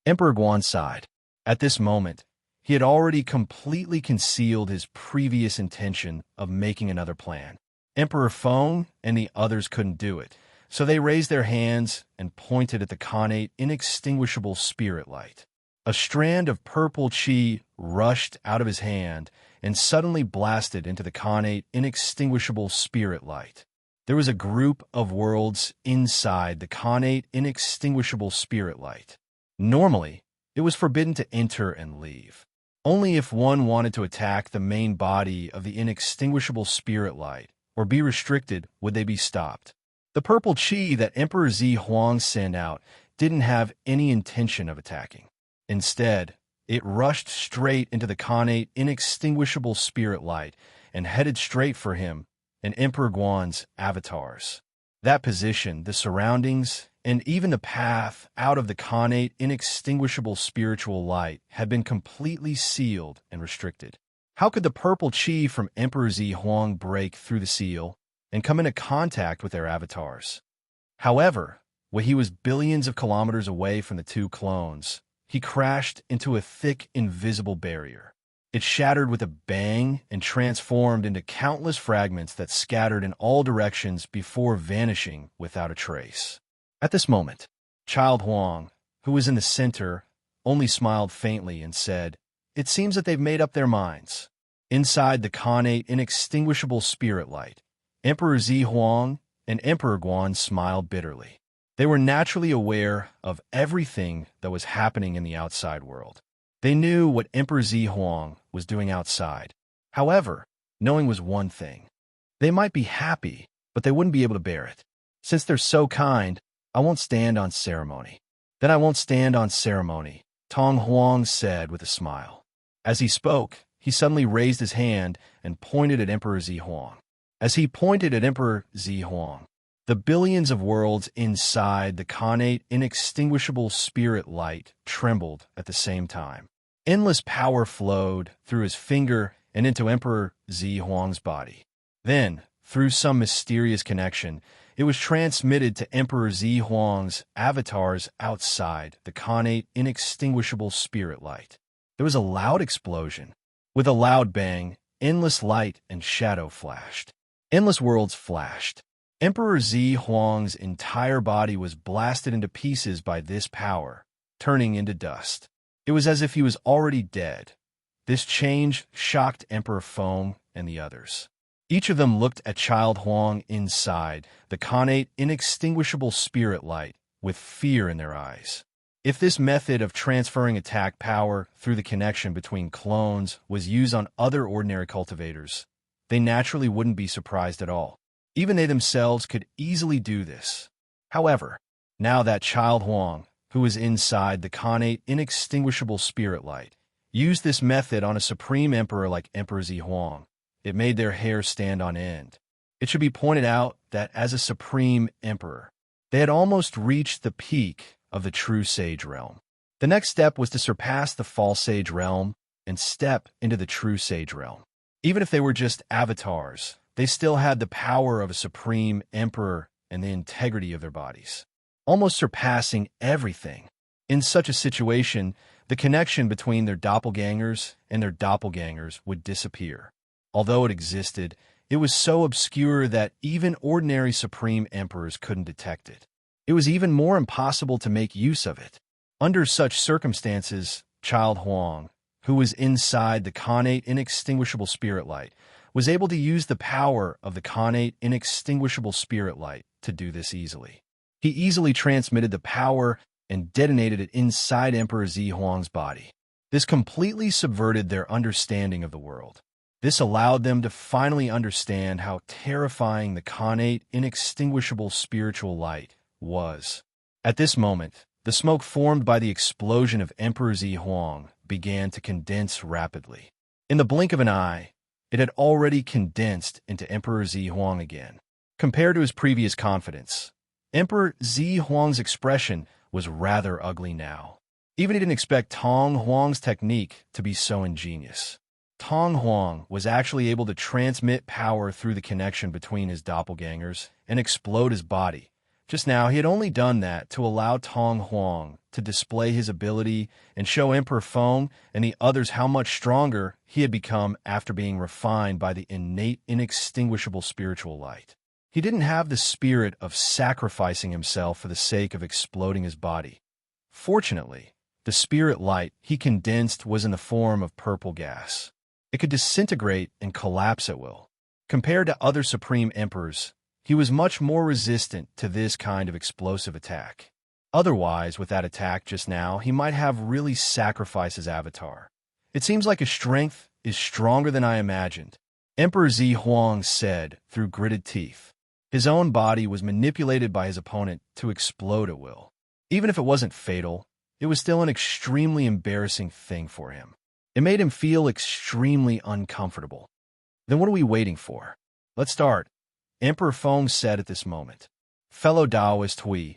Emperor Guan sighed. At this moment, he had already completely concealed his previous intention of making another plan. Emperor Feng and the others couldn't do it, so they raised their hands and pointed at the Khanate inextinguishable spirit light. A strand of purple chi rushed out of his hand and suddenly blasted into the Khanate inextinguishable spirit light. There was a group of worlds inside the Khanate inextinguishable spirit light. Normally, it was forbidden to enter and leave. Only if one wanted to attack the main body of the inextinguishable spirit light or be restricted would they be stopped. The purple chi that Emperor Zi Huang sent out didn't have any intention of attacking. Instead, it rushed straight into the Khanate inextinguishable spirit light and headed straight for him and Emperor Guan's avatars. That position, the surroundings, and even the path out of the Khanate inextinguishable spiritual light had been completely sealed and restricted. How could the purple chi from Emperor Zi Huang break through the seal and come into contact with their avatars? However, when he was billions of kilometers away from the two clones, he crashed into a thick, invisible barrier. It shattered with a bang and transformed into countless fragments that scattered in all directions before vanishing without a trace. At this moment, Child Huang, who was in the center, only smiled faintly and said, "It seems that they've made up their minds." Inside the Khanate inextinguishable spirit light, Emperor Zi Huang and Emperor Guan smiled bitterly. They were naturally aware of everything that was happening in the outside world. They knew what Emperor Zi Huang was doing outside. However, knowing was one thing. They might be happy, but they wouldn't be able to bear it. Since they're so kind, I won't stand on ceremony. Then I won't stand on ceremony, Tong Huang said with a smile. As he spoke, he suddenly raised his hand and pointed at Emperor Zi Huang. As he pointed at Emperor Zi Huang, the billions of worlds inside the Khanate inextinguishable spirit light trembled at the same time. Endless power flowed through his finger and into Emperor Zi Huang's body. Then, through some mysterious connection, it was transmitted to Emperor Zi Huang's avatars outside the Khanate inextinguishable spirit light. There was a loud explosion. With a loud bang, endless light and shadow flashed. Endless worlds flashed. Emperor Zi Huang's entire body was blasted into pieces by this power, turning into dust. It was as if he was already dead. This change shocked Emperor Feng and the others. Each of them looked at Child Huang inside the Khanate inextinguishable spirit light with fear in their eyes. If this method of transferring attack power through the connection between clones was used on other ordinary cultivators, they naturally wouldn't be surprised at all. Even they themselves could easily do this. However, now that Child Huang, who was inside the Khanate inextinguishable spirit light, used this method on a supreme emperor like Emperor Zi Huang, it made their hair stand on end. It should be pointed out that as a supreme emperor, they had almost reached the peak of the true sage realm. The next step was to surpass the false sage realm and step into the true sage realm. Even if they were just avatars, they still had the power of a supreme emperor and the integrity of their bodies, almost surpassing everything. In such a situation, the connection between their doppelgangers and their doppelgangers would disappear. Although it existed, it was so obscure that even ordinary supreme emperors couldn't detect it. It was even more impossible to make use of it. Under such circumstances, Child Huang, who was inside the Khanate inextinguishable spirit light, was able to use the power of the Khanate inextinguishable spirit light to do this easily. He easily transmitted the power and detonated it inside Emperor Zi Huang's body. This completely subverted their understanding of the world. This allowed them to finally understand how terrifying the Khanate inextinguishable spiritual light was. At this moment, the smoke formed by the explosion of Emperor Zi Huang began to condense rapidly. In the blink of an eye, it had already condensed into Emperor Zi Huang again. Compared to his previous confidence, Emperor Zi Huang's expression was rather ugly now. Even he didn't expect Tong Huang's technique to be so ingenious. Tong Huang was actually able to transmit power through the connection between his doppelgangers and explode his body, Just now, he had only done that to allow Tong Huang to display his ability and show Emperor Feng and the others how much stronger he had become after being refined by the innate, inextinguishable spiritual light. He didn't have the spirit of sacrificing himself for the sake of exploding his body. Fortunately, the spirit light he condensed was in the form of purple gas. It could disintegrate and collapse at will. Compared to other supreme emperors, he was much more resistant to this kind of explosive attack. Otherwise, with that attack just now, he might have really sacrificed his avatar. It seems like his strength is stronger than I imagined, Emperor Zi Huang said through gritted teeth. His own body was manipulated by his opponent to explode at will. Even if it wasn't fatal, it was still an extremely embarrassing thing for him. It made him feel extremely uncomfortable. Then what are we waiting for? Let's start, Emperor Feng said at this moment. Fellow Taoist Hui,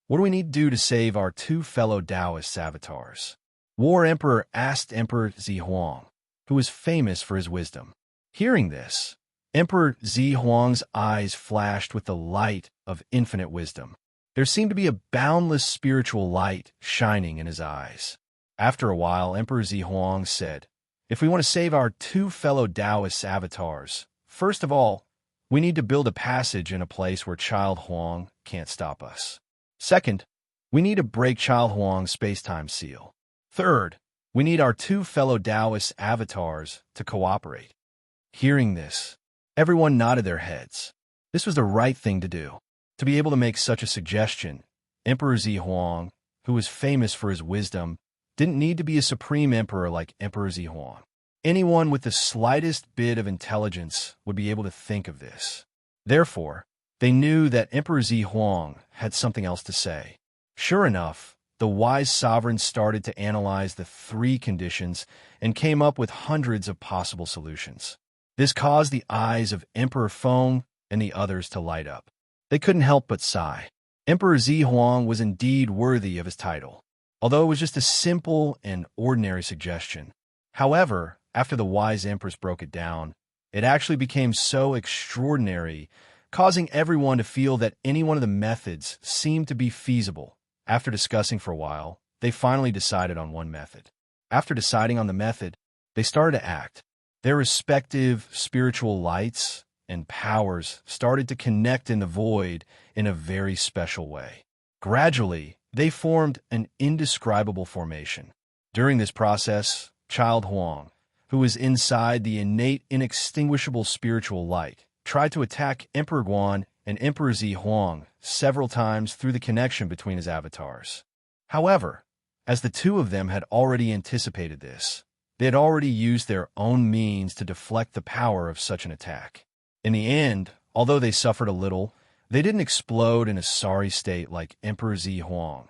what do we need to do to save our two fellow Taoist avatars? War Emperor asked Emperor Zi Huang, who was famous for his wisdom. Hearing this, Emperor Zi Huang's eyes flashed with the light of infinite wisdom. There seemed to be a boundless spiritual light shining in his eyes. After a while, Emperor Zi Huang said, if we want to save our two fellow Taoist avatars, first of all, we need to build a passage in a place where Child Huang can't stop us. Second, we need to break Child Huang's space-time seal. Third, we need our two fellow Taoist avatars to cooperate. Hearing this, everyone nodded their heads. This was the right thing to do. To be able to make such a suggestion, Emperor Zi Huang, who was famous for his wisdom, didn't need to be a supreme emperor like Emperor Zi Huang. Anyone with the slightest bit of intelligence would be able to think of this. Therefore, they knew that Emperor Zi Huang had something else to say. Sure enough, the wise sovereign started to analyze the three conditions and came up with hundreds of possible solutions. This caused the eyes of Emperor Feng and the others to light up. They couldn't help but sigh. Emperor Zi Huang was indeed worthy of his title, although it was just a simple and ordinary suggestion. However, after the wise empress broke it down, it actually became so extraordinary, causing everyone to feel that any one of the methods seemed to be feasible. After discussing for a while, they finally decided on one method. After deciding on the method, they started to act. Their respective spiritual lights and powers started to connect in the void in a very special way. Gradually, they formed an indescribable formation. During this process, Child Huang, who was inside the innate, inextinguishable spiritual light, tried to attack Emperor Guan and Emperor Zi Huang several times through the connection between his avatars. However, as the two of them had already anticipated this, they had already used their own means to deflect the power of such an attack. In the end, although they suffered a little, they didn't explode in a sorry state like Emperor Zi Huang.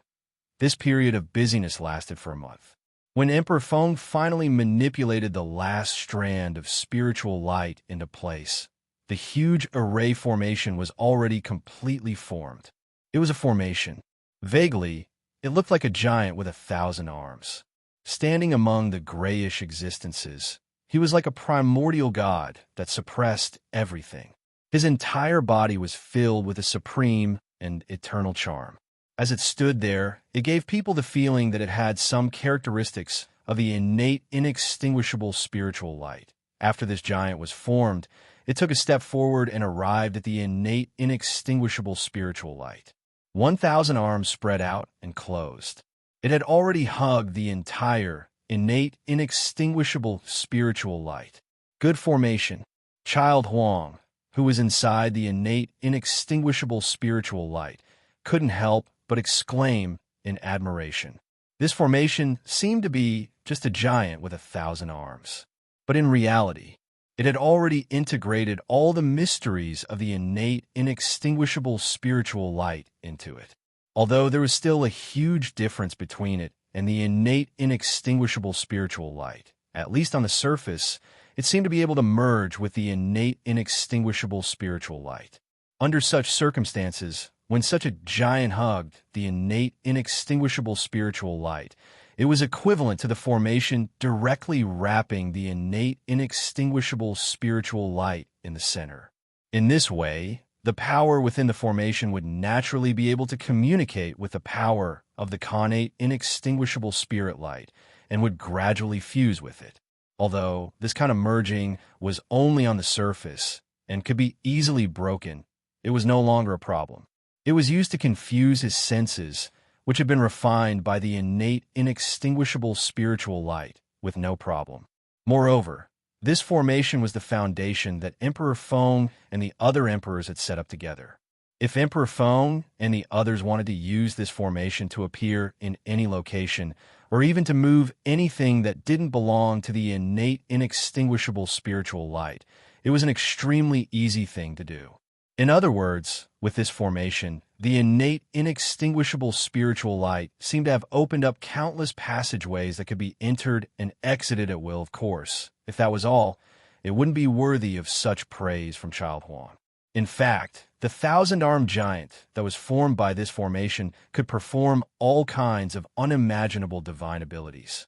This period of busyness lasted for a month. When Emperor Feng finally manipulated the last strand of spiritual light into place, the huge array formation was already completely formed. It was a formation. Vaguely, it looked like a giant with 1,000 arms. Standing among the grayish existences, he was like a primordial god that suppressed everything. His entire body was filled with a supreme and eternal charm. As it stood there, it gave people the feeling that it had some characteristics of the innate, inextinguishable spiritual light. After this giant was formed, it took a step forward and arrived at the innate, inextinguishable spiritual light. 1,000 arms spread out and closed. It had already hugged the entire, innate, inextinguishable spiritual light. Good formation. Child Huang, who was inside the innate, inextinguishable spiritual light, couldn't help but exclaim in admiration. This formation seemed to be just a giant with 1,000 arms. But in reality, it had already integrated all the mysteries of the innate, inextinguishable spiritual light into it. Although there was still a huge difference between it and the innate, inextinguishable spiritual light, at least on the surface, it seemed to be able to merge with the innate, inextinguishable spiritual light. Under such circumstances, when such a giant hugged the innate, inextinguishable spiritual light, it was equivalent to the formation directly wrapping the innate, inextinguishable spiritual light in the center. In this way, The power within the formation would naturally be able to communicate with the power of the connate inextinguishable spirit light and would gradually fuse with it. Although this kind of merging was only on the surface and could be easily broken, it was no longer a problem. It was used to confuse his senses, which had been refined by the innate inextinguishable spiritual light, with no problem. Moreover, this formation was the foundation that Emperor Feng and the other emperors had set up together. If Emperor Feng and the others wanted to use this formation to appear in any location, or even to move anything that didn't belong to the innate inextinguishable spiritual light, it was an extremely easy thing to do. In other words, with this formation, the innate inextinguishable spiritual light seemed to have opened up countless passageways that could be entered and exited at will, of course. If that was all, it wouldn't be worthy of such praise from Child Huang. In fact, the thousand-armed giant that was formed by this formation could perform all kinds of unimaginable divine abilities.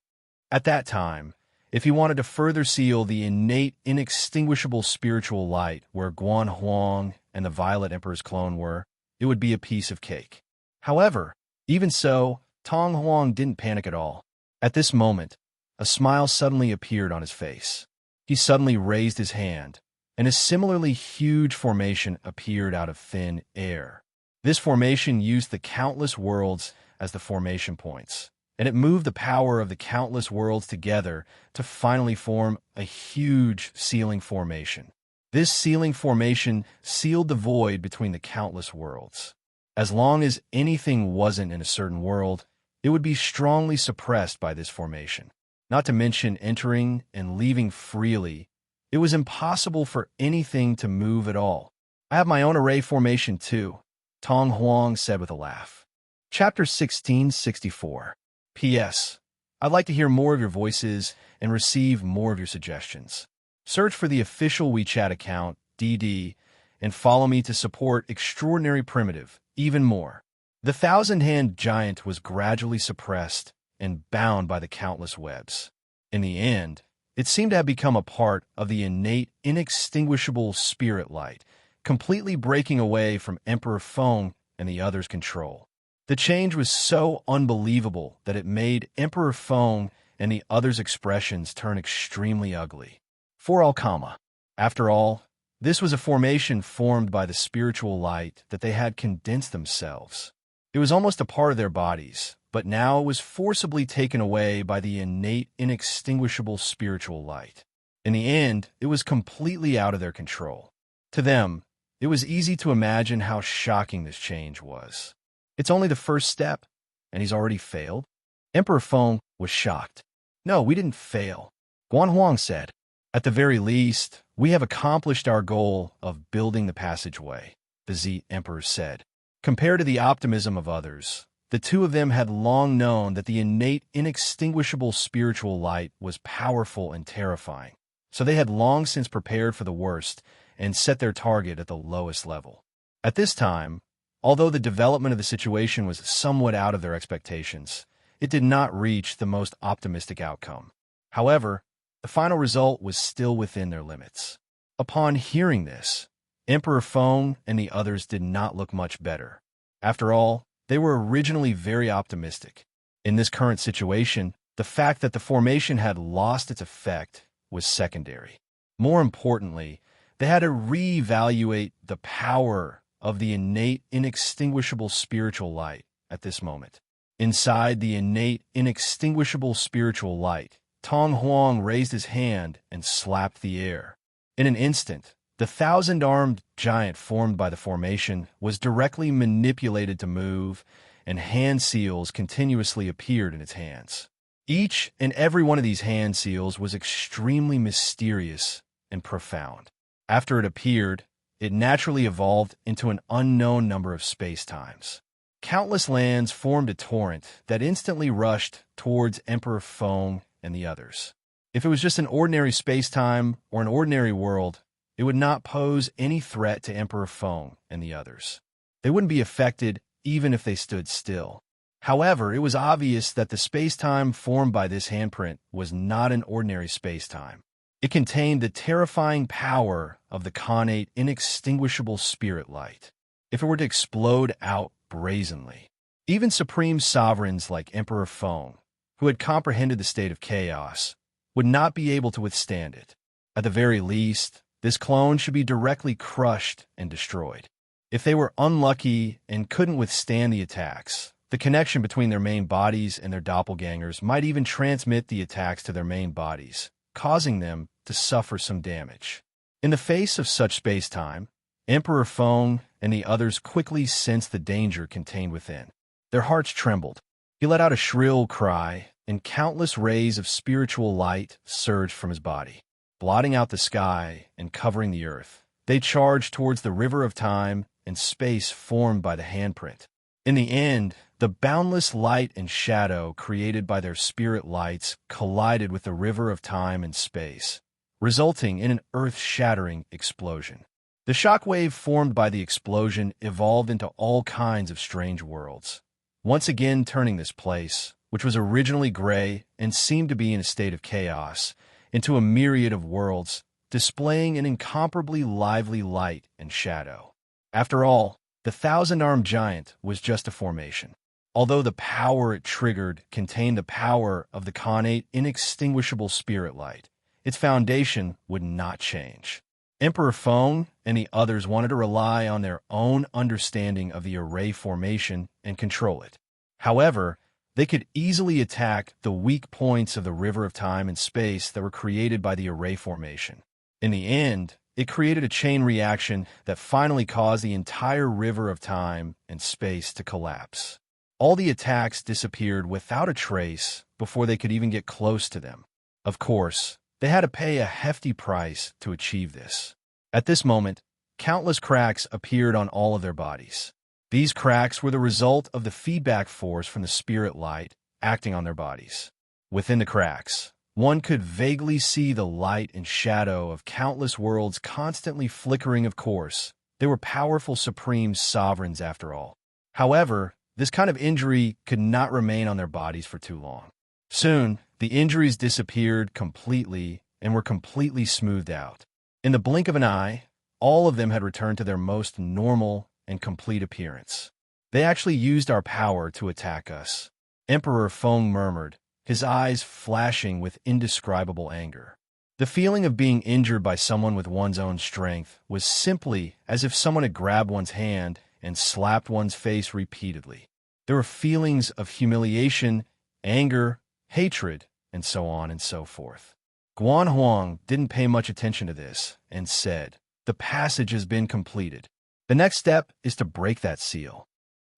At that time, if he wanted to further seal the innate inextinguishable spiritual light where Guan Huang and the Violet Emperor's clone were, it would be a piece of cake. However, even so, Tong Huang didn't panic at all. At this moment, a smile suddenly appeared on his face. He suddenly raised his hand, and a similarly huge formation appeared out of thin air. This formation used the countless worlds as the formation points, and it moved the power of the countless worlds together to finally form a huge sealing formation. This sealing formation sealed the void between the countless worlds. As long as anything wasn't in a certain world, it would be strongly suppressed by this formation. Not to mention entering and leaving freely, it was impossible for anything to move at all. I have my own array formation too, Tong Huang said with a laugh. Chapter 1664. P.S. I'd like to hear more of your voices and receive more of your suggestions. Search for the official WeChat account, DD, and follow me to support Extraordinary Primitive even more. The thousand-hand giant was gradually suppressed and bound by the countless webs. In the end, it seemed to have become a part of the innate, inextinguishable spirit light, completely breaking away from Emperor Feng and the others' control. The change was so unbelievable that it made Emperor Feng and the others' expressions turn extremely ugly. For Alkama, after all, this was a formation formed by the spiritual light that they had condensed themselves. It was almost a part of their bodies, but now it was forcibly taken away by the innate, inextinguishable spiritual light. In the end, it was completely out of their control. To them, it was easy to imagine how shocking this change was. It's only the first step, and he's already failed? Emperor Feng was shocked. No, we didn't fail, Guan Huang said. At the very least, we have accomplished our goal of building the passageway, the Z Emperor said. Compared to the optimism of others, the two of them had long known that the innate, inextinguishable spiritual light was powerful and terrifying, so they had long since prepared for the worst and set their target at the lowest level. At this time, although the development of the situation was somewhat out of their expectations, it did not reach the most optimistic outcome. However, the final result was still within their limits. Upon hearing this, Emperor Feng and the others did not look much better. After all, they were originally very optimistic. In this current situation, the fact that the formation had lost its effect was secondary. More importantly, they had to reevaluate the power of the innate, inextinguishable spiritual light at this moment. Inside the innate, inextinguishable spiritual light, Tong Huang raised his hand and slapped the air. In an instant, the thousand-armed giant formed by the formation was directly manipulated to move, and hand seals continuously appeared in its hands. Each and every one of these hand seals was extremely mysterious and profound. After it appeared, it naturally evolved into an unknown number of space-times. Countless lands formed a torrent that instantly rushed towards Emperor Feng and the others. If it was just an ordinary space-time or an ordinary world, it would not pose any threat to Emperor Feng and the others. They wouldn't be affected even if they stood still. However, it was obvious that the space-time formed by this handprint was not an ordinary space-time. It contained the terrifying power of the connate inextinguishable spirit light. If it were to explode out brazenly, even supreme sovereigns like Emperor Feng, who had comprehended the state of chaos, would not be able to withstand it. At the very least, this clone should be directly crushed and destroyed. If they were unlucky and couldn't withstand the attacks, the connection between their main bodies and their doppelgangers might even transmit the attacks to their main bodies, causing them to suffer some damage. In the face of such space-time, Emperor Feng and the others quickly sensed the danger contained within. Their hearts trembled. He let out a shrill cry, and countless rays of spiritual light surged from his body. Blotting out the sky and covering the earth, they charged towards the river of time and space formed by the handprint. In the end, the boundless light and shadow created by their spirit lights collided with the river of time and space, resulting in an earth-shattering explosion. The shockwave formed by the explosion evolved into all kinds of strange worlds, once again turning this place, which was originally gray and seemed to be in a state of chaos, into a myriad of worlds, displaying an incomparably lively light and shadow. After all, the thousand-armed giant was just a formation. Although the power it triggered contained the power of the connate inextinguishable spirit light, its foundation would not change. Emperor Feng and the others wanted to rely on their own understanding of the array formation and control it. However, they could easily attack the weak points of the river of time and space that were created by the array formation. In the end, it created a chain reaction that finally caused the entire river of time and space to collapse. All the attacks disappeared without a trace before they could even get close to them. Of course, they had to pay a hefty price to achieve this. At this moment, countless cracks appeared on all of their bodies. These cracks were the result of the feedback force from the spirit light acting on their bodies. Within the cracks, one could vaguely see the light and shadow of countless worlds constantly flickering. Of course, they were powerful supreme sovereigns after all. However, this kind of injury could not remain on their bodies for too long. Soon, the injuries disappeared completely and were completely smoothed out. In the blink of an eye, all of them had returned to their most normal and complete appearance. They actually used our power to attack us, Emperor Feng murmured, his eyes flashing with indescribable anger. The feeling of being injured by someone with one's own strength was simply as if someone had grabbed one's hand and slapped one's face repeatedly. There were feelings of humiliation, anger, hatred, and so on and so forth. Guan Huang didn't pay much attention to this and said, "The passage has been completed. The next step is to break that seal."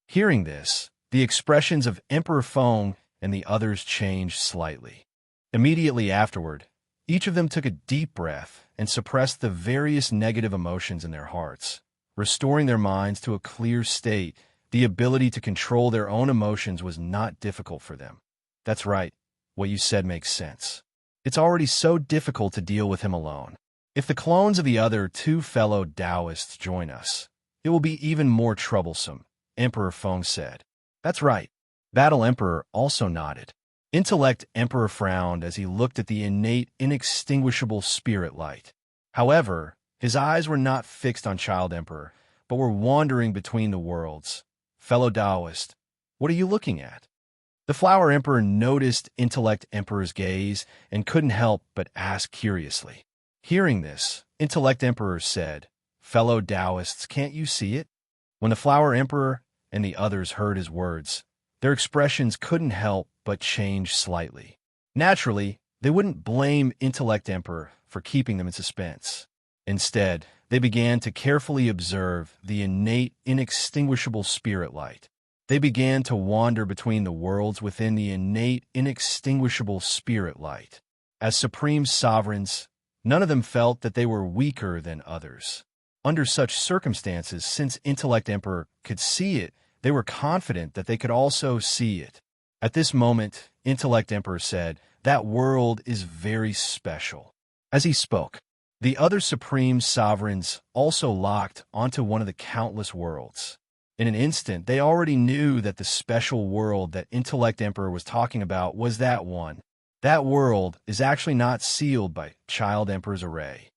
Hearing this, the expressions of Emperor Feng and the others changed slightly. Immediately afterward, each of them took a deep breath and suppressed the various negative emotions in their hearts, restoring their minds to a clear state. The ability to control their own emotions was not difficult for them. That's right, what you said makes sense. It's already so difficult to deal with him alone. If the clones of the other two fellow Taoists join us, it will be even more troublesome, Emperor Feng said. That's right. Battle Emperor also nodded. Intellect Emperor frowned as he looked at the innate, inextinguishable spirit light. However, his eyes were not fixed on Child Emperor, but were wandering between the worlds. Fellow Taoist, what are you looking at? The Flower Emperor noticed Intellect Emperor's gaze and couldn't help but ask curiously. Hearing this, Intellect Emperor said, "Fellow Taoists, can't you see it?" When the Flower Emperor and the others heard his words, their expressions couldn't help but change slightly. Naturally, they wouldn't blame Intellect Emperor for keeping them in suspense. Instead, they began to carefully observe the innate, inextinguishable spirit light. They began to wander between the worlds within the innate, inextinguishable spirit light. As supreme sovereigns, none of them felt that they were weaker than others. Under such circumstances, since Intellect Emperor could see it, they were confident that they could also see it. At this moment, Intellect Emperor said, "That world is very special." As he spoke, the other supreme sovereigns also locked onto one of the countless worlds. In an instant, they already knew that the special world that Intellect Emperor was talking about was that one That world is actually not sealed by Child Emperor's array.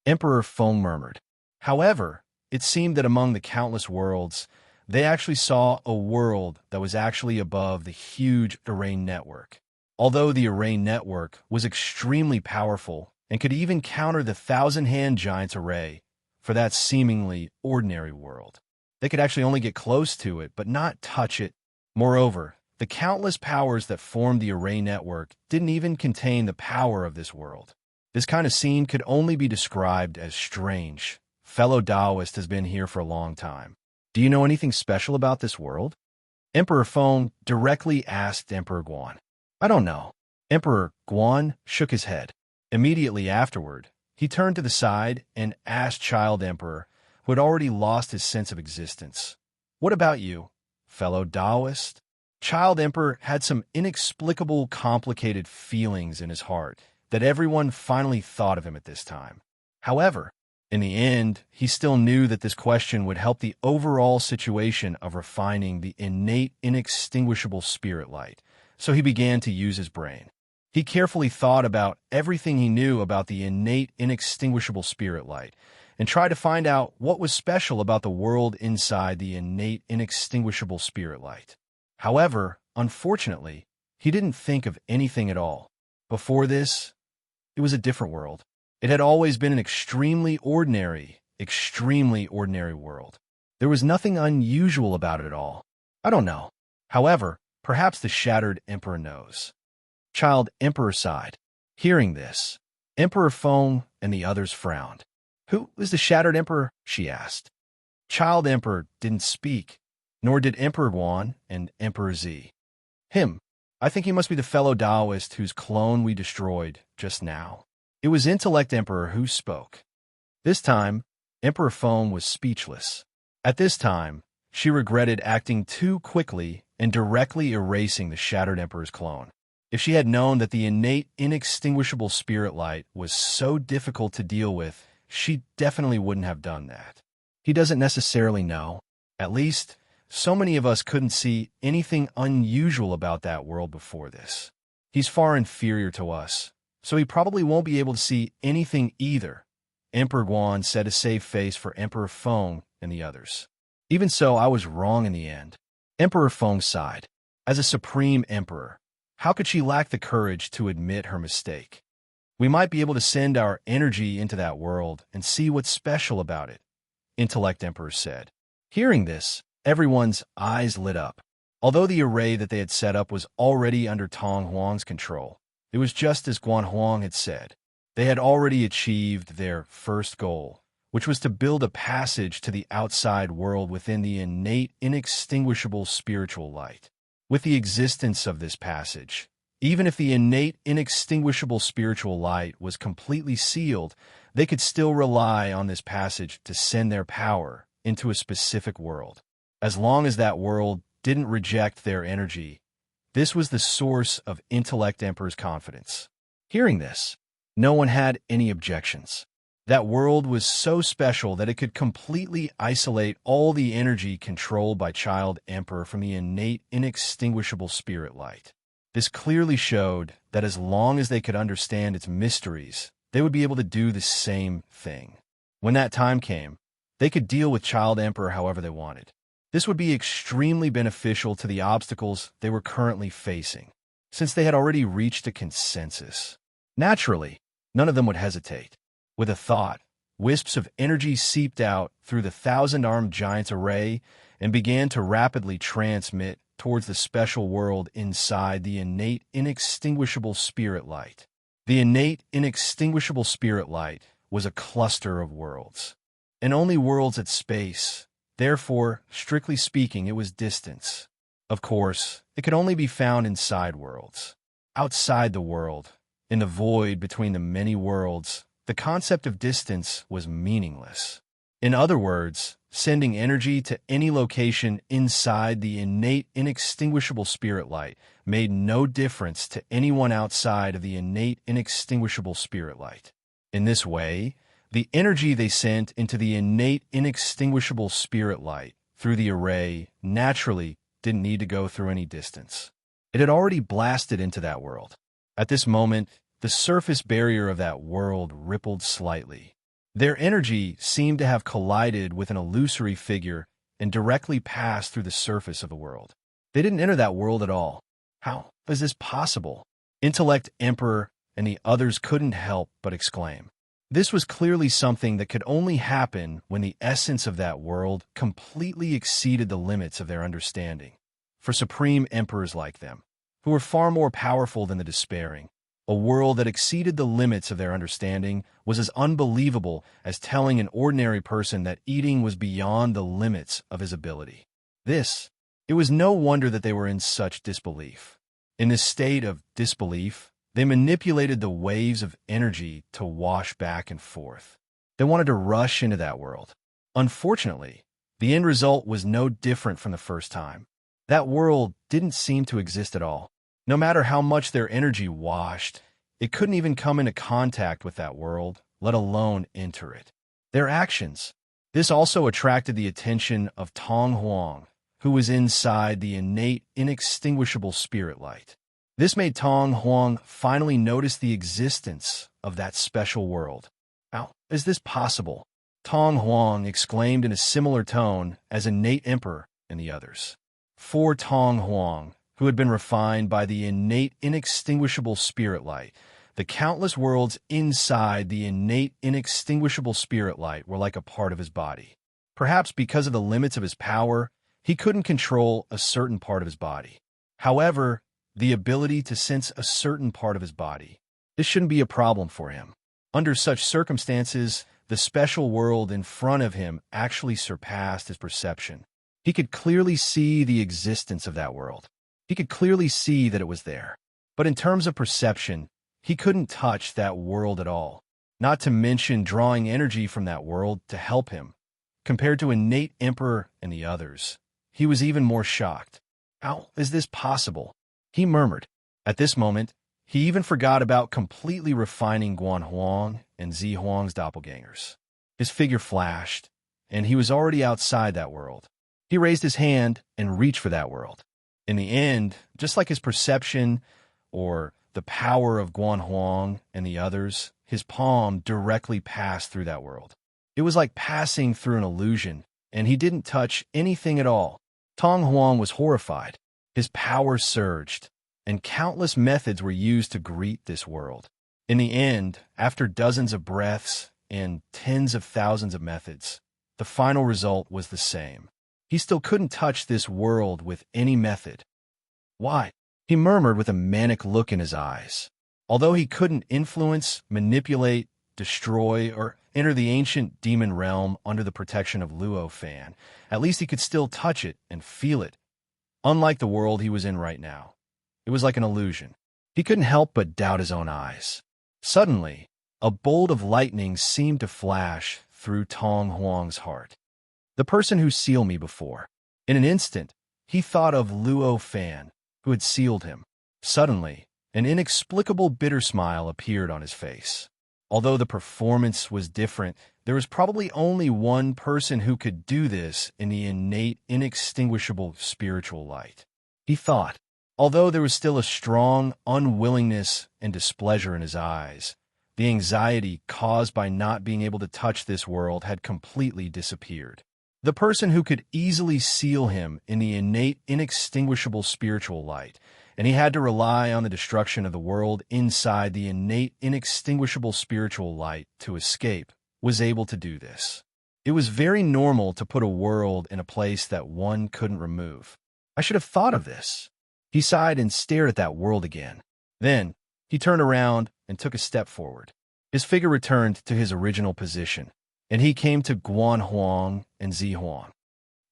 Emperor Feng murmured. However, it seemed that among the countless worlds, they actually saw a world that was actually above the huge array network. Although the array network was extremely powerful and could even counter the thousand-hand giant's array for that seemingly ordinary world, they could actually only get close to it but not touch it. Moreover, the countless powers that formed the array network didn't even contain the power of this world. This kind of scene could only be described as strange. Fellow Taoist has been here for a long time. Do you know anything special about this world? Emperor Feng directly asked Emperor Guan. I don't know. Emperor Guan shook his head. Immediately afterward, he turned to the side and asked Child Emperor, who had already lost his sense of existence. What about you, fellow Taoist? Child Emperor had some inexplicable, complicated feelings in his heart that everyone finally thought of him at this time. However, in the end, he still knew that this question would help the overall situation of refining the innate, inextinguishable spirit light, so he began to use his brain. He carefully thought about everything he knew about the innate, inextinguishable spirit light, and tried to find out what was special about the world inside the innate, inextinguishable spirit light. However, unfortunately, he didn't think of anything at all. Before this, it was a different world. It had always been an extremely ordinary world. There was nothing unusual about it at all. I don't know. However, perhaps the Shattered Emperor knows. Child Emperor sighed. Hearing this, Emperor Feng and the others frowned. Who is the Shattered Emperor? She asked. Child Emperor didn't speak, nor did Emperor Guan and Emperor Z. Him. I think he must be the fellow Taoist whose clone we destroyed just now. It was Intellect Emperor who spoke. This time, Emperor Feng was speechless. At this time, she regretted acting too quickly and directly erasing the Shattered Emperor's clone. If she had known that the innate, inextinguishable spirit light was so difficult to deal with, she definitely wouldn't have done that. He doesn't necessarily know. At least, so many of us couldn't see anything unusual about that world before this. He's far inferior to us, so he probably won't be able to see anything either. Emperor Guan said to save face for Emperor Feng and the others. Even so, I was wrong in the end. Emperor Feng sighed. As a supreme emperor, how could she lack the courage to admit her mistake? We might be able to send our energy into that world and see what's special about it, Intellect Emperor said. Hearing this, everyone's eyes lit up. Although the array that they had set up was already under Tong Huang's control, it was just as Guan Huang had said. They had already achieved their first goal, which was to build a passage to the outside world within the innate, inextinguishable spiritual light. With the existence of this passage, even if the innate, inextinguishable spiritual light was completely sealed, they could still rely on this passage to send their power into a specific world. As long as that world didn't reject their energy, this was the source of Intellect Emperor's confidence. Hearing this, no one had any objections. That world was so special that it could completely isolate all the energy controlled by Child Emperor from the innate, inextinguishable spirit light. This clearly showed that as long as they could understand its mysteries, they would be able to do the same thing. When that time came, they could deal with Child Emperor however they wanted. This would be extremely beneficial to the obstacles they were currently facing, since they had already reached a consensus. Naturally, none of them would hesitate. With a thought, wisps of energy seeped out through the thousand-armed giant's array and began to rapidly transmit towards the special world inside the innate, inextinguishable spirit light. The innate, inextinguishable spirit light was a cluster of worlds, and only worlds at space. Therefore, strictly speaking, it was distance. Of course, it could only be found inside worlds. Outside the world, in the void between the many worlds, the concept of distance was meaningless. In other words, sending energy to any location inside the innate, inextinguishable spirit light made no difference to anyone outside of the innate, inextinguishable spirit light. In this way, the energy they sent into the innate, inextinguishable spirit light through the array naturally didn't need to go through any distance. It had already blasted into that world. At this moment, the surface barrier of that world rippled slightly. Their energy seemed to have collided with an illusory figure and directly passed through the surface of the world. They didn't enter that world at all. How is this possible? Intellect Emperor and the others couldn't help but exclaim. This was clearly something that could only happen when the essence of that world completely exceeded the limits of their understanding. For supreme emperors like them, who were far more powerful than the despairing, a world that exceeded the limits of their understanding was as unbelievable as telling an ordinary person that eating was beyond the limits of his ability. It was no wonder that they were in such disbelief. In this state of disbelief, they manipulated the waves of energy to wash back and forth. They wanted to rush into that world. Unfortunately, the end result was no different from the first time. That world didn't seem to exist at all. No matter how much their energy washed, it couldn't even come into contact with that world, let alone enter it. Their actions. This also attracted the attention of Tong Huang, who was inside the innate, inextinguishable spirit light. This made Tong Huang finally notice the existence of that special world. How is this possible? Tong Huang exclaimed in a similar tone as innate emperor and the others. For Tong Huang, who had been refined by the innate, inextinguishable spirit light, the countless worlds inside the innate, inextinguishable spirit light were like a part of his body. Perhaps because of the limits of his power, he couldn't control a certain part of his body. However, the ability to sense a certain part of his body, this shouldn't be a problem for him. Under such circumstances, the special world in front of him actually surpassed his perception. He could clearly see the existence of that world. He could clearly see that it was there. But in terms of perception, he couldn't touch that world at all, not to mention drawing energy from that world to help him. Compared to innate emperor and the others, he was even more shocked. How is this possible? He murmured. At this moment, he even forgot about completely refining Guan Huang and Zi Huang's doppelgangers. His figure flashed, and he was already outside that world. He raised his hand and reached for that world. In the end, just like his perception or the power of Guan Huang and the others, his palm directly passed through that world. It was like passing through an illusion, and he didn't touch anything at all. Tong Huang was horrified. His power surged, and countless methods were used to greet this world. In the end, after dozens of breaths and tens of thousands of methods, the final result was the same. He still couldn't touch this world with any method. Why? He murmured with a manic look in his eyes. Although he couldn't influence, manipulate, destroy, or enter the ancient demon realm under the protection of Luo Fan, at least he could still touch it and feel it. Unlike the world he was in right now, it was like an illusion. He couldn't help but doubt his own eyes. Suddenly, a bolt of lightning seemed to flash through Tong Huang's heart. The person who sealed me before. In an instant, he thought of Luo Fan, who had sealed him. Suddenly, an inexplicable bitter smile appeared on his face. Although the performance was different, there was probably only one person who could do this in the innate, inextinguishable spiritual light. He thought, although there was still a strong unwillingness and displeasure in his eyes, the anxiety caused by not being able to touch this world had completely disappeared. The person who could easily seal him in the innate, inextinguishable spiritual light, and he had to rely on the destruction of the world inside the innate, inextinguishable spiritual light to escape, was able to do this. It was very normal to put a world in a place that one couldn't remove. I should have thought of this. He sighed and stared at that world again. Then, he turned around and took a step forward. His figure returned to his original position, and he came to Guan Huang and Zi Huang.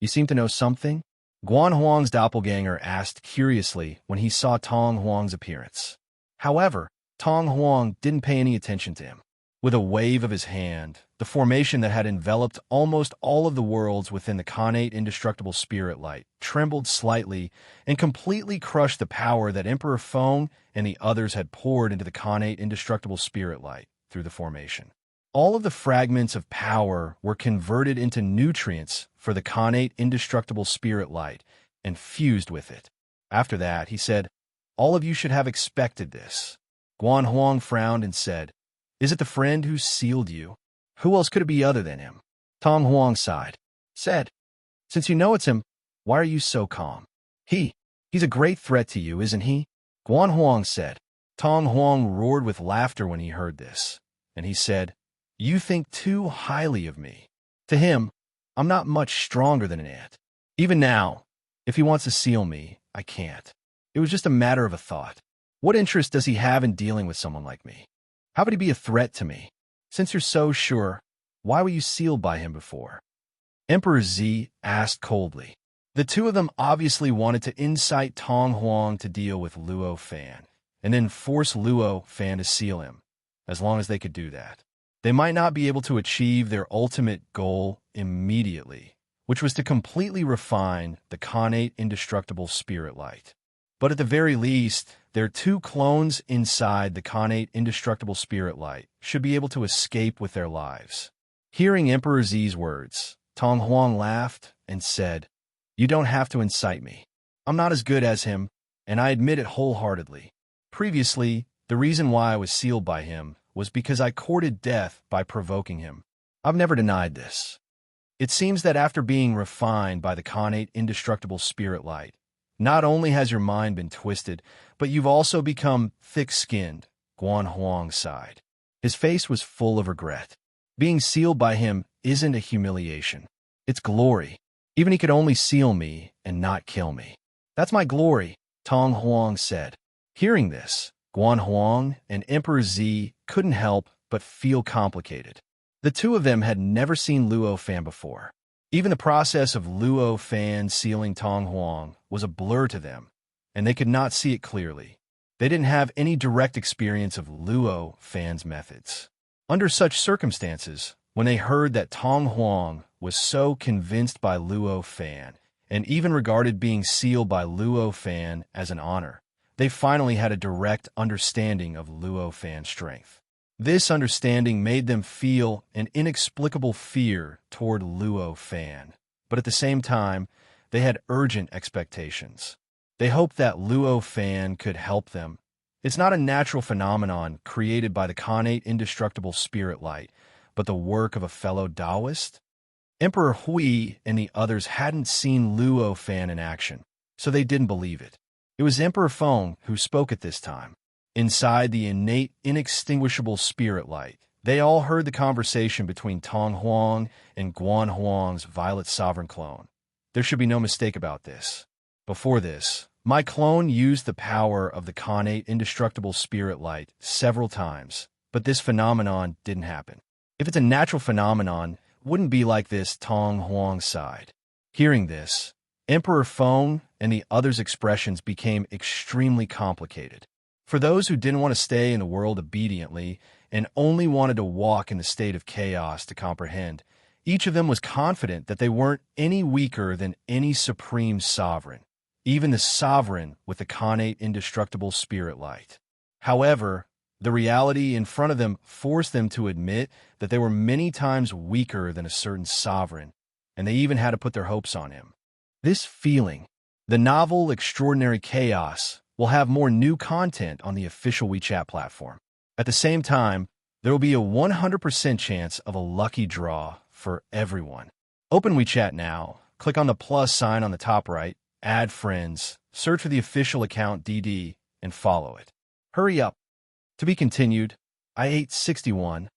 You seem to know something? Guan Huang's doppelganger asked curiously when he saw Tong Huang's appearance. However, Tong Huang didn't pay any attention to him. With a wave of his hand, the formation that had enveloped almost all of the worlds within the connate indestructible spirit light trembled slightly and completely crushed the power that Emperor Feng and the others had poured into the connate indestructible spirit light through the formation. All of the fragments of power were converted into nutrients for the connate indestructible spirit light and fused with it. After that, he said, "All of you should have expected this. Guan Huang frowned and said, "Is it the friend who sealed you? Who else could it be other than him?" Tong Huang sighed, said, "Since you know it's him, why are you so calm? He's a great threat to you, isn't he?" Guan Huang said. Tong Huang roared with laughter when he heard this, and he said, "You think too highly of me. To him, I'm not much stronger than an ant. Even now, if he wants to seal me, I can't. It was just a matter of a thought. What interest does he have in dealing with someone like me? How would he be a threat to me? Since you're so sure, why were you sealed by him before?" Emperor Z asked coldly. The two of them obviously wanted to incite Tong Huang to deal with Luo Fan, and then force Luo Fan to seal him, as long as they could do that. They might not be able to achieve their ultimate goal immediately, which was to completely refine the Khanate Indestructible Spirit Light. But at the very least, their two clones inside the Khanate Indestructible Spirit Light should be able to escape with their lives. Hearing Emperor Z's words, Tong Huang laughed and said, "You don't have to incite me. I'm not as good as him, and I admit it wholeheartedly. Previously, the reason why I was sealed by him was because I courted death by provoking him. I've never denied this. It seems that after being refined by the Khanate Indestructible Spirit Light, not only has your mind been twisted, but you've also become thick-skinned." Guan Huang sighed. His face was full of regret. Being sealed by him isn't a humiliation. It's glory. Even he could only seal me and not kill me. "That's my glory," Tong Huang said. Hearing this, Guan Huang and Emperor Z couldn't help but feel complicated. The two of them had never seen Luo Fan before. Even the process of Luo Fan sealing Tong Huang was a blur to them, and they could not see it clearly. They didn't have any direct experience of Luo Fan's methods. Under such circumstances, when they heard that Tong Huang was so convinced by Luo Fan, and even regarded being sealed by Luo Fan as an honor, they finally had a direct understanding of Luo Fan's strength. This understanding made them feel an inexplicable fear toward Luo Fan, but at the same time, they had urgent expectations. They hoped that Luo Fan could help them. It's not a natural phenomenon created by the Khanate Indestructible Spirit Light, but the work of a fellow Taoist? Emperor Hui and the others hadn't seen Luo Fan in action, so they didn't believe it. It was Emperor Feng who spoke at this time. Inside the innate, inextinguishable spirit light, they all heard the conversation between Tong Huang and Guan Huang's Violet Sovereign clone. There should be no mistake about this. Before this, my clone used the power of the Khanate Indestructible Spirit Light several times, but this phenomenon didn't happen. If it's a natural phenomenon, it wouldn't be like this, Tong Huang sighed. Hearing this, Emperor Feng and the others' expressions became extremely complicated. For those who didn't want to stay in the world obediently and only wanted to walk in the state of chaos to comprehend, each of them was confident that they weren't any weaker than any supreme sovereign, even the sovereign with the Khanate Indestructible Spirit Light. However, the reality in front of them forced them to admit that they were many times weaker than a certain sovereign, and they even had to put their hopes on him. This feeling, the novel Extraordinary Chaos, will have more new content on the official WeChat platform. At the same time, there will be a 100% chance of a lucky draw for everyone. Open WeChat now, click on the plus sign on the top right, add friends, search for the official account DD, and follow it. Hurry up. To be continued, I ate 61.